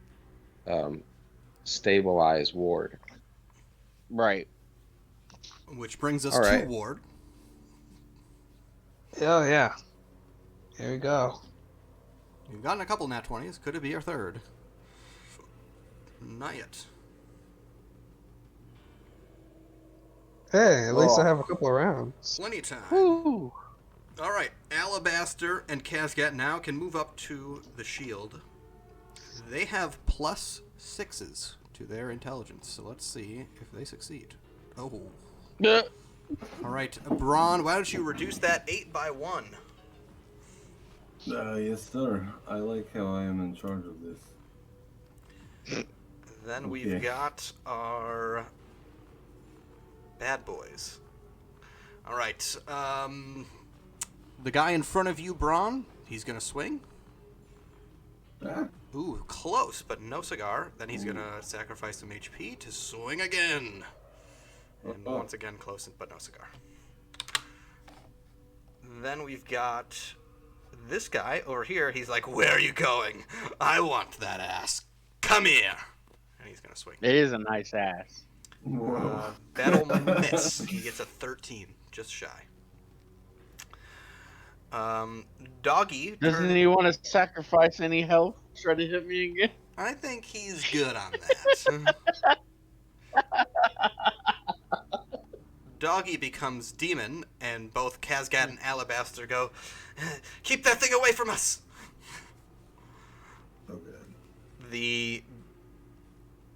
stabilize Ward. Right. Which brings us All right. to Ward. Oh yeah. Here we go. You've gotten a couple nat 20s. Could it be your third? Not yet. Hey, at least I have a couple of rounds. Plenty of time. Woo. All right, Alabastar and Kazgat now can move up to the shield. They have +6s to their intelligence, so let's see if they succeed. Oh. All right, Braun, why don't you reduce that 8 by 1? Yes, sir. I like how I am in charge of this. Then we've got our bad boys. All right, the guy in front of you, Braun, he's going to swing. Ah, Ooh, close, but no cigar. Then he's going to sacrifice some HP to swing again. And once again, close, but no cigar. Then we've got this guy over here. He's like, "Where are you going? I want that ass. Come here." And he's gonna swing. It is a nice ass. Whoa. That'll miss. He gets a 13, just shy. Doggy. Doesn't he want to sacrifice any health? Try to hit me again? I think he's good on that. Doggy becomes demon, and both Kazgat and Alabastar go, "Keep that thing away from us!" So good. The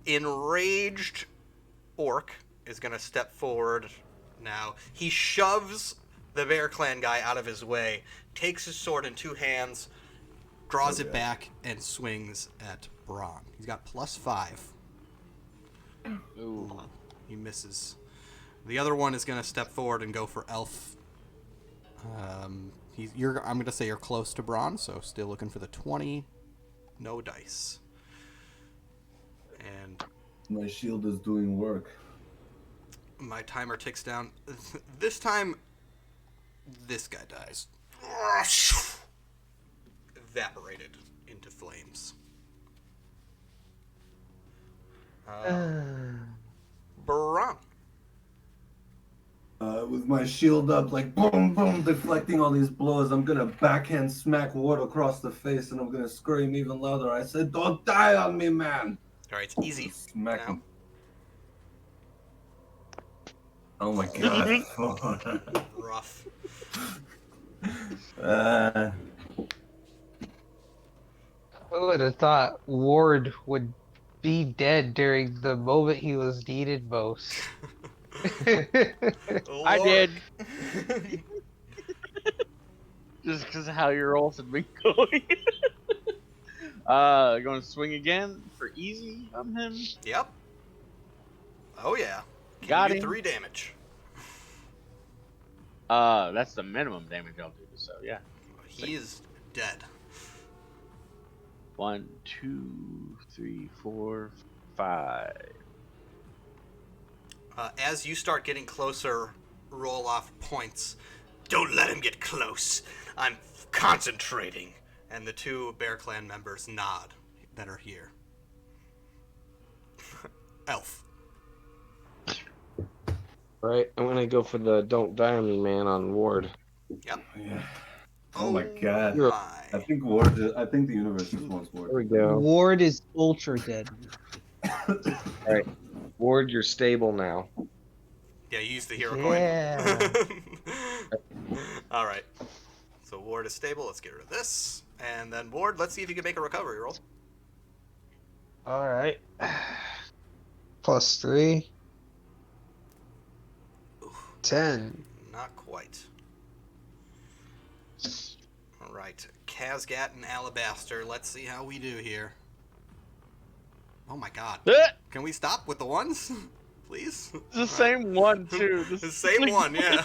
enraged orc is going to step forward now. He shoves the Bear Clan guy out of his way, takes his sword in two hands, draws it back, and swings at Braun. He's got +5. Ooh. He misses. The other one is going to step forward and go for Elf. I'm going to say you're close to Braun, so still looking for the 20. No dice. And My shield is doing work. my timer ticks down. This time, this guy dies. Evaporated into flames. Braun. With my shield up, like boom, boom, deflecting all these blows, I'm gonna backhand smack Ward across the face, and I'm gonna scream even louder. I said, "Don't die on me, man!" All right, it's easy. Smack now. him. Oh my god. Rough. I would have thought Ward would be dead during the moment he was needed most. I did. Just because of how your rolls have been going. Going to swing again for easy on him. Yep. Oh yeah. Can Got do him. 3 damage. That's the minimum damage I'll do. So yeah. He is dead. 1, 2, 3, 4, 5. As you start getting closer, roll off points. Don't let him get close. I'm concentrating. And the 2 Bear Clan members nod that are here. Elf. Right, I'm gonna go for the "Don't Die on Me" man on Ward. Yep. Yeah. Oh my god. My. I think Ward. I think the universe just wants There Ward. we go. Ward is ultra dead. Alright. Ward, you're stable now. Yeah, you used the hero Yeah. coin. All right. So Ward is stable. Let's get rid of this. And then Ward, let's see if you can make a recovery roll. Alright. +3. 10. Not quite. All right. Kazgat and Alabastar. Let's see how we do here. Oh my god. Can we stop with the ones? Please? It's the same one too. The same one, yeah.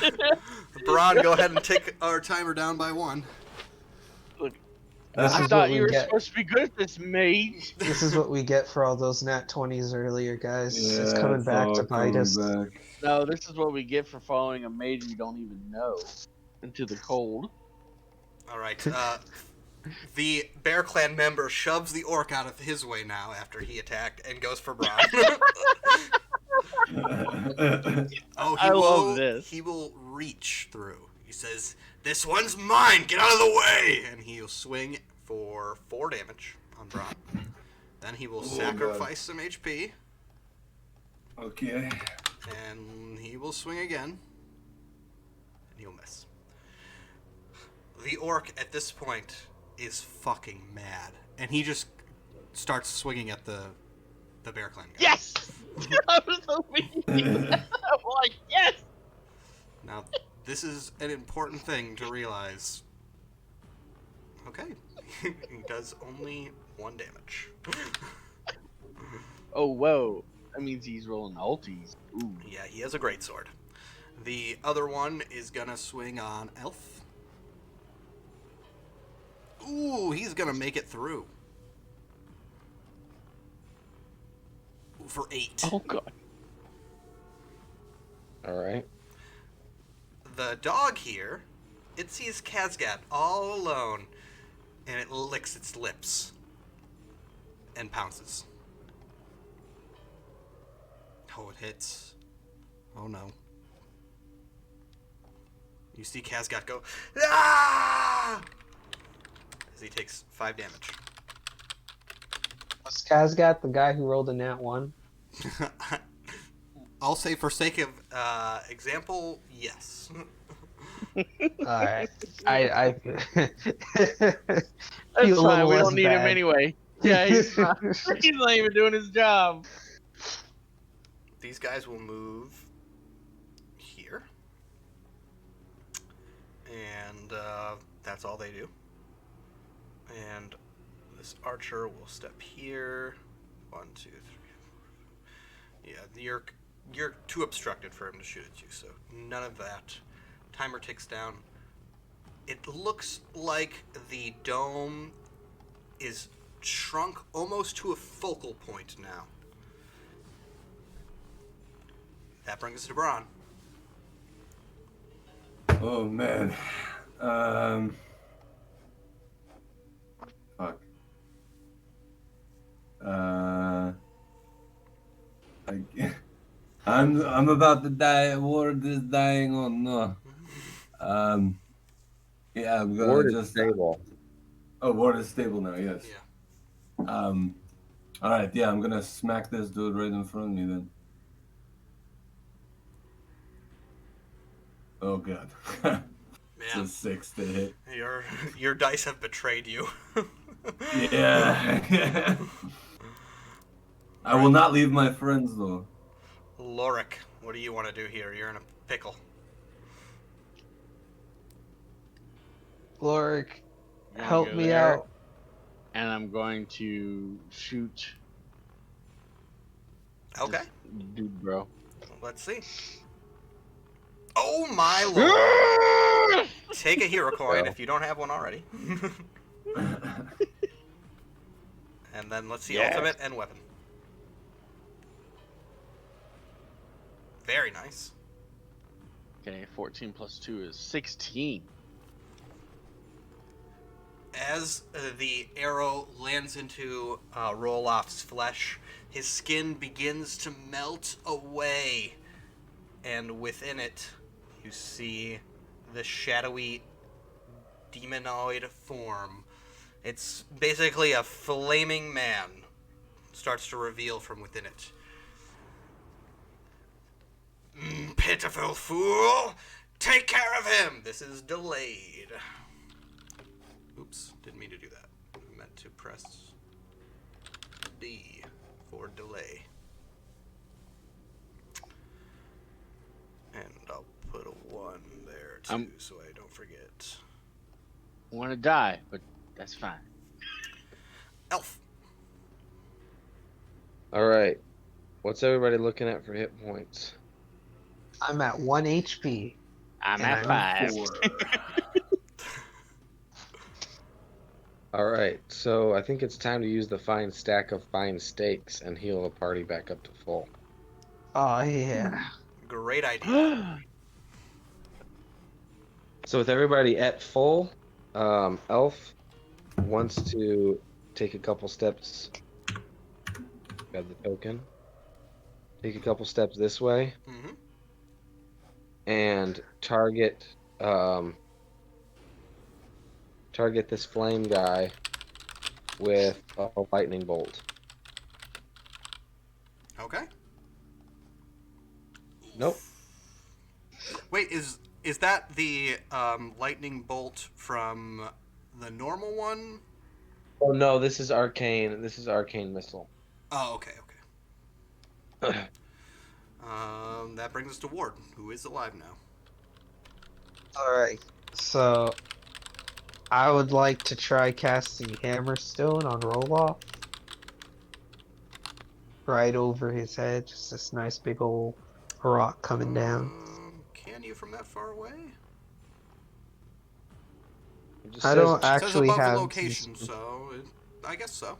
Braun, go ahead and take our timer down by 1. Look, This I is thought what you we were get. supposed to be good at this, mage. This is what we get for all those nat 20s earlier, guys. it's Yeah, coming back all to bite coming us. back. No, this is what we get for following a mage we don't even know into the cold. All right. The Bear Clan member shoves the orc out of his way now after he attacked and goes for Braun. Oh, I love this. He will reach through. He says, "This one's mine. Get out of the way!" And he'll swing for 4 damage on Braun. Then he will sacrifice some HP, Okay. and he will swing again, and he'll miss. The orc at this point is fucking mad, and he just starts swinging at the Bear Clan guy. Yes! I was hoping. I'm like, yes! Now, this is an important thing to realize. Okay. He does only 1 damage. Oh, whoa. That means he's rolling ulties. Ooh. Yeah, he has a great sword. The other one is gonna swing on Elf. Ooh, he's gonna make it through. For 8. Oh, God. Alright. The dog here it sees Kazgat all alone, and it licks its lips and pounces. Oh, it hits. Oh no. You see Kazgat go, ah! As he takes 5 damage. Was Kazgat the guy who rolled a nat 1? I'll say for sake of example, yes. Alright. I That's feel a fine. little We less don't need him bad. anyway. Yeah, he's not. He's not even doing his job. These guys will move here. And that's all they do. And this archer will step here. 1, 2, 3, 4. Yeah, you're too obstructed for him to shoot at you, so none of that. Timer ticks down. It looks like the dome is shrunk almost to a focal point now. That brings us to Braun. Oh man. Fuck. I'm about to die. Ward is dying. Oh no. Yeah, I'm gonna Ward is just. stable. Oh, Ward is stable now. Yes. Yeah. All right. Yeah, I'm gonna smack this dude right in front of me then. Oh god. It's a Man, 6 to hit. your dice have betrayed you. Yeah. I will not leave my friends though. Lorik, what do you want to do here? You're in a pickle. Lorik, I'm gonna help go me there, out. And I'm going to shoot Okay, this dude, bro. let's see. Oh my lord! Take a hero coin if you don't have one already. And then let's see Yes. ultimate and weapon. Very nice. Okay, 14 plus 2 is 16. As the arrow lands into Roloff's flesh, his skin begins to melt away. And within it, you see the shadowy demonoid form. It's basically a flaming man starts to reveal from within it. Pitiful fool! Take care of him! This is delayed. Oops, didn't mean to do that. I meant to press D for delay. And I'll put a 1 there too, so I don't forget. Want to die, but that's fine. Elf. All right. What's everybody looking at for hit points? I'm at 1 HP. I'm And at I'm 5. 4. All right. So I think it's time to use the fine stack of fine steaks and heal the party back up to full. Oh, yeah. Great idea. So with everybody at full, Elf wants to take a couple steps. Grab the token. Take a couple steps this way Mm-hmm. and target this flame guy with a lightning bolt. Okay. Nope. Wait, is that the lightning bolt from the normal one? Oh no, this is arcane. This is arcane missile. Oh, okay. That brings us to Ward, who is alive now. Alright. So, I would like to try casting Hammerstone on Roloff. Right over his head. Just this nice big old rock coming down. Can you from that far away? It just I says- don't It says actually above have the location, so I guess so.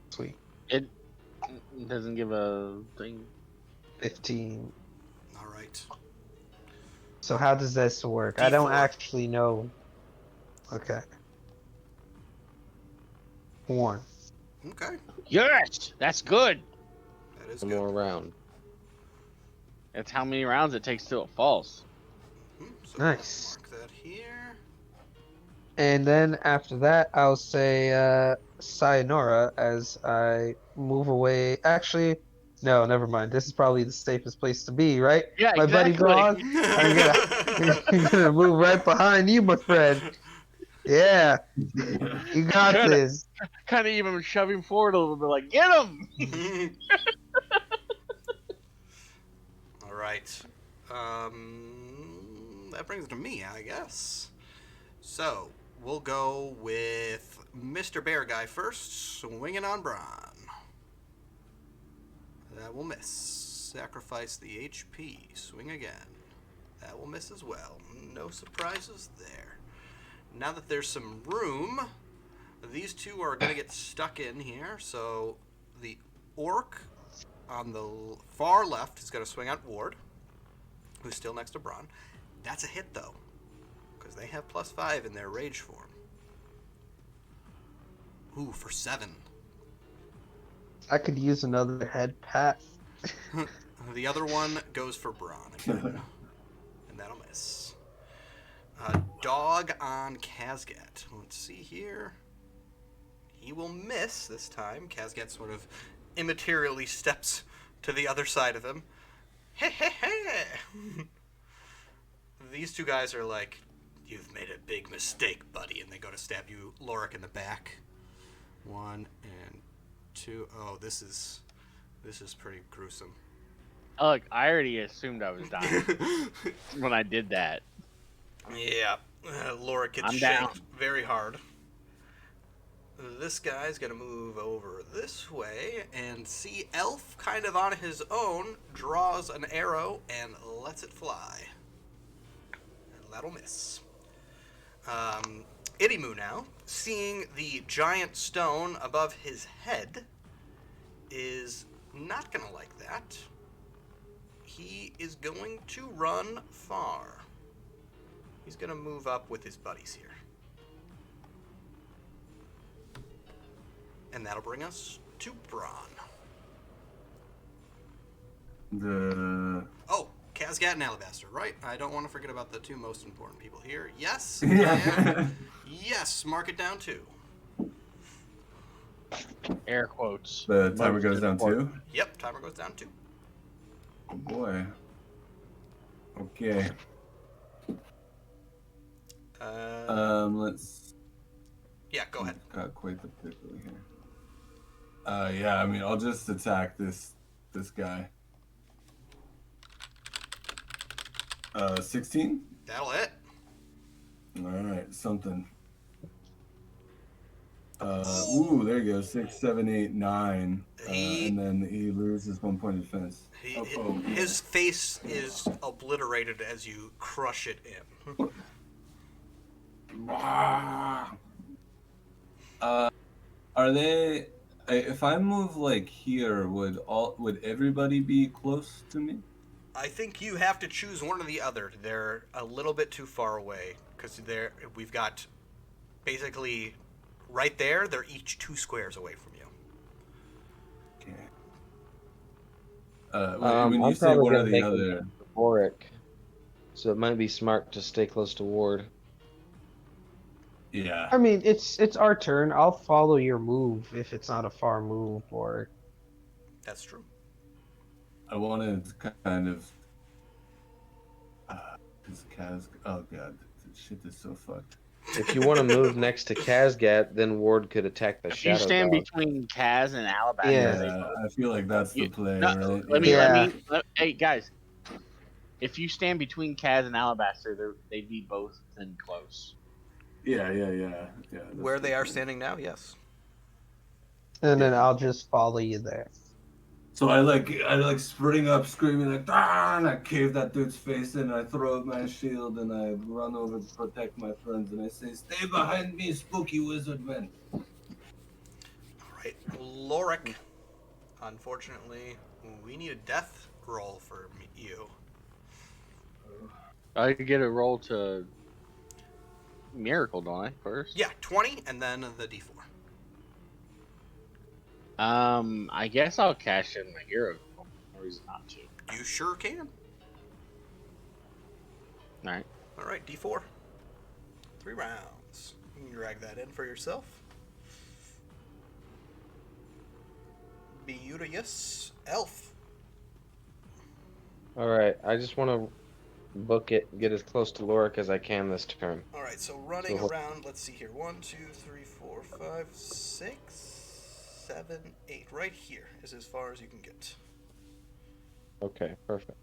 Sweet. It doesn't give a thing. 15. All right. So how does this work? I don't D4. actually know. Okay. 1. Okay, Yes, that's good. that is One good. more round. That's how many rounds it takes till it falls. So Nice. mark that here. And then after that, I'll say sayonara as I move away. Actually, no, never mind. This is probably the safest place to be, right? Yeah, My buddy exactly. Braun, I'm gonna, I'm gonna move right behind you, my friend. Yeah, you got Kind of, this. kind of even shove him forward a little bit, like get him. All right. That brings it to me, I guess. So we'll go with Mr. Bear Guy first, swinging on Braun. That will miss. Sacrifice the HP. Swing again. That will miss as well. No surprises there. Now that there's some room, these two are going to get stuck in here. So the orc on the far left is going to swing at Ward, who's still next to Braun. That's a hit, though, because they have +5 in their rage form. Ooh, for 7. I could use another head pat. The other one goes for Braun again, and that'll miss. Dog on Kazgat. Let's see here. He will miss this time. Kazgat sort of immaterially steps to the other side of him. Hey, hey, hey! These two guys are like, you've made a big mistake, buddy, and they go to stab you, Lorik, in the back. 1 and 2. Oh, this is pretty gruesome. Oh, look, I already assumed I was dying when I did that. Yeah, Lorik gets I'm down. shanked very hard. This guy's gonna move over this way and see Elf kind of on his own, draws an arrow and lets it fly. And that'll miss. Idimu now, seeing the giant stone above his head, is not gonna like that. He is going to run far. He's gonna move up with his buddies here. And that'll bring us to Braun. Oh, Kazgat and Alabastar, right? I don't want to forget about the two most important people here. Yes, and yes, mark it down too. Air quotes. The timer Most goes down important. too? Yep, timer goes down too. Oh boy. Okay. Let's. Yeah, go ahead. Got quite the pickle here. Yeah, I mean, I'll just attack this guy. 16? That'll hit. Alright, something. Ooh, there you go. 6, 7, 8, 9. And then he loses 1 point of defense. His face is obliterated as you crush it in. Are they? If I move like here, would everybody be close to me? I think you have to choose one or the other. They're a little bit too far away because we've got basically right there. They're each 2 squares away from you. Okay. When you I'm say probably one or gonna the make other, him euphoric, so it might be smart to stay close to Ward. yeah. I mean, it's our turn. I'll follow your move if it's not a far move, or That's true. I wanted to kind of. This Kaz. Oh god, this shit is so fucked. If you want to move next to Kazgat, then Ward could attack the If Shadow you stand Dog. between Kaz and Alabastar, Yeah. I feel like that's the You- play, no, right? hey guys, if you stand between Kaz and Alabastar, they'd be both then close. Yeah. Where they are standing now, yes. and then Yeah. I'll just follow you there. So I like spring up, screaming like ah, and I cave that dude's face in, and I throw up my shield, and I run over to protect my friends, and I say, "Stay behind me, spooky wizard man." All right, Lorik. Unfortunately, we need a death roll for you. I get a roll to miracle, don't I? First. Yeah, 20 and then the d4. I guess I'll cash in my hero. No reason not to. You sure can. All right. All right, d4. 3 rounds. You can drag that in for yourself. Beauteous elf. All right, I just want to book it, get as close to Lorik as I can this turn. All right, so running So- around. Let's see here. 1, 2, 3, 4, 5, 6, 7, 8. Right here is as far as you can get. Okay, perfect.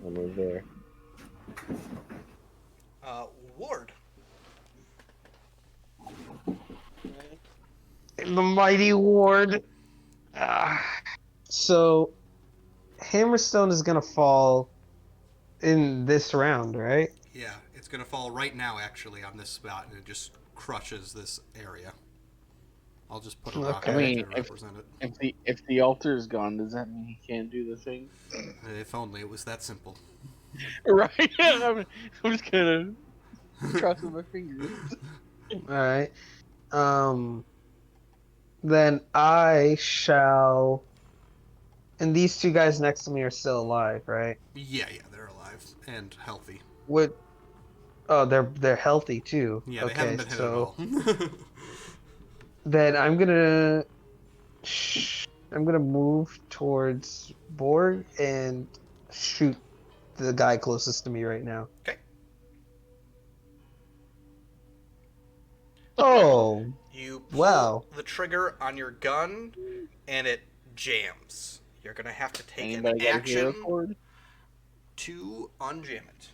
I'll move there. Ward. The mighty ward. So, Hammerstone is gonna fall in this round, right? Yeah, it's gonna fall right now, actually, on this spot, and it just crushes this area. I'll just put a rock Okay. in I it mean, to represent it. if the altar is gone, does that mean he can't do the thing? If only it was that simple. Right. I'm just gonna crossing my fingers. Alright. Then I shall. And these two guys next to me are still alive, right? Yeah, they're alive and healthy. What? Oh, they're healthy too. Yeah, they okay, haven't been hit so at all. then I'm gonna move towards Borg and shoot the guy closest to me right now. Okay. Oh, You pull wow. the trigger on your gun, and it jams. You're gonna have to take Anybody an got a hero action cord? to unjam it.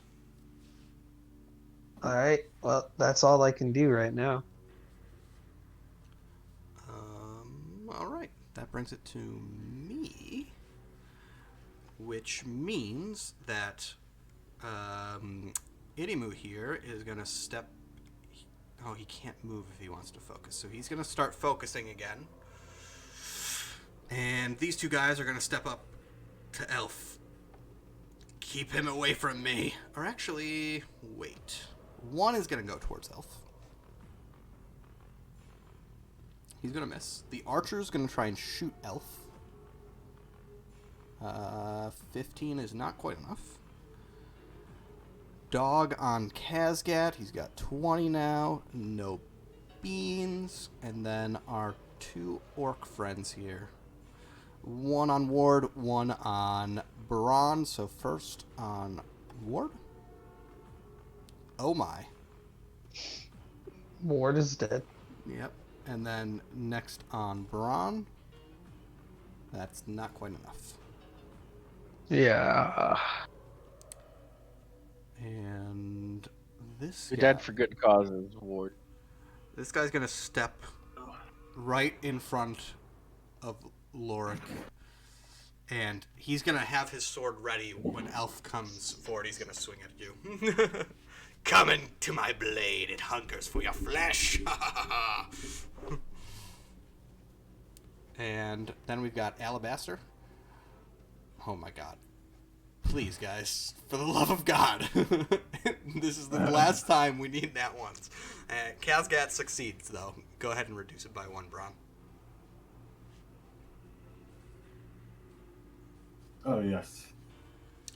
All right. Well, that's all I can do right now. All right. That brings it to me, which means that Idimu here is gonna step. Oh, he can't move if he wants to focus, so he's gonna start focusing again. And these two guys are gonna step up to Elf. Keep him away from me. Or actually, wait. One is gonna go towards Elf. He's gonna miss. The archer's gonna try and shoot Elf. 15 is not quite enough. Dog on Kazgat. He's got 20 now. No beans. And then our two orc friends here. One on Ward, one on Braun. So first on Ward. Oh my. Ward is dead. Yep. And then next on Braun. That's not quite enough. Yeah. And this You're guy, dead for good causes, Ward. this guy's gonna step right in front of Lorik, and he's gonna have his sword ready when Elf comes forward. He's gonna swing at you. Coming to my blade, it hungers for your flesh. And then we've got Alabastar. Oh my god. Please, guys, for the love of God. This is the last time we need that once. Kazgat succeeds, though. Go ahead and reduce it by 1, Braun. Oh, yes.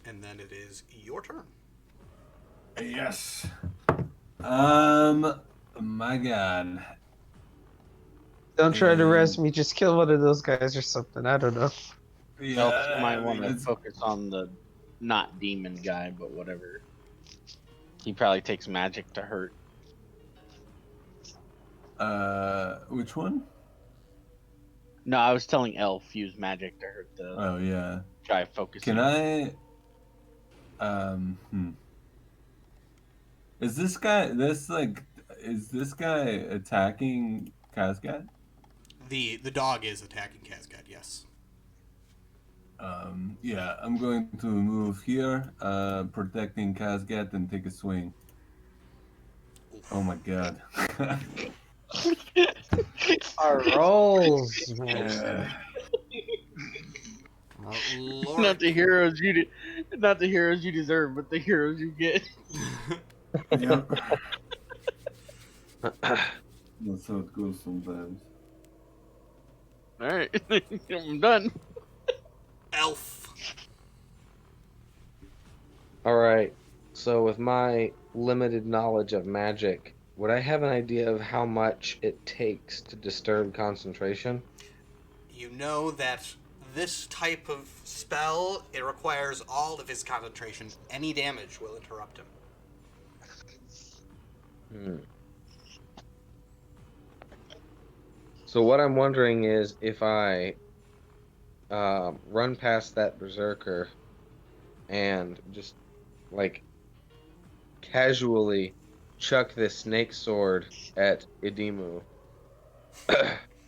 And then it is your turn. Yes. My God. Don't try to rest me. Just kill one of those guys or something. I don't know. Elf might want to it's- focus on the not demon guy, but whatever. He probably takes magic to hurt. Which one? No, I was telling Elf use magic to hurt the Oh, yeah. guy focusing. Can I? Is this guy? Is this guy attacking Kazgat? The dog is attacking Kazgat, yes. Yeah, I'm going to move here, protecting Kazgat, and take a swing. Oh my God. Our rolls, man. Yeah. Lorik, Not the heroes you Not the heroes you deserve, but the heroes you get. Yep. That's how it goes sometimes. Alright, I'm done. Elf. All right. So with my limited knowledge of magic, would I have an idea of how much it takes to disturb concentration? You know that this type of spell, it requires all of his concentration. Any damage will interrupt him. Hmm. So what I'm wondering is if I run past that berserker and just like casually chuck this snake sword at Idimu,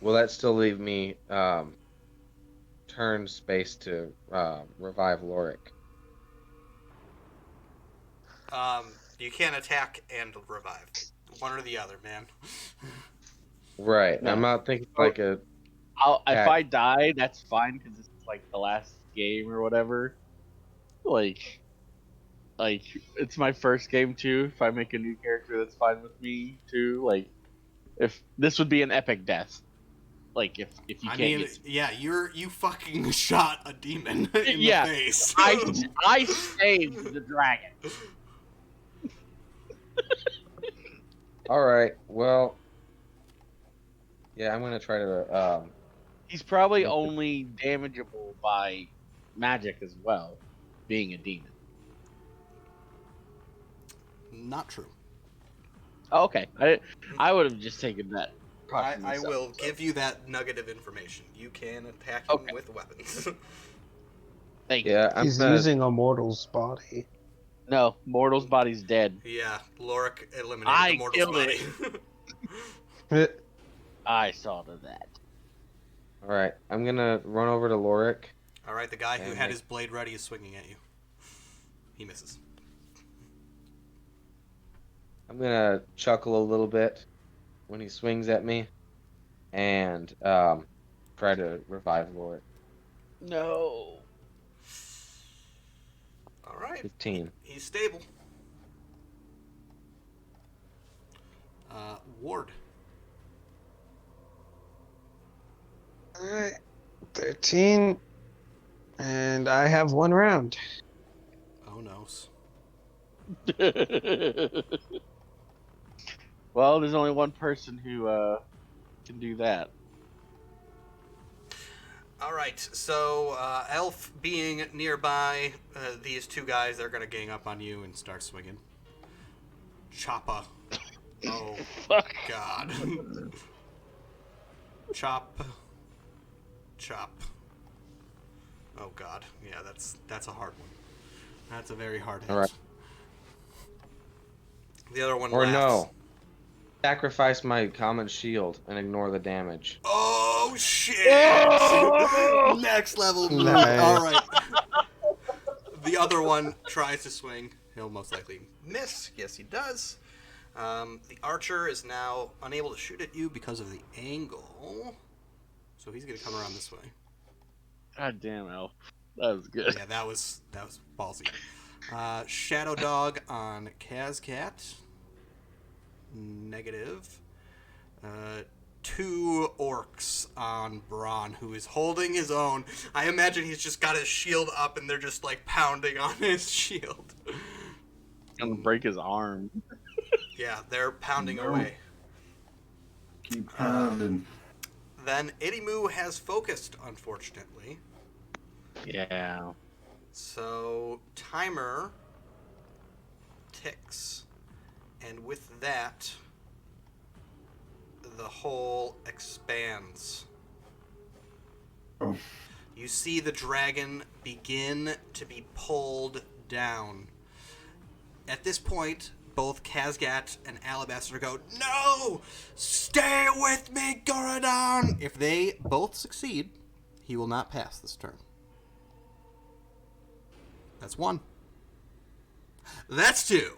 will that still leave me turn space to revive Lorik? You can't attack and revive. One or the other, man. Right. No. I'm not thinking like a If Attack. I die, that's fine because it's like the last game or whatever. Like it's my first game too. If I make a new character, that's fine with me too. Like, if this would be an epic death. Like if you I can't mean, get... yeah, you fucking shot a demon in Yeah, the face. I saved the dragon. All right. Well, yeah, I'm gonna try to. He's probably Yeah. only damageable by magic as well, being a demon. Not true. Oh, okay, I would have just taken that. I will give you that nugget of information. You can attack him with weapons. Thank you. Yeah, I'm He's gonna. using a mortal's body. No, Mortal's body's dead. Yeah, Lorik eliminated I the mortal's killed body. it. I saw to that. All right, I'm gonna run over to Lorik. All right, the guy who And had make- his blade ready is swinging at you. He misses. I'm gonna chuckle a little bit when he swings at me, and try to revive Lorik. No. All right. 15. He's stable. Ward. Alright. 13. And I have 1 round. Oh noes. Well, there's only one person who can do that. All right, so Elf being nearby, these two guys, they're gonna gang up on you and start swinging. Choppa. Oh Fuck. God. Chop. Chop. Oh God. Yeah, that's a hard one. That's a very hard hit. All right. The other one Or laughs. no. Sacrifice my common shield and ignore the damage. Oh shit! Oh! Next level. Nice. All right. The other one tries to swing. He'll most likely miss. Yes, he does. The archer is now unable to shoot at you because of the angle. So he's gonna come around this way. God damn, Elf. That was good. Yeah, that was ballsy. Shadow Dog on Kazgat. Negative. 2 orcs on Braun, who is holding his own. I imagine he's just got his shield up and they're just like pounding on his shield. Gonna break his arm. Yeah, they're pounding No. away. Keep pounding. Then Idimu has focused, unfortunately. Yeah. So timer ticks, and with that, the hole expands. Oh. You see the dragon begin to be pulled down. At this point, both Kazgat and Alabastar go, "No! Stay with me, Goradon!" If they both succeed, he will not pass this turn. That's 1. That's 2.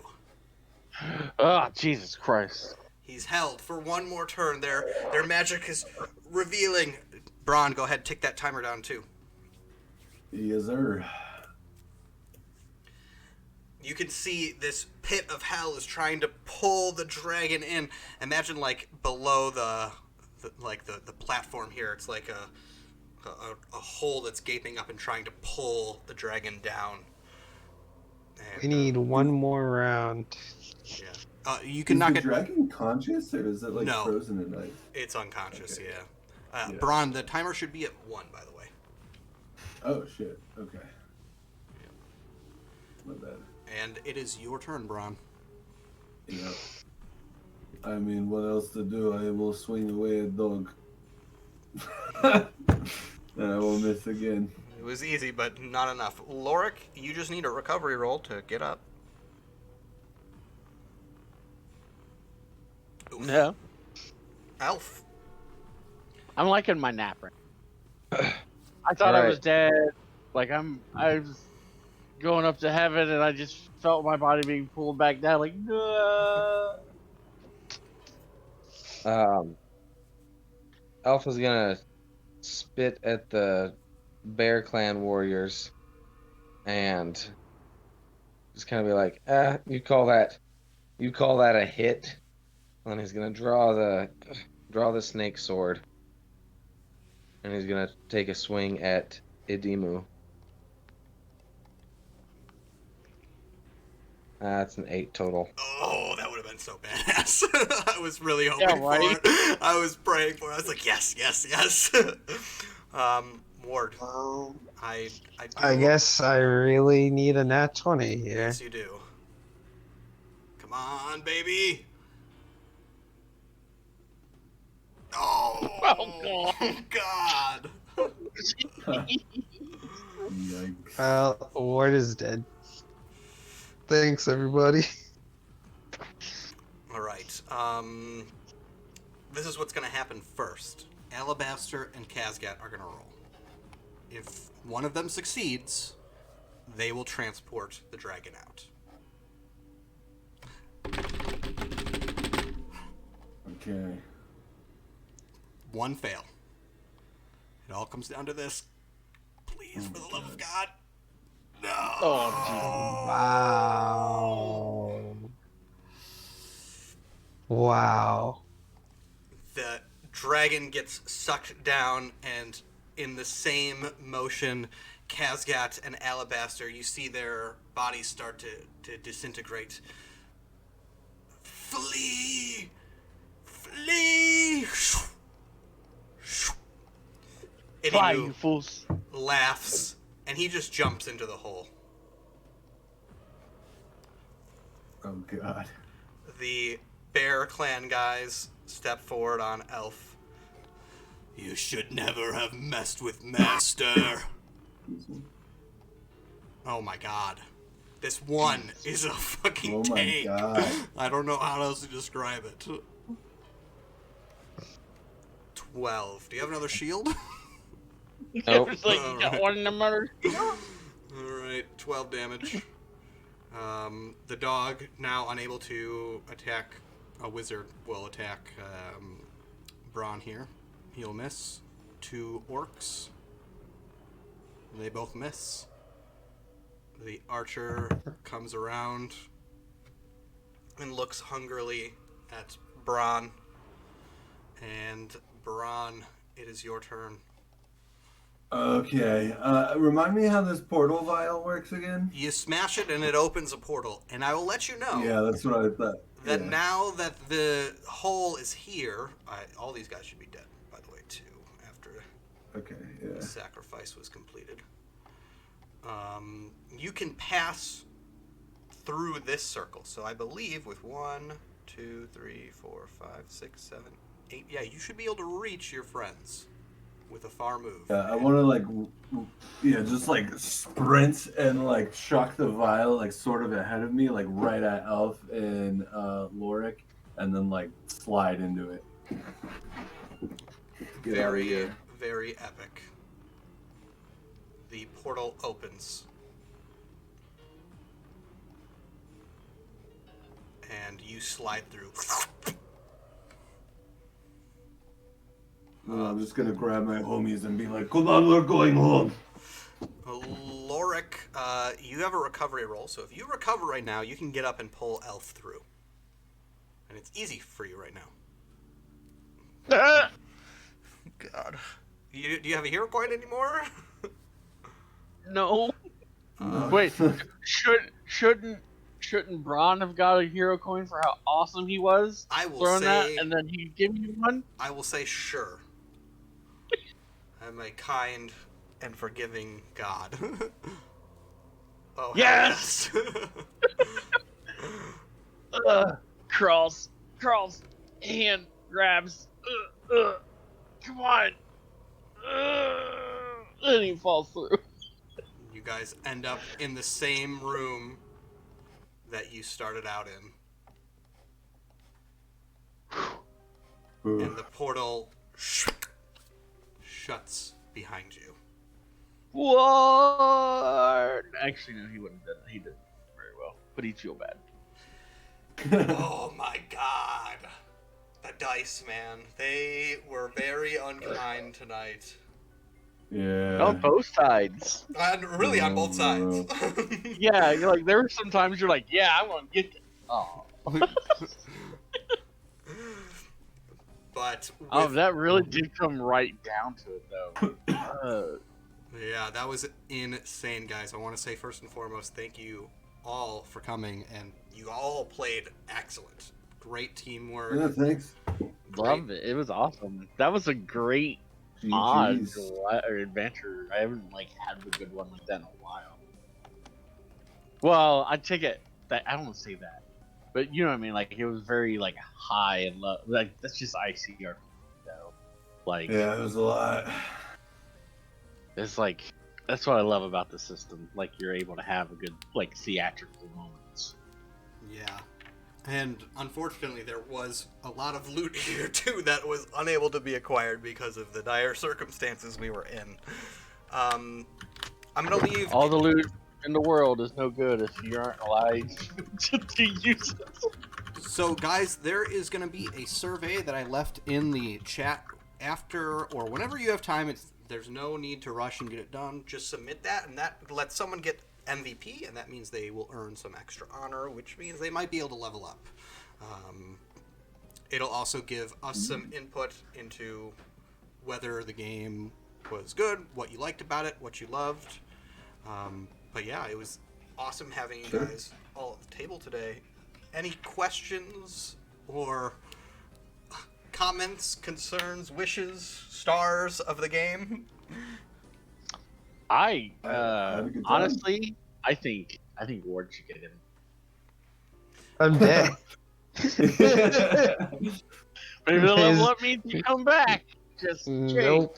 Oh, Jesus Christ. He's held for 1 more turn. Their magic is revealing. Braun, go ahead, tick that timer down too. Yes, sir. You can see this pit of hell is trying to pull the dragon in. Imagine like below the platform here. It's like a hole that's gaping up and trying to pull the dragon down. And, We need one more round. yeah. You can Is knock the it. dragon conscious, or is it like No. frozen in ice? It's unconscious. Okay. Yeah. Yeah. Braun, the timer should be at 1, by the way. Oh shit. Okay. My bad. And it is your turn, Braun. Yeah. I mean, what else to do? I will swing away a dog. And I will miss again. It was easy, but not enough. Lorik, you just need a recovery roll to get up. Oof. No. Elf. I'm liking my nap right. I thought I was dead. Like I was going up to heaven, and I just felt my body being pulled back down. Like, Alpha's gonna spit at the Bear Clan warriors and just kind of be like, you call that a hit? And he's gonna draw the snake sword, and he's gonna take a swing at Idimu. That's an 8 total. Oh, that would have been so badass. I was really hoping Yeah, for right? it. I was praying for it. I was like, yes, yes, yes. Ward, I guess I really need a nat 20 here. Yes, you do. Come on, baby. Oh, God. Yikes. Well, Ward is dead. Thanks, everybody. All right. This is what's going to happen first. Alabastar and Kazgat are going to roll. If one of them succeeds, they will transport the dragon out. Okay. One fail. It all comes down to this. Please, for the love of God. No. Oh, Wow. Wow. The dragon gets sucked down, and in the same motion, Kazgat and Alabastar, you see their bodies start to disintegrate. Flee! Flee! fly, you Idimu fools! laughs, and he just jumps into the hole. Oh god. The Bear Clan guys step forward on Elf. You should never have messed with Master. Oh my god. This one is a fucking Oh my tank. god. I don't know how else to describe it. 12. Do you have another shield? Nope. It's like you got one in the murder. Alright, 12 damage. The dog, now unable to attack a wizard, will attack Braun here. He'll miss. 2 orcs. They both miss. The archer comes around and looks hungrily at Braun. And Braun, it is your turn. Okay. Remind me how this portal vial works again? You smash it and it opens a portal. And I will let you know Yeah, that's what I thought. that Yeah. now that the hole is here, all these guys should be dead, by the way, too, after Okay, yeah. the sacrifice was completed. You can pass through this circle. So I believe with 1, 2, 3, 4, 5, 6, 7, 8. Yeah, you should be able to reach your friends with a far move. Yeah, I want to just like sprint and like chuck the vial like sort of ahead of me, like right at Elf and Lorik, and then like slide into it. Get out of Very, here. very epic. The portal opens. And you slide through. I'm just gonna grab my homies and be like, "Come on, we're going home." Lorik you have a recovery roll, so if you recover right now, you can get up and pull Elf through. And it's easy for you right now. God. Do you have a hero coin anymore? No. Wait, shouldn't Braun have got a hero coin for how awesome he was? I will throwing say, that, and then he'd give you one? I will say sure. I'm a kind and forgiving God. Oh, Yes! Crawls, hand grabs, come on, and he falls through. You guys end up in the same room that you started out in. And the portal shuts behind you. What? Actually, no, he wouldn't have done it. He did very well, but he'd feel bad. Oh my god. The dice, man. They were very unkind tonight. Yeah. On both sides. And really on both sides. Yeah, you're like, there were some times you're like, yeah, I want to get this. Oh. But That really did come right down to it, though. Yeah, that was insane, guys. I want to say first and foremost, thank you all for coming, and you all played excellent. Great teamwork. Yeah, thanks. Loved it. It was awesome. That was a great mod or adventure. I haven't had a good one like that in a while. Well, I take it that I don't want to say that, but you know what I mean. It was very high and low. That's just ICRPG though. Yeah, it was a lot. It's that's what I love about the system. You're able to have a good theatrical moments. Yeah. And unfortunately, there was a lot of loot here too that was unable to be acquired because of the dire circumstances we were in. I'm gonna leave. All the loot in the world is no good if you aren't allowed to use it. So, guys, there is gonna be a survey that I left in the chat after or whenever you have time. There's no need to rush and get it done. Just submit that, and that lets someone get MVP, and that means they will earn some extra honor, which means they might be able to level up. It'll also give us some input into whether the game was good, what you liked about it, what you loved. But yeah, it was awesome having you guys all at the table today. Any questions or comments, concerns, wishes, stars of the game? I had a good time. honestly, I think Ward should get him. I'm dead. Maybe the level up means you come back. Just Nope.